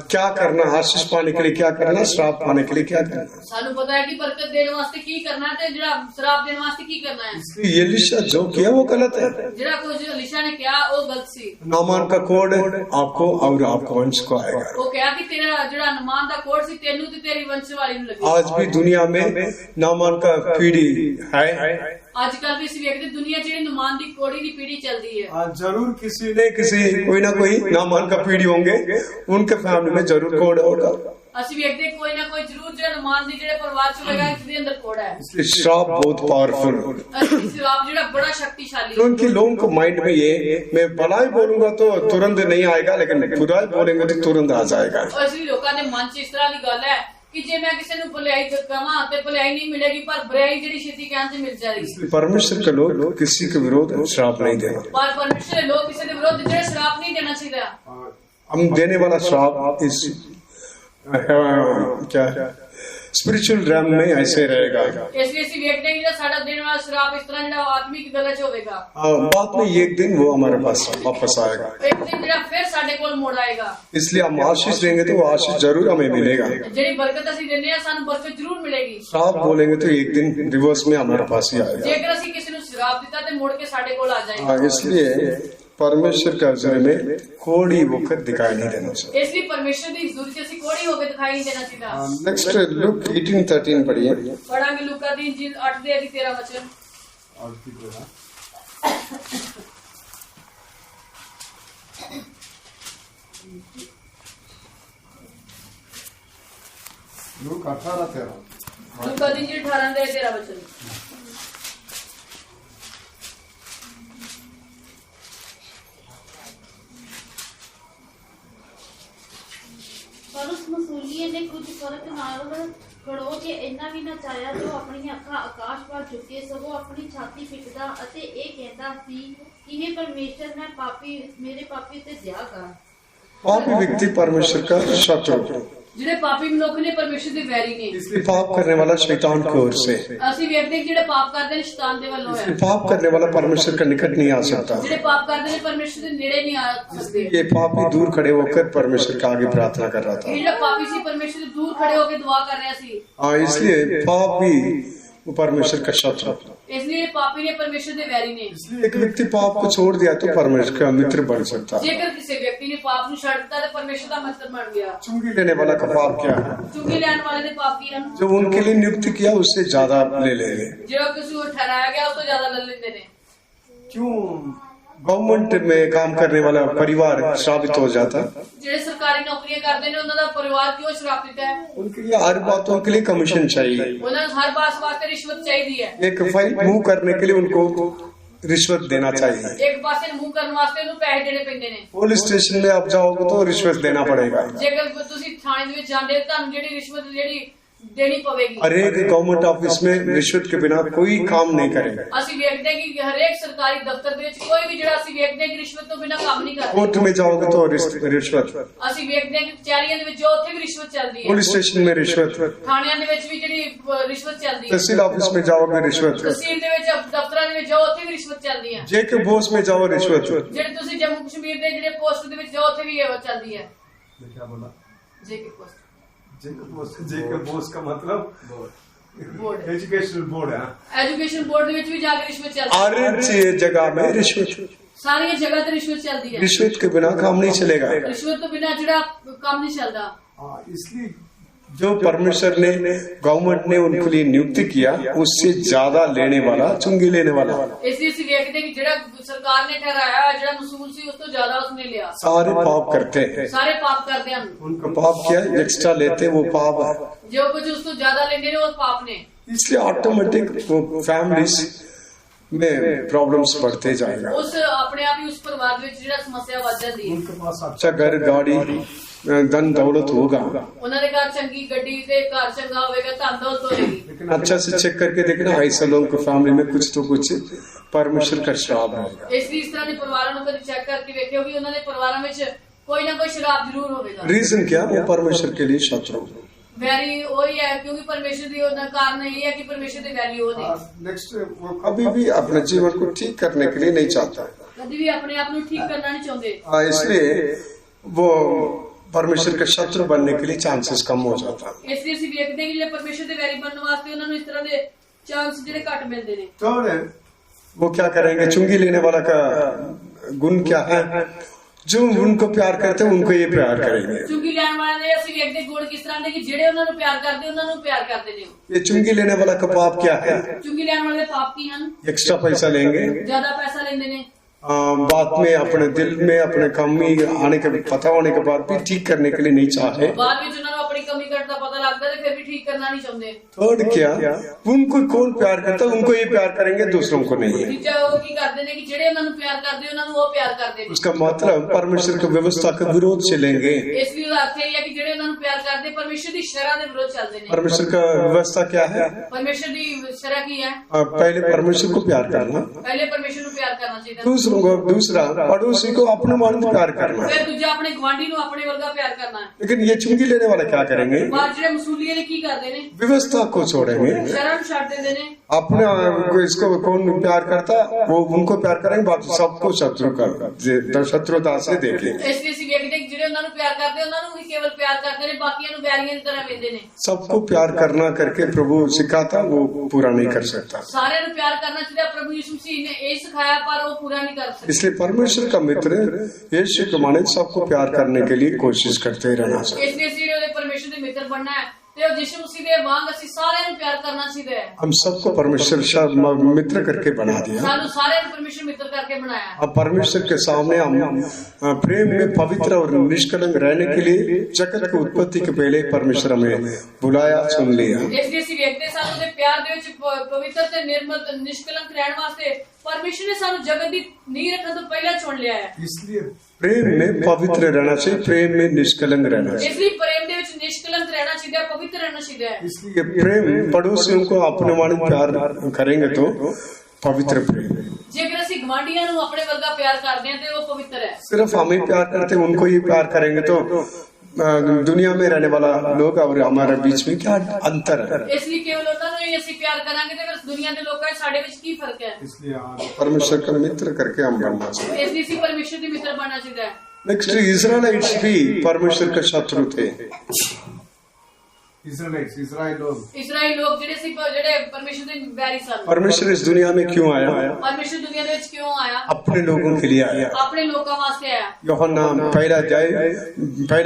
क्या करना, आशीष पाने के लिए क्या करना, श्राप पाने के लिए क्या करना। सानू पता है कि बरकत देने वास्ते की करना है, जेड़ा श्राप देने वास्ते की करना है। एलीशा जो किया वो गलत है। जेड़ा कुछ एलीशा ने किया वो गलत सी। नामान का कोड आपको और आपको वंश को आएगा। वो कहा कि तेरा जेड़ा नामान दा कोड सी तेनू ते तेरी वंश वाली नु लगे। आज भी दुनिया में नामान का पीढ़ी है। आजकल भी इस व्यक्ति दुनिया जेड़ी नामान दी कोड़ी दी पीढ़ी चलती है। आज जरूर किसी किसी कोई ना कोई नामान का पीढ़ी होंगे, उनके फैमिली में जरूर कोड होगा। असि व्यक्ति कोई ना कोई जरूर जो नामान दी जेड़े परिवार च होगा इसके अंदर कोड है। इसलिए श्राप बहुत पावरफुल। श्राप जेड़ा बड़ा शक्तिशाली है। क्योंकि लोगों को माइंड में ये, मैं भलाई बोलूंगा तो तुरंत नहीं आएगा, लेकिन बुराई बोलेंगे तो तुरंत आ जाएगा। और इसलिए लोगों ने मन च इस तरह की गल है कि जे मैं किसी नु भलाई कहां ते भलाई नहीं मिलेगी, पर बुराई जेड़ी छेती कहन से मिल जाएगी। परमेश्वर के लोग किसी के विरोध श्राप नहीं देना। पर परमेश्वर के लोग किसी के विरोध जेड़ा श्राप नहीं देना चाहिए। हम देने वाला श्राप इस क्या स्पिरिचुअल रैम में ऐसे रहेगा। इसलिए इसी व्यक्ति ने साड़ा देने वाला श्राप इस तरह जेड़ा आत्मिक गलत होगा। बाद में एक दिन वो हमारे पास वापस आएगा। एक दिन जेड़ा फिर साडे कोल मोड़ आएगा। इसलिए हम आशीष देंगे तो वो आशीष जरूर हमें मिलेगा। जेड़ी बरकत असि देने हैं सानू बरकत जरूर मिलेगी। श्राप बोलेंगे तो एक दिन रिवर्स में हमारे पास ही आएगा। जेकर असि किसी नु श्राप दिता ते मोड़ के साडे कोल आ जाएगा। इसलिए परमेश्वर का हुजूर में कोड़ी होकर दिखाई नहीं देना चाहिए। इसलिए परमेश्वर की हुजूर से असि कोड़ी होकर दिखाई नहीं देना चाहिए। नेक्स्ट लुक 18:13 पढ़िए। पढ़ांगे लूका 8:13 वचन। और की बोला लूक 18:13। लूका 18:13 वचन। पौलुस मसूली ਕੀ ਇਹਨੇ ਕੁਝ ਫਰਕ ਨਾਲ ਖੜੋ ਕੇ ਇੰਨਾ ਵੀ ਨਾ ਚਾਹਿਆ ਜੋ ਆਪਣੀਆਂ ਅੱਖਾਂ ਆਕਾਸ਼ ਵੱਲ ਚੁੱਕੇ ਸਗੋਂ ਆਪਣੀ ਛਾਤੀ ਪਿੱਟਦਾ ਅਤੇ ਇਹ ਕਹਿੰਦਾ ਸੀ ਕਿ हे परमेश्वर मैं पापी मेरे पापी ते दया कर। पापी व्यक्ति परमेश्वर का शत्रु, ਜਿਹੜੇ ਪਾਪੀ ਮਨੁੱਖ ਨੇ ਪਰਮੇਸ਼ਰ ਦੇ ਵੈਰੀ ਨੇ। इसलिए पाप करने वाला शैतान की ओर से, ਅਸੀਂ ਵੇਖਦੇ ਕਿ ਜਿਹੜੇ ਪਾਪ ਕਰਦੇ ਨੇ ਸ਼ੈਤਾਨ ਦੇ ਵੱਲੋਂ ਹੈ। पाप करने वाला परमेश्वर का निकट नहीं आ सकता। ਜਿਹੜੇ ਪਾਪ ਕਰਦੇ ਨੇ ਪਰਮੇਸ਼ਰ ਦੇ ਨੇੜੇ ਨਹੀਂ ਆ ਸਕਦੇ। ये पापी दूर खड़े होकर परमेश्वर के आगे प्रार्थना कर रहा ਇਹ था। ਜਿਹੜਾ ਪਾਪੀ ਸੀ ਪਰਮੇਸ਼ਰ ਦੇ ਦੂਰ ਖੜੇ ਹੋ ਕੇ ਦੁਆ ਕਰ ਰਿਹਾ ਸੀ। हाँ, इसलिए पाप भी वो परमेश्वर का शत्रु। ਇਸ ਲਈ ਪਾਪੀ ਨੇ ਪਰਮੇਸ਼ਰ ਦੇ ਵੈਰੀ ਨੇ। इसलिए एक व्यक्ति पाप को छोड़ दिया तो परमेश्वर का मित्र बन सकता। ਜੇਕਰ ਕਿਸੇ ਵਿਅਕਤੀ ਨੇ ਪਾਪ ਨੂੰ ਛੱਡ ਦਿੱਤਾ ਤਾਂ ਪਰਮੇਸ਼ਰ ਦਾ ਮਿੱਤਰ ਬਣ ਗਿਆ। चुंगी लेने वाला का पाप क्या है? ਚੁੰਗੀ ਲੈਣ ਵਾਲੇ ਦੇ ਪਾਪੀ ਹਨ। जो उनके लिए नियुक्त किया उससे ज्यादा ले लेंगे। ਜਿਹੜਾ ਕਿਸੇ ਨੂੰ ਠਹਿਰਾਇਆ ਗਿਆ ਉਸ ਤੋਂ ਜ਼ਿਆਦਾ ਲੈ ਲੈਂਦੇ ਨੇ। क्यों गवर्नमेंट में काम करने वाला परिवार श्रापित हो जाता? ਜਿਹੜੇ ਸਰਕਾਰੀ ਨੌਕਰੀਆਂ ਕਰਦੇ ਨੇ ਉਹਨਾਂ ਦਾ ਪਰਿਵਾਰ ਕਿਉਂ ਸ਼ਰਾਪਿਤ ਹੈ? उनके लिए हर बातों के लिए कमीशन चाहिए। ਉਹਨਾਂ ਨੂੰ ਹਰ ਬਾਤ ਵਾਸਤੇ ਰਿਸ਼ਵਤ ਚਾਹੀਦੀ ਹੈ। एक फाइल मूव करने के लिए उनको रिश्वत देना चाहिए। ਇੱਕ ਪਾਸੇ ਨੂੰ ਮੂੰਹ ਕਰਨ ਵਾਸਤੇ ਉਹਨੂੰ ਪੈਸੇ ਦੇਣੇ ਪੈਂਦੇ ਨੇ। पुलिस स्टेशन में आप जाओगे तो रिश्वत देना पड़ेगा। ਜੇਕਰ ਤੁਸੀਂ ਥਾਣੇ ਦੇ ਵਿੱਚ ਜਾਂਦੇ ਹੋ ਤੁਹਾਨੂੰ ਜਿਹੜੀ ਰਿਸ਼ਵਤ ਜਿਹੜੀ ਦੇਣੀ ਪਵੇਗੀ। हर एक गवर्नमेंट ऑफिस में रिश्वत के बिना कोई काम नहीं करेगा। ਅਸੀਂ ਵੇਖਦੇ ਹਾਂ ਕਿ ਹਰੇਕ ਸਰਕਾਰੀ ਦਫ਼ਤਰ ਦੇ ਵਿੱਚ ਕੋਈ ਵੀ ਜਿਹੜਾ ਅਸੀਂ ਵੇਖਦੇ ਹਾਂ ਕਿ ਰਿਸ਼ਵਤ ਤੋਂ ਬਿਨਾ ਕੰਮ ਨਹੀਂ ਕਰਦਾ। कोर्ट में जाओगे तो रिश्वत, ਅਸੀਂ ਵੇਖਦੇ ਹਾਂ ਕਿ ਕਚਹਿਰੀਆਂ ਦੇ ਵਿੱਚ ਜੋ ਉੱਥੇ ਵੀ ਰਿਸ਼ਵਤ ਚੱਲਦੀ ਹੈ। पुलिस स्टेशन में रिश्वत, ਥਾਣਿਆਂ ਦੇ ਵਿੱਚ ਵੀ ਜਿਹੜੀ ਰਿਸ਼ਵਤ ਚੱਲਦੀ ਹੈ। तहसील ऑफिस में जाओगे रिश्वत, ਤਹਿਸੀਲ ਦੇ ਵਿੱਚ ਦਫ਼ਤਰਾਂ ਦੇ ਵਿੱਚ ਜੋ ਉੱਥੇ ਵੀ ਰਿਸ਼ਵਤ ਚੱਲਦੀ ਹੈ। जे के बोस में जाओ रिश्वत। ਜਿਹੜੇ ਤੁਸੀਂ ਜੰਮੂ ਕਸ਼ਮੀਰ ਦੇ ਜਿਹੜੇ ਪੋਸਟ ਦੇ ਵਿੱਚ ਜੋ ਉੱਥੇ ਵੀ ਇਹ ਚੱਲਦੀ ਹੈ। क्या बोला? ਜੇ ਕਿ ਪੋਸਟ जेकब बोस का मतलब बोर्ड एजुकेशनल बोर्ड है। ਐਜੂਕੇਸ਼ਨ ਬੋਰਡ ਦੇ ਵਿੱਚ ਵੀ ਜਾ ਕੇ ਰਿਸ਼ਵਤ ਚੱਲਦੀ ਹੈ। हर जगह में रिश्वत, ਸਾਰੀਆਂ ਜਗ੍ਹਾ ਤੇ ਰਿਸ਼ਵਤ ਚੱਲਦੀ ਹੈ। रिश्वत के बिना काम नहीं चलेगा। ਰਿਸ਼ਵਤ ਤੋਂ ਬਿਨਾ ਜਿਹੜਾ ਕੰਮ ਨਹੀਂ ਚੱਲਦਾ। हाँ, इसलिए जो परमेश्वर ने गवर्नमेंट ने उनके लिए नियुक्त किया उससे ज्यादा लेने वाला, चुंगी लेने वाला, ਇਸ ਲਈ ਅਸੀਂ ਵੇਖਦੇ ਕਿ ਜਿਹੜਾ ਸਰਕਾਰ ਨੇ ਠਹਿਰਾਇਆ ਜਿਹੜਾ ਮਸੂਲ ਸੀ ਉਸ ਤੋਂ ਜ਼ਿਆਦਾ ਉਸਨੇ ਲਿਆ। सारे पाप करते हैं। ਸਾਰੇ ਪਾਪ ਕਰਦੇ ਹਨ। उनका पाप क्या है? एक्स्ट्रा लेते हैं वो पाप है। ਜੋ ਕੁਝ ਉਸ ਤੋਂ ਜ਼ਿਆਦਾ ਲੈਂਦੇ ਨੇ ਉਹ ਪਾਪ ਨੇ। इसलिए ऑटोमेटिक वो फैमिलीज में प्रॉब्लम्स बढ़ते जाएगा। ਉਸ ਆਪਣੇ ਆਪ ਹੀ ਉਸ ਪਰਿਵਾਰ ਦੇ ਵਿੱਚ ਜਿਹੜਾ ਸਮੱਸਿਆ ਵੱਧ ਜਾਂਦੀ ਹੈ। उनके पास अच्छा घर, गाड़ी, धन दौलत होगा, ਉਹਨਾਂ ਦੇ ਘਰ ਚੰਗੀ ਗੱਡੀ ਤੇ ਘਰ ਚੰਗਾ ਹੋਵੇਗਾ, ਧਨ ਦੌਲਤ ਹੋਵੇਗੀ। लेकिन अच्छा से चेक करके देखना ऐसे लोगों की फैमिली में कुछ तो कुछ परमेश्वर का श्राप रहेगा। ਇਸ ਲਈ ਇਸ ਤਰ੍ਹਾਂ ਦੇ ਪਰਿਵਾਰਾਂ ਨੂੰ ਕਦੇ ਚੈੱਕ ਕਰਕੇ ਵੇਖਿਓ ਕਿ ਉਹਨਾਂ ਦੇ ਪਰਿਵਾਰਾਂ ਵਿੱਚ ਕੋਈ ਨਾ ਕੋਈ ਸ਼ਰਾਬ ਜ਼ਰੂਰ ਹੋਵੇਗਾ। रीजन क्या? वो परमेश्वर के लिए शत्रु। ਵੈਰੀ ਉਹੀ ਹੈ ਕਿਉਂਕਿ ਪਰਮੇਸ਼ਰ ਦੀ ਉਹਦਾ ਕਾਰਨ ਇਹ ਹੈ ਕਿ ਪਰਮੇਸ਼ਰ ਦੇ ਵੈਰੀ ਉਹ ਨੇ। नेक्स्ट वो कभी भी अपने जीवन को ठीक करने के लिए नहीं चाहता। ਕਦੀ ਵੀ ਆਪਣੇ ਆਪ ਨੂੰ ਠੀਕ ਕਰਨਾ ਨਹੀਂ ਚਾਹੁੰਦੇ। इसलिए वो परमेश्वर के शत्रु बनने के लिए चांसेस कम हो जाता। ਇਸ ਲਈ ਅਸੀਂ ਵੇਖਦੇ ਹਾਂ ਕਿ ਜਿਹੜੇ ਪਰਮੇਸ਼ਰ ਦੇ ਵੈਰੀ ਬਣਨ ਵਾਸਤੇ ਉਹਨਾਂ ਨੂੰ ਇਸ ਤਰ੍ਹਾਂ ਦੇ ਚਾਂਸ ਜਿਹੜੇ ਘੱਟ ਮਿਲਦੇ ਨੇ। थर्ड है वो क्या करेंगे? चुंगी लेने वाला का गुण क्या है? जो उनको प्यार करते हैं उनको ये प्यार करेंगे। ਚੁੰਗੀ ਲੈਣ ਵਾਲਿਆਂ ਦੇ ਅਸੀਂ ਵੇਖਦੇ ਗੁਣ ਕਿਸ ਤਰ੍ਹਾਂ ਦੇ ਕਿ ਜਿਹੜੇ ਉਹਨਾਂ ਨੂੰ ਪਿਆਰ ਕਰਦੇ ਉਹਨਾਂ ਨੂੰ ਪਿਆਰ ਕਰਦੇ ਨੇ। ये चुंगी लेने वाला का पाप क्या है? ਚੁੰਗੀ ਲੈਣ ਵਾਲੇ ਦੇ ਪਾਪ ਕੀ ਹਨ? एक्स्ट्रा पैसा लेंगे, ਜ਼ਿਆਦਾ ਪੈਸਾ ਲੈਂਦੇ ਨੇ। बाद में अपने दिल में अपने कमी आने के पता होने के बाद भी ठीक करने के लिए नहीं चाहे। ਬਾਅਦ ਵਿੱਚ ਉਹਨਾਂ ਨੂੰ ਆਪਣੀ ਕਮੀ ਘੱਟ ਦਾ ਪਤਾ ਲੱਗਦਾ ਤੇ ਫਿਰ ਵੀ ਠੀਕ ਕਰਨਾ ਨਹੀਂ ਚਾਹੁੰਦੇ। थर्ड क्या? उनको कौन प्यार करता है उनको ये प्यार करेंगे, दूसरों को नहीं। ਤੀਜਾ ਉਹ ਕੀ ਕਰਦੇ ਨੇ ਕਿ ਜਿਹੜੇ ਉਹਨਾਂ ਨੂੰ ਪਿਆਰ ਕਰਦੇ ਉਹਨਾਂ ਨੂੰ ਉਹ ਪਿਆਰ ਕਰਦੇ ਨੇ। उसका मतलब परमेश्वर की व्यवस्था के विरोध से लेंगे। ਇਸ ਲਈ ਉਹਦਾ ਅਰਥ ਇਹ ਹੈ ਕਿ ਜਿਹੜੇ ਉਹਨਾਂ ਨੂੰ ਪਿਆਰ ਕਰਦੇ ਪਰਮੇਸ਼ਰ ਦੀ ਸ਼ਰ੍ਹਾ ਦੇ ਵਿਰੋਧ ਚੱਲਦੇ ਨੇ। परमेश्वर का व्यवस्था क्या है? ਪਰਮੇਸ਼ਰ ਦੀ ਸ਼ਰ੍ਹਾ ਕੀ ਹੈ? पहले परमेश्वर को प्यार करना, ਪਹਿਲੇ ਪਰਮੇਸ਼ਰ ਨੂੰ ਪਿਆਰ ਕਰਨਾ ਚਾਹੀਦਾ। दूसरों को, दूसरा पड़ोसी को अपने मान प्यार करना। ਫਿਰ ਦੂਜਾ ਆਪਣੇ ਗਵਾਂਢੀ ਨੂੰ ਆਪਣੇ ਵਰਗਾ ਪਿਆਰ ਕਰਨਾ ਹੈ। लेकिन ये चुंगी लेने वाले क्या करेंगे? ਪਰ ਜਿਹੜੇ ਮਸੂਲੀਏ ਨੇ ਕੀ ਕਰਦੇ ਨੇ? व्यवस्था को छोड़ेंगे। ਸ਼ਰ੍ਹਾ ਨੂੰ ਛੱਡ ਦਿੰਦੇ ਨੇ। अपने को इसको कौन प्यार करता वो उनको प्यार करेंगे, बाकी सबको शत्रु कर शत्रुता से देखेंगे। ਇਸ ਲਈ ਅਸੀਂ ਵੇਖਦੇ ਕਿ ਜਿਹੜੇ ਉਹਨਾਂ ਨੂੰ ਪਿਆਰ ਕਰਦੇ ਉਹਨਾਂ ਨੂੰ ਵੀ ਕੇਵਲ ਪਿਆਰ ਕਰਦੇ ਨੇ, ਬਾਕੀਆਂ ਨੂੰ ਵੈਰੀਆਂ ਦੀ ਤਰ੍ਹਾਂ ਵੇਖਦੇ ਨੇ। सबको प्यार करना करके प्रभु सिखाता वो पूरा नहीं कर सकता। ਸਾਰਿਆਂ ਨੂੰ ਪਿਆਰ ਕਰਨਾ ਚਾਹੀਦਾ। ਪ੍ਰਭੂ ਯਿਸੂ ਮਸੀਹ ਨੇ ਇਹ ਸਿਖਾਇਆ ਪਰ ਉਹ ਪੂਰਾ नहीं कर सकते। इसलिए परमेश्वर का मित्र यीशु के माने सबको प्यार करने के लिए कोशिश करते रहना चाहिए। ਇਸ ਲਈ ਅਸੀਂ ਉਹਦੇ ਪਰਮੇਸ਼ਰ ਦੇ ਮਿੱਤਰ ਬਣਨਾ ਹੈ ਤੇ ਉਹ ਯਿਸੂ ਮਸੀਹ ਦੇ ਵਾਂਗ ਅਸੀਂ ਸਾਰਿਆਂ ਨੂੰ ਪਿਆਰ ਕਰਨਾ ਚਾਹੀਦਾ ਹੈ। हम सबको परमेश्वर मित्र करके बना दिया। ਸਾਨੂੰ ਸਾਰਿਆਂ ਨੂੰ ਪਰਮੇਸ਼ਰ ਮਿੱਤਰ ਕਰਕੇ ਬਣਾਇਆ। अब परमेश्वर के सामने हम प्रेम में पवित्र और निष्कलंक रहने के लिए जगत की उत्पत्ति के पहले परमेश्वर हमें बुलाया, चुन लिया। ਇਸ ਲਈ ਅਸੀਂ ਵੇਖਦੇ ਸਾਨੂੰ ਦੇ ਪਿਆਰ ਦੇ ਵਿੱਚ ਪਵਿੱਤਰ ਤੇ ਨਿਰਮਲ ਨਿਸ਼ਕਲੰਕ ਰਹਿਣ ਵਾਸਤੇ ਪਰਮੇਸ਼ਰ ਨੇ ਸਾਨੂੰ ਜਗਤ ਦੀ ਨੀਂਹ ਰੱਖਣ ਤੋਂ ਪਹਿਲਾਂ ਚੁਣ ਲਿਆ ਹੈ। इसलिए प्रेम में पवित्र रहना चाहिए, प्रेम में निष्कलंक रहना चाहिए। ਇਸ ਲਈ ਪ੍ਰੇਮ ਦੇ ਵਿੱਚ ਨਿਸ਼ਕਲੰਕ ਰਹਿਣਾ ਚਾਹੀਦਾ ਹੈ, ਪਵਿੱਤਰ ਰਹਿਣਾ ਚਾਹੀਦਾ ਹੈ। इसलिए प्रेम पड़ोसियों को अपने वाणी प्यार करेंगे तो पवित्र प्रेम। ਜੇਕਰ ਅਸੀਂ ਗਵਾਂਢੀਆਂ ਨੂੰ ਆਪਣੇ ਵਰਗਾ ਪਿਆਰ ਕਰਦੇ ਹਾਂ ਤੇ ਉਹ ਪਵਿੱਤਰ ਹੈ। सिर्फ हम ही प्यार करते हैं, उनको ही प्यार करेंगे तो दुनिया में रहने वाला लोग और हमारे बीच में क्या अंतर है। ਇਸ ਲਈ ਕੇਵਲ ਉਹਨਾਂ ਨੂੰ ਹੀ ਅਸੀਂ ਪਿਆਰ ਕਰਾਂਗੇ ਤੇ ਫਿਰ ਦੁਨੀਆ ਦੇ ਲੋਕਾਂ ਵਿੱਚ ਸਾਡੇ ਵਿੱਚ ਕੀ ਫਰਕ ਹੈ। इसलिए आज परमेश्वर का मित्र करके हम बनना चाहिए। ਇਸ ਲਈ ਅਸੀਂ ਪਰਮੇਸ਼ਰ ਦੇ ਮਿੱਤਰ ਬਣਨਾ ਚਾਹੀਦਾ ਹੈ। नेक्स्ट इजराइलाइट्स भी परमेश्वर के शत्रु थे। इसराइल लोग ਇਸਰਾਈਲ ਲੋਕ ਜਿਹੜੇ ਸੀ ਜਿਹੜੇ ਪਰਮੇਸ਼ਰ ਦੇ ਵੈਰੀ ਸਨ। परमेश्वर इस दुनिया में क्यों आया? ਪਰਮੇਸ਼ਰ ਦੁਨੀਆ ਦੇ ਵਿੱਚ ਕਿਉਂ ਆਇਆ? अपने लोगों के लिए आया। ਆਪਣੇ ਲੋਕਾਂ ਵਾਸਤੇ ਆਇਆ। यूहन्ना पहला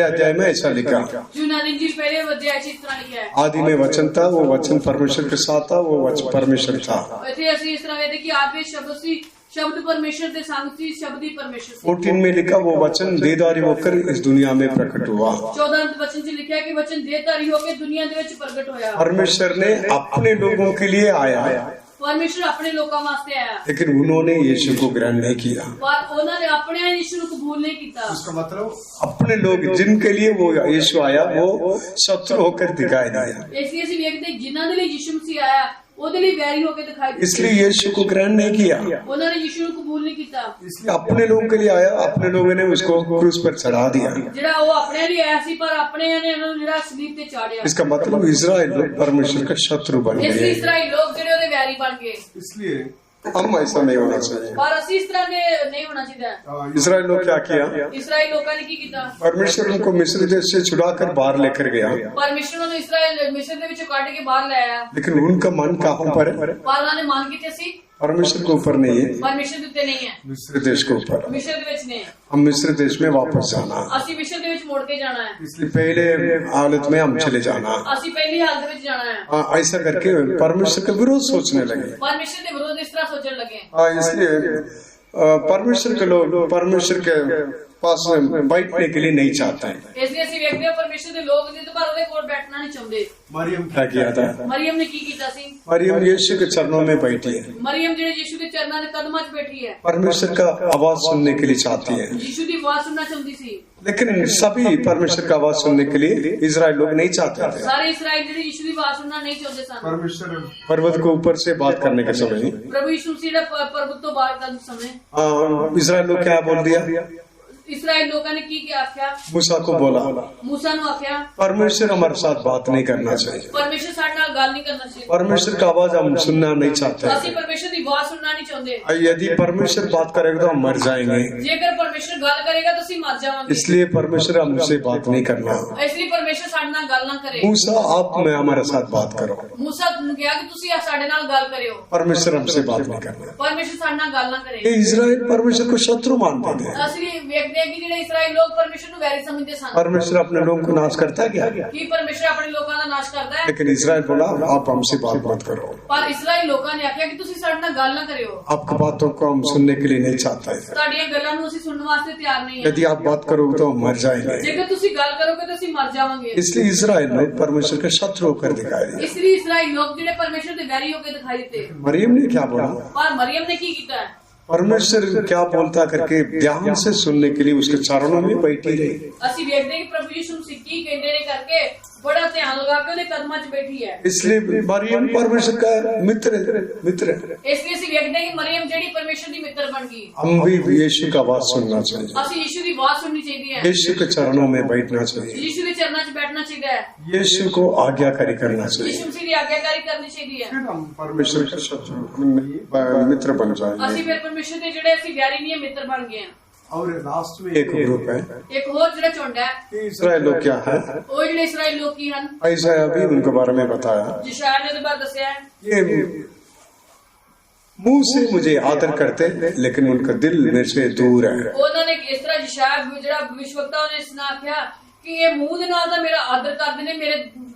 अध्याय में ऐसा लिखा, यूहन्ना ने इंजील पहले अध्याय में इस तरह लिखा है। आदि में वचन था, वो वचन परमेश्वर के साथ था, वो वचन परमेश्वर था। ਇੱਥੇ ਅਸੀਂ ਇਸ ਤਰ੍ਹਾਂ ਵੇਖਦੇ ਕਿ ਆਦ ਵਿੱਚ ਸ਼ਬਦ ਸੀ, शब्द परमेश्वर के संग थी, शब्द ही परमेश्वर से। 14 में लिखा, वो वचन देहधारी होकर इस दुनिया में प्रकट हुआ। 14 वचन से लिखा है कि वचन देहधारी होकर दुनिया ਦੇ ਵਿੱਚ ਪ੍ਰਗਟ ਹੋਇਆ। परमेश्वर ने अपने लोगों के लिए आया, परमेश्वर अपने लोगों वास्ते आया, लेकिन उन्होंने यीशु को ग्रहण नहीं किया। पर उन्होंने अपने यीशु को कबूल नहीं किया। उसका मतलब अपने लोग जिनके लिए वो यीशु आया, वो शत्रु होकर दिखाई दिया। इसलिए ਅਸੀਂ ਵੇਖਦੇ ਜਿਨ੍ਹਾਂ ਦੇ ਲਈ ਯਿਸੂ ਮਸੀਹ ਆਇਆ ਉਹਦੇ ਲਈ ਵੈਰੀ ਹੋ ਕੇ ਦਿਖਾਈ ਦਿੱਤਾ। इसलिए यीशु को ग्रहण नहीं किया, ਉਹਨਾਂ ਨੇ ਯਿਸੂ ਨੂੰ ਕਬੂਲ ਨਹੀਂ ਕੀਤਾ। इसलिए अपने लोगों के लिए आया, अपने लोगों ने उसको क्रूस पर चढ़ा दिया। ਜਿਹੜਾ ਉਹ ਆਪਣੇ ਲਈ ਆਇਆ ਸੀ ਪਰ ਆਪਣੇ ਨੇ ਉਹਨੂੰ ਜਿਹੜਾ ਸਲੀਬ ਤੇ ਚਾੜਿਆ। इसका मतलब इजराइल लोग परमेश्वर का शत्रु बन ਇਸ ਲਈ गए। ਇਸਰਾਈਲ ਲੋਕ ਜਿਹੜੇ ਉਹਦੇ ਵੈਰੀ ਬਣ ਗਏ। इसलिए हम ऐसा नहीं होना चाहिए। पर ਅਸੀਂ ਇਸ ਤਰ੍ਹਾਂ ਦੇ ਨਹੀਂ ਹੋਣਾ ਚਾਹੀਦਾ। इजराइल लोग क्या किया? ਇਸਰਾਈਲ ਲੋਕਾਂ ਨੇ ਕੀ ਕੀਤਾ? परमेश्वर उनको मिस्र देश से छुड़ाकर बाहर लेकर गया, ਪਰਮੇਸ਼ਰ ਨੂੰ ਇਸਰਾਈਲ ਮਿਸਰ ਦੇ ਵਿੱਚੋਂ ਕੱਢ ਕੇ ਬਾਹਰ ਲੈ ਆਇਆ। लेकिन उनका मन कहाँ पर है? ਪਰ ਉਹਨਾਂ ਨੇ ਮੰਨ ਕਿਤੇ ਸੀ? परमेश्वर के ऊपर नहीं है, ਪਰਮੇਸ਼ਰ ਦੇ ਉੱਤੇ ਨਹੀਂ ਹੈ, मिस्र देश के ऊपर। ਮਿਸਰ ਦੇ ਵਿੱਚ ਨੇ। हम मिस्र देश में वापस जाना, ਅਸੀਂ ਮਿਸਰ ਦੇ ਵਿੱਚ ਮੁੜ ਕੇ ਜਾਣਾ ਹੈ। इसलिए पहले हालत में हम चले जाना। ਅਸੀਂ ਪਹਿਲੀ ਹਾਲਤ ਵਿੱਚ ਜਾਣਾ ਹੈ। ऐसा करके परमेश्वर के विरोध सोचने लगे। ਪਰਮੇਸ਼ਰ ਦੇ ਵਿਰੋਧ ਇਸ ਤਰ੍ਹਾਂ ਸੋਚਣ ਲੱਗੇ। इसलिए परमेश्वर के लोग परमेश्वर के पास बैठने के लिए नहीं चाहते हैं। ਇਸ ਲਈ ਅਸੀਂ ਵੇਖਦੇ ਹਾਂ ਪਰਮੇਸ਼ਰ ਦੇ ਲੋਕ ਜਿਹਦੇ ਪਰ ਉਹਦੇ ਕੋਲ ਬੈਠਣਾ ਨਹੀਂ ਚਾਹੁੰਦੇ। मरियम क्या किया था? ਮਰੀਮ ਨੇ ਕੀ ਕੀਤਾ ਸੀ? मरियम यीशु के चरणों में बैठी है, ਮਰੀਮ ਜਿਹੜੇ ਯਿਸੂ ਦੇ ਚਰਨਾਂ ਦੇ ਕਦਮਾਂ 'ਚ ਬੈਠੀ ਹੈ, परमेश्वर का आवाज सुनने के लिए चाहती है। ਯਿਸੂ ਦੀ ਆਵਾਜ਼ ਸੁਣਨਾ ਚਾਹੁੰਦੀ ਸੀ। लेकिन सभी परमेश्वर का आवाज सुनने के लिए इजराइल लोग नहीं चाहते थे। ਸਾਰੇ ਇਸਰਾਈਲ ਜਿਹੜੇ ਯਿਸੂ ਦੀ ਆਵਾਜ਼ सुनना नहीं ਚਾਹੁੰਦੇ ਸਨ। परमेश्वर पर्वत के ऊपर से बात करने के समय ਪ੍ਰਭੂ ਯਿਸੂ ਮਸੀਹ ਦਾ ਪਰਬਤ ਤੋਂ ਬਾਹਰ ਕਰਨ ਸਮੇਂ इजराइल लोग क्या बोल दिया? ਇਸਰਾਈਲ ਲੋਕਾਂ ਨੇ ਕੀ ਆਖਿਆ? मूसा को बोला, मूसा ਨੂੰ ਆਖਿਆ परमेश्वर हमारे साथ बात नहीं करना चाहिए, ਪਰਮੇਸ਼ਰ ਸਾਡੇ ਨਾਲ ਗੱਲ ਨਹੀਂ ਕਰਨਾ ਚਾਹੀਦਾ। परमेश्वर का आवाज हम सुनना नहीं चाहते। ਅਸੀਂ ਪਰਮੇਸ਼ਰ ਦੀ ਆਵਾਜ਼ ਸੁਣਨਾ ਨਹੀਂ ਚਾਹੁੰਦੇ। यदि परमेश्वर बात करेगा तो हम मर जाएंगे, ਜੇਕਰ ਪਰਮੇਸ਼ਰ ਗੱਲ ਕਰੇਗਾ ਤਾਂ ਅਸੀਂ ਮਰ ਜਾਵਾਂਗੇ। इसलिए परमेश्वर हमसे बात नहीं करना। ਇਸ ਲਈ ਪਰਮੇਸ਼ਰ ਸਾਡੇ ਨਾਲ ਗੱਲ ਨਾ ਕਰੇ। मूसा आप में हमारे साथ बात करो, मूसा ਨੂੰ ਕਿਹਾ ਕਿ ਤੁਸੀਂ ਸਾਡੇ ਨਾਲ ਗੱਲ ਕਰਿਓ। परमेश्वर हमसे बात नहीं करना। ਪਰਮੇਸ਼ਰ ਸਾਡੇ ਨਾਲ ਗੱਲ ਨਾ ਕਰੇ। ये इजराइल परमेश्वर को शत्रु मानते थे। ਅਸੀਂ ਵੇਖਦੇ ਹਾਂ ਕਿ ਜਿਹੜੇ ਇਸਰਾਈਲ ਲੋਕ ਪਰਮੇਸ਼ਰ ਨੂੰ ਵੈਰੀ ਸਮਝਦੇ ਸਨ। परमेश्वर अपने लोगों को नाश करता है क्या? ਕੀ ਪਰਮੇਸ਼ਰ ਆਪਣੇ ਲੋਕਾਂ ਦਾ ਨਾਸ਼ ਕਰਦਾ ਹੈ? लेकिन इजराइल बोला, आप हमसे बात मत करो, ਪਰ ਇਸਰਾਈਲ ਲੋਕਾਂ ਨੇ ਆਖਿਆ ਕਿ ਤੁਸੀਂ ਸਾਡੇ ਨਾਲ ਗੱਲ ਨਾ ਕਰਿਓ। आपकी बातों को हम सुनने के लिए नहीं चाहते हैं। ਤੁਹਾਡੀਆਂ ਗੱਲਾਂ ਨੂੰ ਅਸੀਂ ਸੁਣਨ ਵਾਸਤੇ ਤਿਆਰ ਨਹੀਂ ਹਾਂ। यदि आप बात करोगे तो हम मर जाएंगे। ਜੇਕਰ ਤੁਸੀਂ ਗੱਲ ਕਰੋਗੇ ਤਾਂ ਅਸੀਂ ਮਰ ਜਾਵਾਂਗੇ। इसलिए इजराइल लोग परमेश्वर के शत्रु होकर दिखाई दिए। ਇਸ ਲਈ ਇਸਰਾਈਲ ਲੋਕ ਜਿਹੜੇ ਪਰਮੇਸ਼ਰ ਦੇ ਵੈਰੀ ਹੋ ਕੇ ਦਿਖਾਈ ਦਿੱਤੇ। मरियम ने क्या बोला? ਪਰ ਮਰੀਮ ਨੇ ਕੀ ਕੀਤਾ? परमेश्वर क्या बोलता करके ध्यान से सुनने के लिए उसके चरणों में बैठी रही। ਅਸੀਂ ਵੇਖਦੇ ਕਿ ਪ੍ਰਭੂ ਯਿਸੂ ਮਸੀਹ ਕੀ ਕਹਿੰਦੇ ਨੇ ਕਰਕੇ बड़ा ध्यान लगा के ਉਹਦੇ ਕਦਮਾਂ 'ਚ ਬੈਠੀ ਹੈ। इसलिए मरियम परमेश्वर का मित्र मित्र ਇਸ ਲਈ ਅਸੀਂ ਵੇਖਦੇ ਕਿ ਮਰੀਮ ਜਿਹੜੀ ਪਰਮੇਸ਼ਰ ਦੀ ਮਿੱਤਰ ਬਣ ਗਈ। हम भी यीशु का आवाज सुनना चाहिए, ਅਸੀਂ ਯਿਸੂ ਦੀ ਆਵਾਜ਼ ਸੁਣਨੀ ਚਾਹੀਦੀ ਹੈ। यीशु के चरणों में बैठना चाहिए, ਯਿਸੂ ਦੇ ਚਰਨਾਂ 'ਚ ਬੈਠਣਾ ਚਾਹੀਦਾ ਹੈ। यीशु को आज्ञाकारी करना चाहिए। ਯਿਸੂ ਮਸੀਹ ਦੀ ਆਗਿਆਕਾਰੀ करनी चाहिए है। फिर हम परमेश्वर के शत्रु मित्र बन जाएंगे। ਅਸੀਂ ਫਿਰ ਪਰਮੇਸ਼ਰ ਦੇ ਜਿਹੜੇ ਅਸੀਂ ਵੈਰੀ ਨਹੀਂ ਮਿੱਤਰ ਬਣ ਗਏ ਹਾਂ। और लास्ट में एक ग्रुप है ਇੱਕ ਹੋਰ ਜਿਹੜਾ ਝੁੰਡ ਹੈ इस्राएल लोग, क्या है? ਉਹ ਜਿਹੜੇ ਇਸਰਾਈਲ ਲੋਕੀ ਹਨ। ऐसा अभी उनके बारे में बताया, ਯਿਸ਼ਾਇਆ ਨੇ ਉਹਦੇ ਬਾਰੇ ਦੱਸਿਆ ਹੈ। ये मुंह से मुझे आदर करते लेकिन उनका दिल मेरे से दूर है। ਉਹਨਾਂ ਨੇ ਇਸ ਤਰ੍ਹਾਂ ਯਿਸ਼ਾਇਆ ਜਿਹੜਾ ਵਿਸ਼ਵਕਤਾ ਉਹਨੇ ਇਸ ਨਾਲ ਆਖਿਆ ਕਿ ਇਹ ਮੂੰਹ ਦੇ ਨਾਲ ਤਾਂ ਮੇਰਾ ਆਦਰ ਕਰਦੇ ਨੇ, ਮੇਰੇ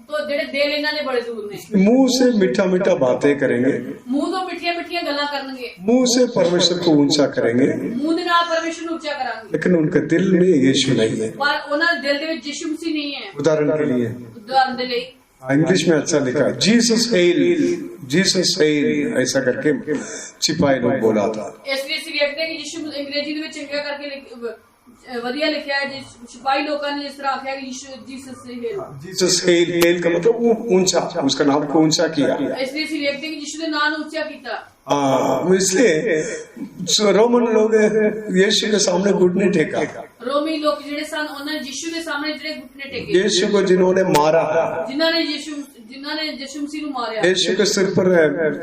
ਤੋਂ ਜਿਹੜੇ ਦਿਲ ਇਹਨਾਂ ਦੇ ਬੜੇ ਦੂਰ ਨੇ। मुंह से मीठा मीठा बातें करेंगे, ਮੂੰਹ ਤੋਂ ਮਿੱਠੀਆਂ ਮਿੱਠੀਆਂ ਗੱਲਾਂ ਕਰਨਗੇ, मुंह से परमेश्वर को ऊंचा करेंगे, ਮੂੰਹ ਦੇ ਨਾਲ ਪਰਮੇਸ਼ਰ ਨੂੰ ਉੱਚਾ ਕਰਾਂਗੇ, लेकिन उनके दिल में यीशु नहीं है। ਪਰ ਉਹਨਾਂ ਦੇ ਦਿਲ ਦੇ ਵਿੱਚ ਯਿਸੂ ਮਸੀਹ ਨਹੀਂ ਹੈ। उदाहरण के लिए ਉਦਾਹਰਨ ਦੇ ਲਈ इंग्लिश में अच्छा लिखा है, जीसस हेल ऐसा करके सिपाही लोग बोला था। ਇਸ ਲਈ ਅਸੀਂ ਵੇਖਦੇ ਕਿ ਯਿਸੂ ਅੰਗਰੇਜ਼ੀ ਦੇ ਵਿੱਚ ਚੰਗਾ ਕਰਕੇ ਵਧੀਆ ਲਿਖਿਆ ਹੈ ਸਿਪਾਹੀ ਲੋਕਾਂ ਨੇ ਜਿਸ ਤਰ੍ਹਾਂ ਆਖਿਆ ਕਿ जीसस से हेल जीसस हेल का मतलब ऊंचा, उसका नाम को ऊंचा किया। इसलिए ਅਸੀਂ ਵੇਖਦੇ ਕਿ ਯਿਸੂ ਦੇ ਨਾਂ ਨੂੰ ਉੱਚਾ ਕੀਤਾ। इसलिए रोमन लोग यीशु के सामने घुटने टेका। रोमी लोग ਜਿਹੜੇ ਸਨ ਉਹਨਾਂ ਨੇ ਯਿਸੂ ਦੇ ਸਾਹਮਣੇ ਜਿਹੜੇ ਘੁਟਨੇ ਟੇਕੇ। यीशु को जिन्होंने मारा, जिन्हों ने यीशु मसीह ਨੂੰ ਮਾਰਿਆ, यीशु के सिर पर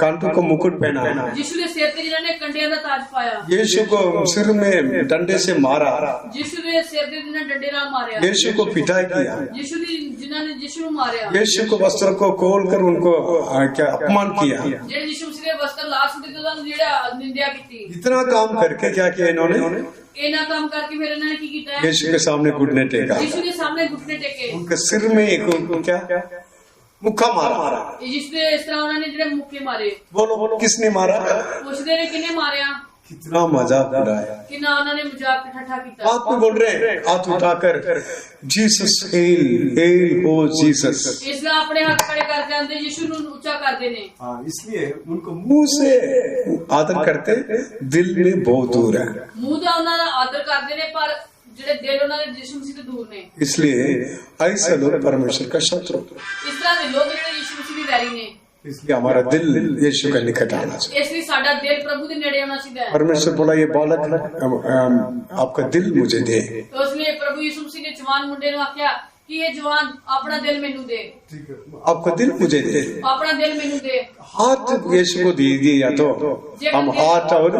कांटों का मुकुट पहनाया, यीशु ਦੇ ਸਿਰ ਤੇ ਜਿਨ੍ਹਾਂ ਨੇ ਕੰਡਿਆਂ ਦਾ ਤਾਜ ਪਾਇਆ, यीशु को सिर में डंडे से मारा, यीशु ਦੇ ਸਿਰ ਤੇ ਜਿਨ੍ਹਾਂ ਡੰਡੇ ਨਾਲ ਮਾਰਿਆ, यीशु को पिटाई किया, यीशु ਦੀ जिन्हों ने यीशु ਨੂੰ ਮਾਰਿਆ, यीशु को वस्त्र को खोलकर उनको क्या अपमान किया। ਜਿਹੜੇ ਯਿਸੂ ਮਸੀਹ ਦੇ ਵਸਤਰ ਲਾ ਸੁੱਟੇ ਤੇ ਉਹਨਾਂ ਨੂੰ ਜਿਹੜਾ ਨਿੰਦਿਆ ਕੀਤੀ। इतना काम करके क्या किया इन्होंने? ਇਹਨਾਂ ਕੰਮ ਕਰਕੇ ਫਿਰ ਇਹਨਾਂ ਨੇ ਕੀ ਕੀਤਾ ਹੈ? यीशु के सामने घुटने टेका, यीशु के सामने घुटने टेके, उनके सिर में एक क्या मुक्का मारा। यीशु ਦੇ ਇਸ ਤਰ੍ਹਾਂ ਉਹਨਾਂ ਨੇ ਜਿਹੜੇ ਮੁੱਕੇ ਮਾਰੇ। बोलो किसने मारा? ਪੁੱਛਦੇ ਨੇ ਕਿਹਨੇ ਮਾਰਿਆ, कितना मजाक उड़ाया। कि ना उन्होंने मजाक ठट्ठा किया। हाथ में बोल रहे हैं, हाथ उठाकर जीसस हेल हेल हो जीसस। इसलिए अपने हाथ खड़े करके आंदे यीशु ਨੂੰ ऊंचा करते ने। इसलिए उनको मुंह से आदर करते, दिल में बहुत दूर है। मुंह ਦਾ ਉਹਨਾਂ ਦਾ ਆਦਰ ਕਰਦੇ ਨੇ ਪਰ ਜਿਹੜੇ ਦਿਲ ਉਹਨਾਂ ਦੇ ਯीशु ਮਸੀਹ ਤੋਂ ਦੂਰ ਨੇ। इसलिए ऐसे लोग परमेश्वर का शत्रु। इस तरह के लोग ਜਿਹੜੇ ਯीशु ਮਸੀਹ ਦੇ ਵੈਰੀ ਨੇ। इसलिए हमारा दिल यीशु का निकट आना चाहिए। इसलिए साडा दिल प्रभु के नेड़े होना चाहिए। परमेश्वर बोला ये बालक आपका दिल मुझे दे। तो इसलिए प्रभु यीशु मसीह ने जवान मुंडे ने आख्या कि ये जवान अपना दिल मेनू दे, आपका दिल मुझे दे, अपना दिल मेनू दे। हाथ यीशु को दे दिया तो हम हाथ और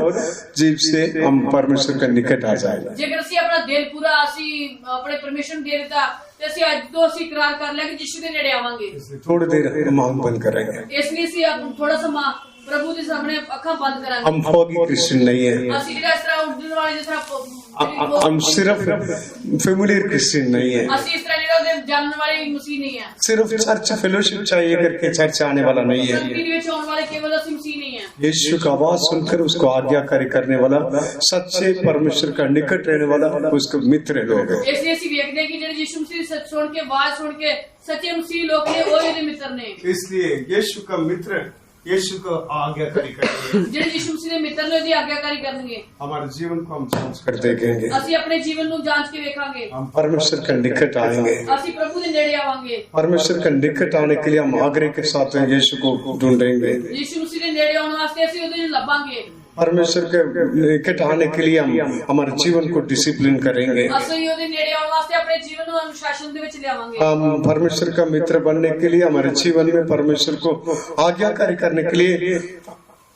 जीभ से हम परमेश्वर के निकट आ जाएगा। जेकर ਅਸੀਂ अपना दिल पूरा ਅਸੀਂ ਆਪਣੇ ਪਰਮੇਸ਼ਰ ਨੂੰ ਦੇ ਦਿੱਤਾ ਤੇ ਅਸੀਂ ਅੱਜ ਤੋਂ ਅਸੀਂ ਇਕਰਾਰ ਕਰ ਲਿਆ ਕਿ ਯਿਸੂ ਦੇ ਨੇੜੇ ਆਵਾਂਗੇ। थोड़ी देर हम आंख बंद करेंगे। इसलिए ਅਸੀਂ थोड़ा समा प्रभु के सामने ਅੱਖਾਂ ਬੰਦ ਕਰਾਂਗੇ। हम फौगी क्रिश्चियन नहीं है, ਅਸੀਂ ਜਿਹੜਾ ਇਸ ਤਰ੍ਹਾਂ ਉਰਦੂ ਵਾਲੇ ਜਿਸ ਤਰ੍ਹਾਂ हम सिर्फ फेमिलियर क्रिश्चियन नहीं है, ਅਸੀਂ ਇਸ ਤਰ੍ਹਾਂ ਜਿਹੜਾ ਉਹਦੇ ਜਾਣਨ ਵਾਲੇ ਮਸੀਹ ਨਹੀਂ ਹੈ। सिर्फ चर्च फेलोशिप चाहिए करके चर्च आने वाला नहीं है। ਸੰਗਤੀ ਦੇ ਵਿੱਚ ਆਉਣ ਵਾਲੇ ਕੇਵਲ ਅਸੀਂ ਮਸੀਹ ਨਹੀਂ ਹੈ। यीशु का आवाज सुनकर उसको आज्ञाकारी करने वाला, सच्चे परमेश्वर का निकट रहने वाला उसके मित्र लोग हैं। इसलिए ਅਸੀਂ ਵੇਖਦੇ ਕਿ ਜਿਹੜੇ ਯਿਸੂ ਮਸੀਹ ਦੀ ਸੁਣ ਕੇ ਆਵਾਜ਼ ਸੁਣ ਕੇ ਸੱਚੇ ਮਸੀਹ ਲੋਕ ਨੇ ਉਹ ਇਹਦੇ ਮਿੱਤਰ ਨੇ। इसलिए यीशु का मित्र यीशु को आज्ञाकारी करेंगे। ਜਿਹੜੇ ਯਿਸੂ ਮਸੀਹ ਦੇ ਮਿੱਤਰ ਨੇ ਉਹਦੀ ਆਗਿਆਕਾਰੀ ਕਰਨਗੇ। हमारे जीवन को हम जांच कर देखेंगे, ਅਸੀਂ ਆਪਣੇ ਜੀਵਨ ਨੂੰ ਜਾਂਚ ਕੇ ਵੇਖਾਂਗੇ। हम परमेश्वर का निकट आएंगे। ਅਸੀਂ प्रभु ਦੇ ਨੇੜੇ ਆਵਾਂਗੇ। परमेश्वर का निकट आने के लिए हम आग्रह के साथ यीशु को ढूंढेंगे। ਯਿਸੂ ਮਸੀਹ ਦੇ ਨੇੜੇ ਆਉਣ ਵਾਸਤੇ ਅਸੀਂ ਉਹਦੇ ਨੂੰ ਲੱਭਾਂਗੇ। परमेश्वर के निकट आने के लिए हम हमारे जीवन को डिसिप्लिन करेंगे। ਅਸੀਂ ਉਹਦੇ ਨੇੜੇ ਆਉਣ ਵਾਸਤੇ ਆਪਣੇ ਜੀਵਨ ਨੂੰ ਅਨੁਸ਼ਾसन ਦੇ ਵਿੱਚ ਲਿਆਵਾਂਗੇ। हम परमेश्वर का मित्र बनने के लिए हमारे जीवन में परमेश्वर को आज्ञाकारी करने के लिए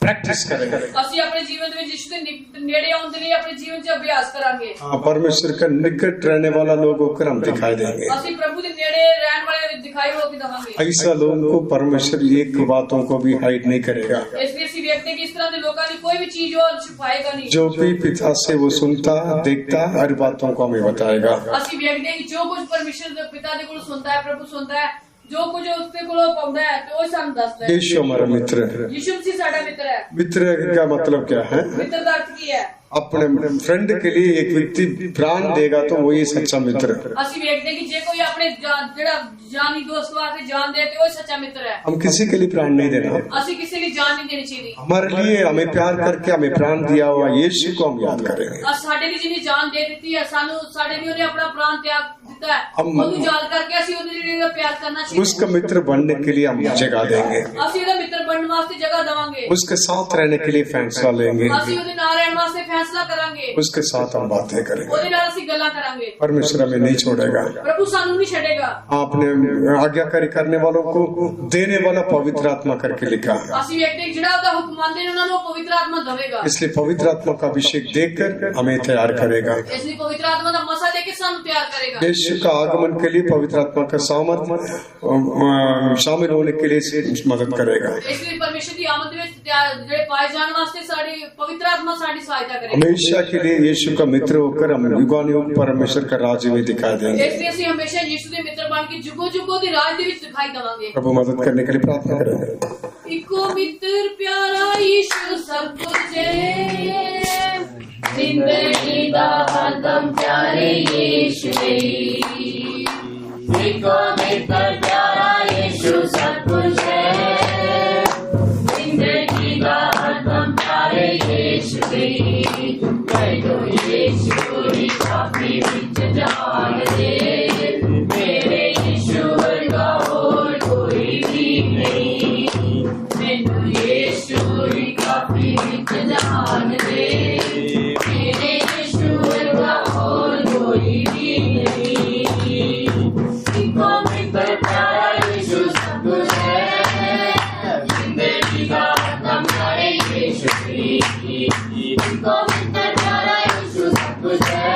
प्रैक्टिस करेंगे। ਅਸੀਂ ਆਪਣੇ ਜੀਵਨ ਦੇ ਵਿੱਚ ਯਿਸੂ ਦੇ ਨੇੜੇ ਆਉਣ ਦੇ ਲਈ ਆਪਣੇ ਜੀਵਨ 'ਚ ਅਭਿਆਸ ਕਰਾਂਗੇ। परमेश्वर का निकट रहने वाला लोगों को हम दिखाई देंगे। ਅਸੀਂ ਪ੍ਰਭੂ ਦੇ ਨੇੜੇ ਰਹਿਣ ਵਾਲੇ ਦਿਖਾਈ ਹੋ ਕੇ ਦਵਾਂਗੇ। ऐसा लोगों को परमेश्वर एक बातों को भी हाइड नहीं करेगा। इसलिए ਅਸੀਂ ਵੇਖਦੇ ਕਿ ਇਸ ਤਰ੍ਹਾਂ ਦੇ ਲੋਕਾਂ ਦੀ ਕੋਈ ਵੀ ਚੀਜ਼ ਉਹ ਛੁਪਾਏਗਾ ਨਹੀਂ। जो भी पिता से वो सुनता देखता हर बातों को हमें बताएगा। ਅਸੀਂ ਵੇਖਦੇ ਕਿ ਜੋ ਕੁਝ ਪਰਮੇਸ਼ਰ ਦੇ ਪਿਤਾ ਦੇ ਕੋਲ ਸੁਣਦਾ ਹੈ, ਪ੍ਰਭੂ ਸੁਣਦਾ ਹੈ, ਜੋ ਕੁਝ ਉਸਦੇ ਕੋਲੋਂ ਪਾਉਂਦਾ ਹੈ ਤੇ ਉਹ ਸਾਨੂੰ ਦੱਸਦਾ ਹੈ। यीशु हमारा मित्र है। यीशु मसीह साडा मित्र है। मित्र का मतलब क्या है? मित्र का अर्थ ਕੀ ਹੈ? अपने फ्रेंड के लिए एक व्यक्ति प्राण देगा तो वही सच्चा मित्र है। ਅਸੀਂ ਵੇਖਦੇ ਕਿ ਜੇ ਕੋਈ ਆਪਣੇ ਜਿਹੜਾ ਜਾਨੀ ਦੋਸਤ ਵਾਸਤੇ ਜਾਨ ਦੇ ਤੇ ਉਹ ਸੱਚਾ ਮਿੱਤਰ ਹੈ। हम किसी के लिए प्राण नहीं देना। ਅਸੀਂ ਕਿਸੇ ਲਈ ਜਾਨ ਨਹੀਂ ਦੇਣੀ ਚਾਹੀਦੀ। हमारे लिए हमें प्यार करके हमें प्राण दिया हुआ यीशु को हम याद करेंगे। ਸਾਡੇ ਲਈ ਜਿਹਨੇ ਜਾਨ ਦੇ ਦਿੱਤੀ ਹੈ, ਸਾਨੂੰ ਸਾਡੇ ਲਈ ਉਹਨੇ ਆਪਣਾ ਪ੍ਰਾਣ ਤਿਆਗ ਦਿੱਤਾ ਹੈ, ਉਹਨੂੰ ਯਾਦ ਕਰਕੇ ਅਸੀਂ ਉਹਦੇ ਲਈ ਪਿਆਰ ਕਰਨਾ ਚਾਹੀਦਾ। उसका मित्र बनने के लिए हम जगह देंगे। ਅਸੀਂ ਉਹਦਾ ਮਿੱਤਰ ਬਣਨ ਵਾਸਤੇ ਜਗ੍ਹਾ ਦੇਵਾਂਗੇ। उसके साथ रहने के लिए फैसला लेंगे। ਅਸੀਂ ਉਹਦੇ ਨਾਲ ਰਹਿਣ ਵਾਸਤੇ ਫੈਸਲਾ ਕਰਾਂਗੇ। उसके साथ हम बातें करेंगे। ਉਹਦੇ ਨਾਲ ਅਸੀਂ ਗੱਲਾਂ ਕਰਾਂਗੇ। परमेश्वर हमें नहीं छोड़ेगा। प्रभु ਸਾਨੂੰ नहीं ਛੱਡੇਗਾ। आपने आज्ञाकारी करने वालों को देने वाला पवित्र आत्मा करके लिखा। ਅਸੀਂ ਵੇਖਦੇ ਕਿ ਜਿਹੜਾ ਉਹਦਾ ਹੁਕਮ ਮੰਨਦੇ ਨੇ ਉਹਨਾਂ ਨੂੰ ਪਵਿੱਤਰ ਆਤਮਾ ਦੇਵੇਗਾ। इसलिए पवित्र आत्मा का अभिषेक देकर हमें तैयार करेगा। ਇਸ ਲਈ ਪਵਿੱਤਰ ਆਤਮਾ ਦਾ ਮਸਾ ਦੇ ਕੇ ਸਾਨੂੰ ਤਿਆਰ ਕਰੇਗਾ। यीशु का आगमन के लिए पवित्र आत्मा का सामर्थ्य शामिल होने के लिए मदद करेगा। ਇਸ ਲਈ ਪਰਮੇਸ਼ਰ ਦੀ ਆਮਦ ਦੇ ਵਿੱਚ ਜਿਹੜੇ ਪਾਏ ਜਾਣ ਵਾਸਤੇ ਸਾਡੀ ਪਵਿੱਤਰ ਆਤਮਾ ਸਾਡੀ ਸਹਾਇਤਾ ਕਰੇਗਾ। हमेशा के लिए यीशु का मित्र होकर हम युगानुयुग परमेश्वर का राज्य में दिखा देंगे। ਇਸ ਲਈ ਅਸੀਂ ਹਮੇਸ਼ਾ ਯਿਸੂ ਦੇ ਮਿੱਤਰ ਬਣ ਕੇ ਜੁਗੋ ਜੁਗੋ ਦੀ ਰਾਜ ਦੇ ਵਿੱਚ ਦਿਖਾਈ ਦੇਵਾਂਗੇ। प्रभु मदद करने के लिए प्रार्थना करेंगे। ਇੱਕੋ ਮਿੱਤਰ ਪਿਆਰਾ ਯਿਸੂ ਸਭ ਕੁਝ ਹੈ, ਜ਼ਿੰਦਗੀ ਦਾ ਹਰਦਮ ਪਿਆਰੇ ਯਿਸੂ ਲਈ। ਇੱਕੋ ਮਿੱਤਰ ਪਿਆਰਾ ਯਿਸੂ ਸਭ ਕੁਝ ਹੈ, ਜ਼ਿੰਦਗੀ ਦਾ ਹਰਦਮ ਪਿਆਰੇ ਯਿਸੂ ਲਈ। ਜੈ ਹੋ ਯਿਸੂ ਦੀ काफी विच जान दे मेरे यीशु वर्गा और कोई भी नहीं मैनू यीशु ही काफी विच जान दे मेरे यीशु वर्गा और कोई भी नहीं इको मित्र प्यारा यीशु सब कुछ है जिंदगी का मतलब प्यारे यीशु ही इको मित्र प्यारा यीशु सब कुछ है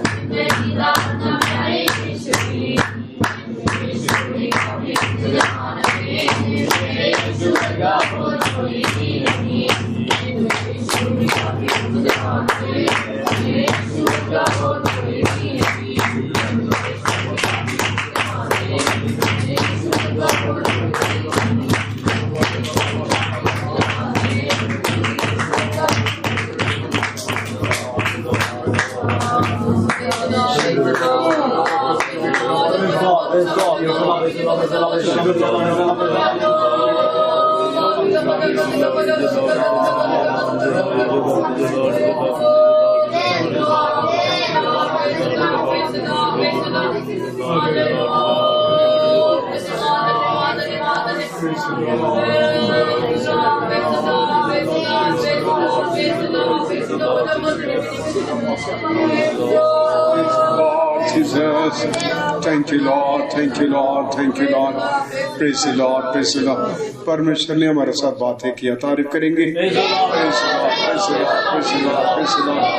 जिंदगी का मतलब प्यारे यीशु ही काफी जान दे मेरे यीशु वर्गा और कोई भी नहीं यीशु ही काफी जान दे मेरे यीशु वर्गा और कोई भी नहीं Jesus, thank you Lord, thank you Lord, thank you Lord, praise the Lord, praise the Lord. परमेश्वर ने हमारे साथ बातें किया, तारीफ करेंगे. Praise the Lord, praise the Lord, praise the Lord,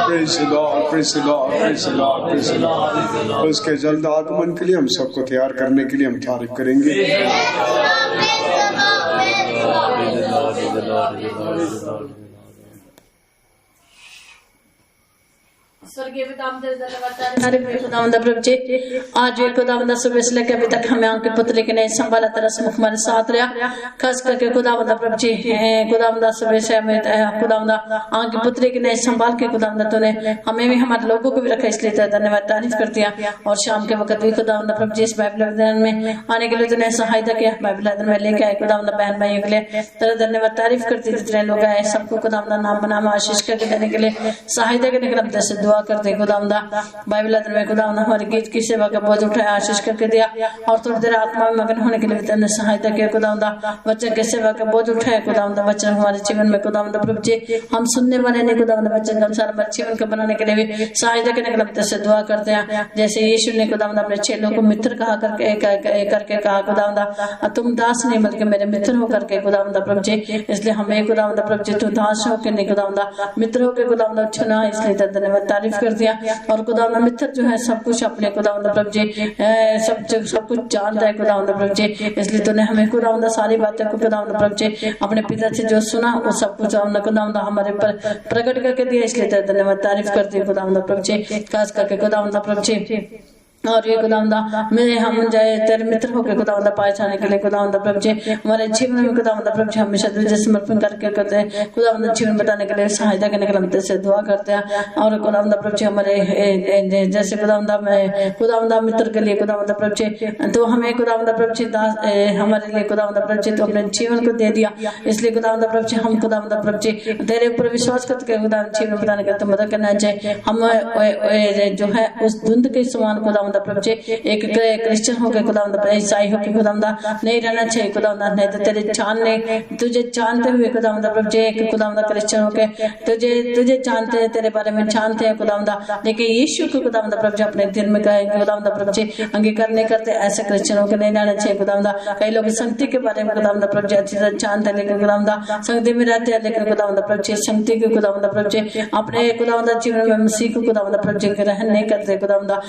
praise the Lord, praise the Lord, praise the Lord, praise the Lord, praise the Lord. उसके जल्द आगमन के लिए हम सबको तैयार करने के लिए हम तारीफ करेंगे. स्वर्गीय पिता हम तेरे धन्यवाद खुदावंद प्रभु जी आज भी खुदावंद सुबह से लेकर अभी तक हमें आपके पुत्र के नहीं संभाला तेरा मुख हमारे साथ रहा खास करके खुदावंद प्रभु जी खुदावंद सुबह से हमें खुदावंद आपके पुत्र के नहीं संभाल के खुदावंद तूने हमें भी हमारे लोगों को भी रखा इसलिए तेरा धन्यवाद तारीफ कर दिया और शाम के वक्त भी खुदावंद प्रभु जी इस बाइबल अध्ययन में आने के लिए तूने सहायता किया बाइबल अध्ययन में लेके आए खुदावंद बहन भाइयों के लिए तेरा धन्यवाद तारीफ करते जितने लोग आए सबको खुदावंद नाम बनाम आशीष करके देने के लिए सहायता करने के लिए से दुआ करते खुदावंदा बाइबल अध्ययन में खुदावंदा हमारी गीत की सेवा का बोझ उठाया आशीष करके दिया और थोड़ी देर आत्मा में मगन होने के लिए तेरे सहायता किया खुदावंदा वचन की सेवा का बोझ उठाया खुदावंदा वचन हमारे जीवन में खुदावंदा प्रभु जी हम सुनने वाले नहीं खुदावंदा वचन के अनुसार हमारे जीवन को बनाने के लिए भी सहायता करने के लिए तेरे से दुआ करते हैं जैसे यीशु ने खुदावंदा अपने चेलों को मित्र कहा करके कहा खुदावंदा तुम दास नहीं बल्कि मेरे मित्र हो करके खुदावंदा प्रभु जी इसलिए हमें खुदावंदा प्रभु जी तू दास हो के नहीं खुदावंदा मित्र हो के खुदावंदा चुना इसलिए धन्यवाद तारीफ कर दिया और खुदावंद मित्र जो है सब कुछ अपने खुदावंद प्रभु जी सब कुछ जानता है खुदावंद प्रभु जी इसलिए तूने हमें खुदावंद सारी बातें को खुदावंद प्रभु जी अपने पिता से जो सुना वो सब कुछ खुदावंद हमारे पर प्रकट करके दिया इसलिए धन्यवाद तारीफ करती है खुदावंद प्रभु जी खास करके खुदावंद प्रभु जी और ये खुदावंदा मेरे हम जाए तेरे मित्र होकर खुदावंदा पाए जाने के लिए खुदावंदा प्रभु जी हमारे जीवन में खुदावंदा प्रभु जी हमेशा तुझे समर्पण करके करते हैं खुदावंदा जीवन बताने के लिए सहायता करने के लिए हम तेरे से दुआ करते हैं और खुदावंदा प्रभु जी हमारे जैसे खुदावंदा में खुदावंदा मित्र के लिए खुदावंदा प्रभु जी तो हमें खुदावंदा प्रभु जी हमारे लिए खुदावंदा प्रभु जी तो अपने जीवन को दे दिया इसलिए खुदावंदा प्रभु जी हम खुदावंदा प्रभु जी तेरे ऊपर विश्वास करके खुदावंदा जीवन बताने के लिए मदद करना चाहिए हम जो है उस धुंध के समान खुदावंदा प्रभु जी एक क्रिश्चियन होकर खुदावंदा ईसाई होकर खुदावंदा नहीं रहना चाहिए खुदावंदा नहीं तो तेरे जानने तुझे जानते हुए खुदावंदा प्रभु जी एक खुदावंदा क्रिश्चियन होकर तुझे जानते हैं तेरे बारे में जानते हैं खुदावंदा लेकिन यीशु को खुदावंदा प्रभु जी अपने दिल में कहे खुदावंदा प्रभु जी अंगीकार नहीं करते ऐसे क्रिश्चियन होकर नहीं रहना चाहिए खुदावंदा कई लोग संगति के बारे में खुदावंदा प्रभु जी अच्छी तरह जानते हैं लेकिन खुदावंदा संगति में रहते हैं लेकिन खुदावंदा प्रभु जी संगति को खुदावंदा प्रभु जी अपने खुदावंदा जीवन में मसीह को खुदावंदा प्रभु जी ग्रहण नहीं करते खुदावंदा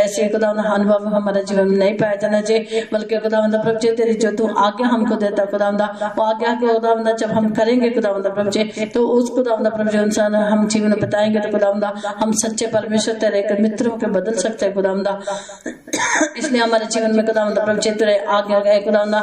ऐसे खुदावंदा अनुभव हमारे जीवन में नहीं पाया जाना चाहिए बल्कि खुदावंदा प्रभु जी तेरी जो तू आज्ञा हमको देता खुदावंदा वो आज्ञा को खुदावंदा जब हम करेंगे खुदावंदा प्रभु जी तो उस खुदावंदा प्रभु जी अनुसार हम जीवन बताएंगे तो खुदावंदा हम सच्चे परमेश्वर तेरे एक मित्र होकर बदल सकते हैं खुदावंदा इसलिए हमारे जीवन में खुदावंदा प्रभु जी तेरे आज्ञा गए खुदावंदा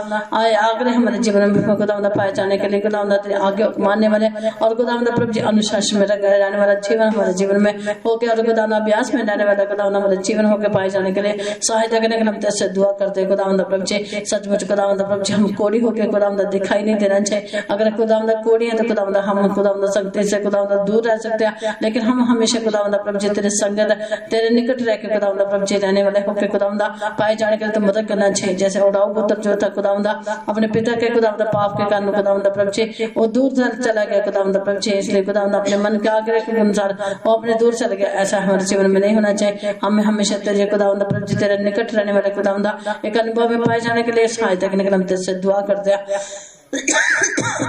आग्रह हमारे जीवन में खुदावंदा पाए जाने के लिए खुदावंदा तेरे आज्ञा मानने वाले और खुदावंदा प्रभु जी अनुशासन में रहने वाला जीवन हमारे जीवन में हो गया और खुदावंदा अभ्यास में रहने वाला खुदावंदा हमारे जीवन होकर पाए जाने के लिए सहायता करने के लिए हम तेरे दुआ करते हैं खुदावंद प्रभु जी। सचमुच खुदावंद प्रभु जी हम कोड़ी होकर खुदावंद दिखाई नहीं देना चाहिए। अगर खुदावंद कोड़ी है तो खुदावंद हम खुदावंद संगति से खुदावंद दूर रह सकते हैं, लेकिन हम हमेशा खुदावंद प्रभु जी तेरे संगत तेरे निकट रह के खुदावंद प्रभु जी रहने वाले होकर खुदावंद पाए जाने के लिए तो मदद करना चाहिए। जैसे उड़ाऊ पुत्र जो था खुदावंद अपने पिता के खुदावंद पाप के कारण खुदावंद प्रभु जी वो दूर चला गया खुदावंद प्रभु जी, इसलिए खुदावंद अपने मन के आग्रह के अनुसार वो अपने दूर चला गया। ऐसा हमारे जीवन में नहीं होना चाहिए। हमें हमेशा तेरे खुदावंद प्रभु जी तेरे निकट रहने वाले खुदावंद एक अनुभव में पाए जाने के लिए सहायता करने के लिए हम तेरे से दुआ करते हैं।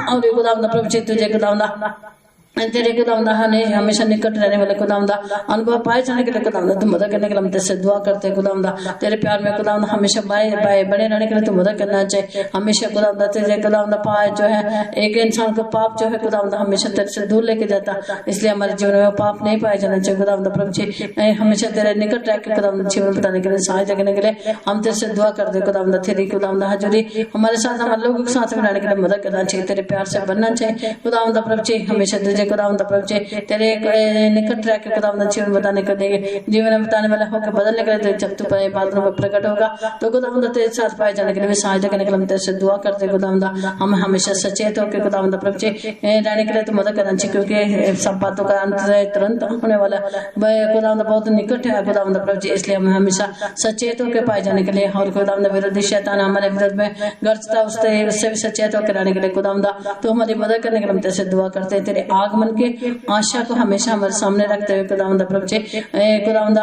और ये खुदावंद प्रभु जी तुझे खुदावंद तेरे खुदावंद हमेशा निकट रहने वाले खुदावंद अनुभव पाए जाने के लिए खुदावंद तू मदद करने के लिए हम तेरे से दुआ करते हैं। खुदावंद तेरे प्यार में खुदावंद हमेशा बने रहने के लिए तू मदद करना चाहिए। हमेशा खुदावंद तेरे खुदावंद पाए जो है एक इंसान को पाप जो है खुदावंद हमेशा तेरे से दूर लेके जाता, इसलिए हमारे जीवन में पाप नहीं पाए जाना चाहिए। खुदावंद प्रभु जी हमेशा तेरे निकट रह के खुदावंद जीवन बताने के लिए सहायता करने के लिए हम तेरे से दुआ करते हैं। खुदावंद तेरी खुदावंद हजूरी हमारे साथ हमारे लोगों के साथ रहने के लिए मदद करना चाहिए। तेरे प्यार से बनना चाहिए। खुदावंद प्रभु जी हमेशा तुझे खुदावंद प्रभु जी तेरे निकट रह के खुदावंद जीवन बताने के लिए जीवन में बताने वाला होकर बदलने के लिए जब तू बादलों में प्रकट होगा तो खुदावंद तेरे साथ पाए जाने के लिए सहायता करने के लिए हम तेरे से दुआ करते खुदावंद हम हमेशा सचेत होकर खुदावंद प्रभु जी रहने के लिए तो मदद करना चाहिए, क्योंकि सब बातों का अंत तुरंत होने वाला खुदावंद बहुत निकट है खुदावंद प्रभु जी, इसलिए हमें हमेशा सचेत होकर पाए जाने के लिए और खुदावंद विरोधी शैतान हमारे विरोध में गरजता उससे भी सचेत होकर रहने के लिए खुदावंद तो हमारी मदद करने के लिए हम तेरे से दुआ करते हैं। तेरे आगमन के आशा को हमेशा हमारे सामने रखते हुए खुदावंद प्रभु जी खुदावंद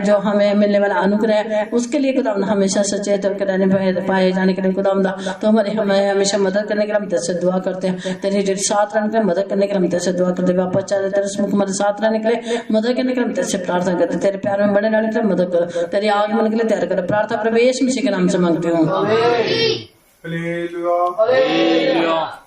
जो हमें मिलने वाला अनुग्रह है उसके लिए खुदावंद हमेशा सचेत होकर रहने पाए जाने के लिए खुदावंद तो हमें हमेशा मदद करने के लिए हम तेरे से दुआ करते हैं। तेरे जो साथ रहने के लिए मदद करने के लिए हम तेरे से दुआ करते हैं। वापस चले तेरे मुख हमारे साथ रहने के लिए मदद करने के लिए हम तेरे से प्रार्थना करते हैं। तेरे प्यार में बने रहने के लिए मदद करो, तेरे आगमन के लिए तैयार करो। प्रार्थना प्रभु यीशु मसीह के नाम से मांगती हूँ। हालेलुया।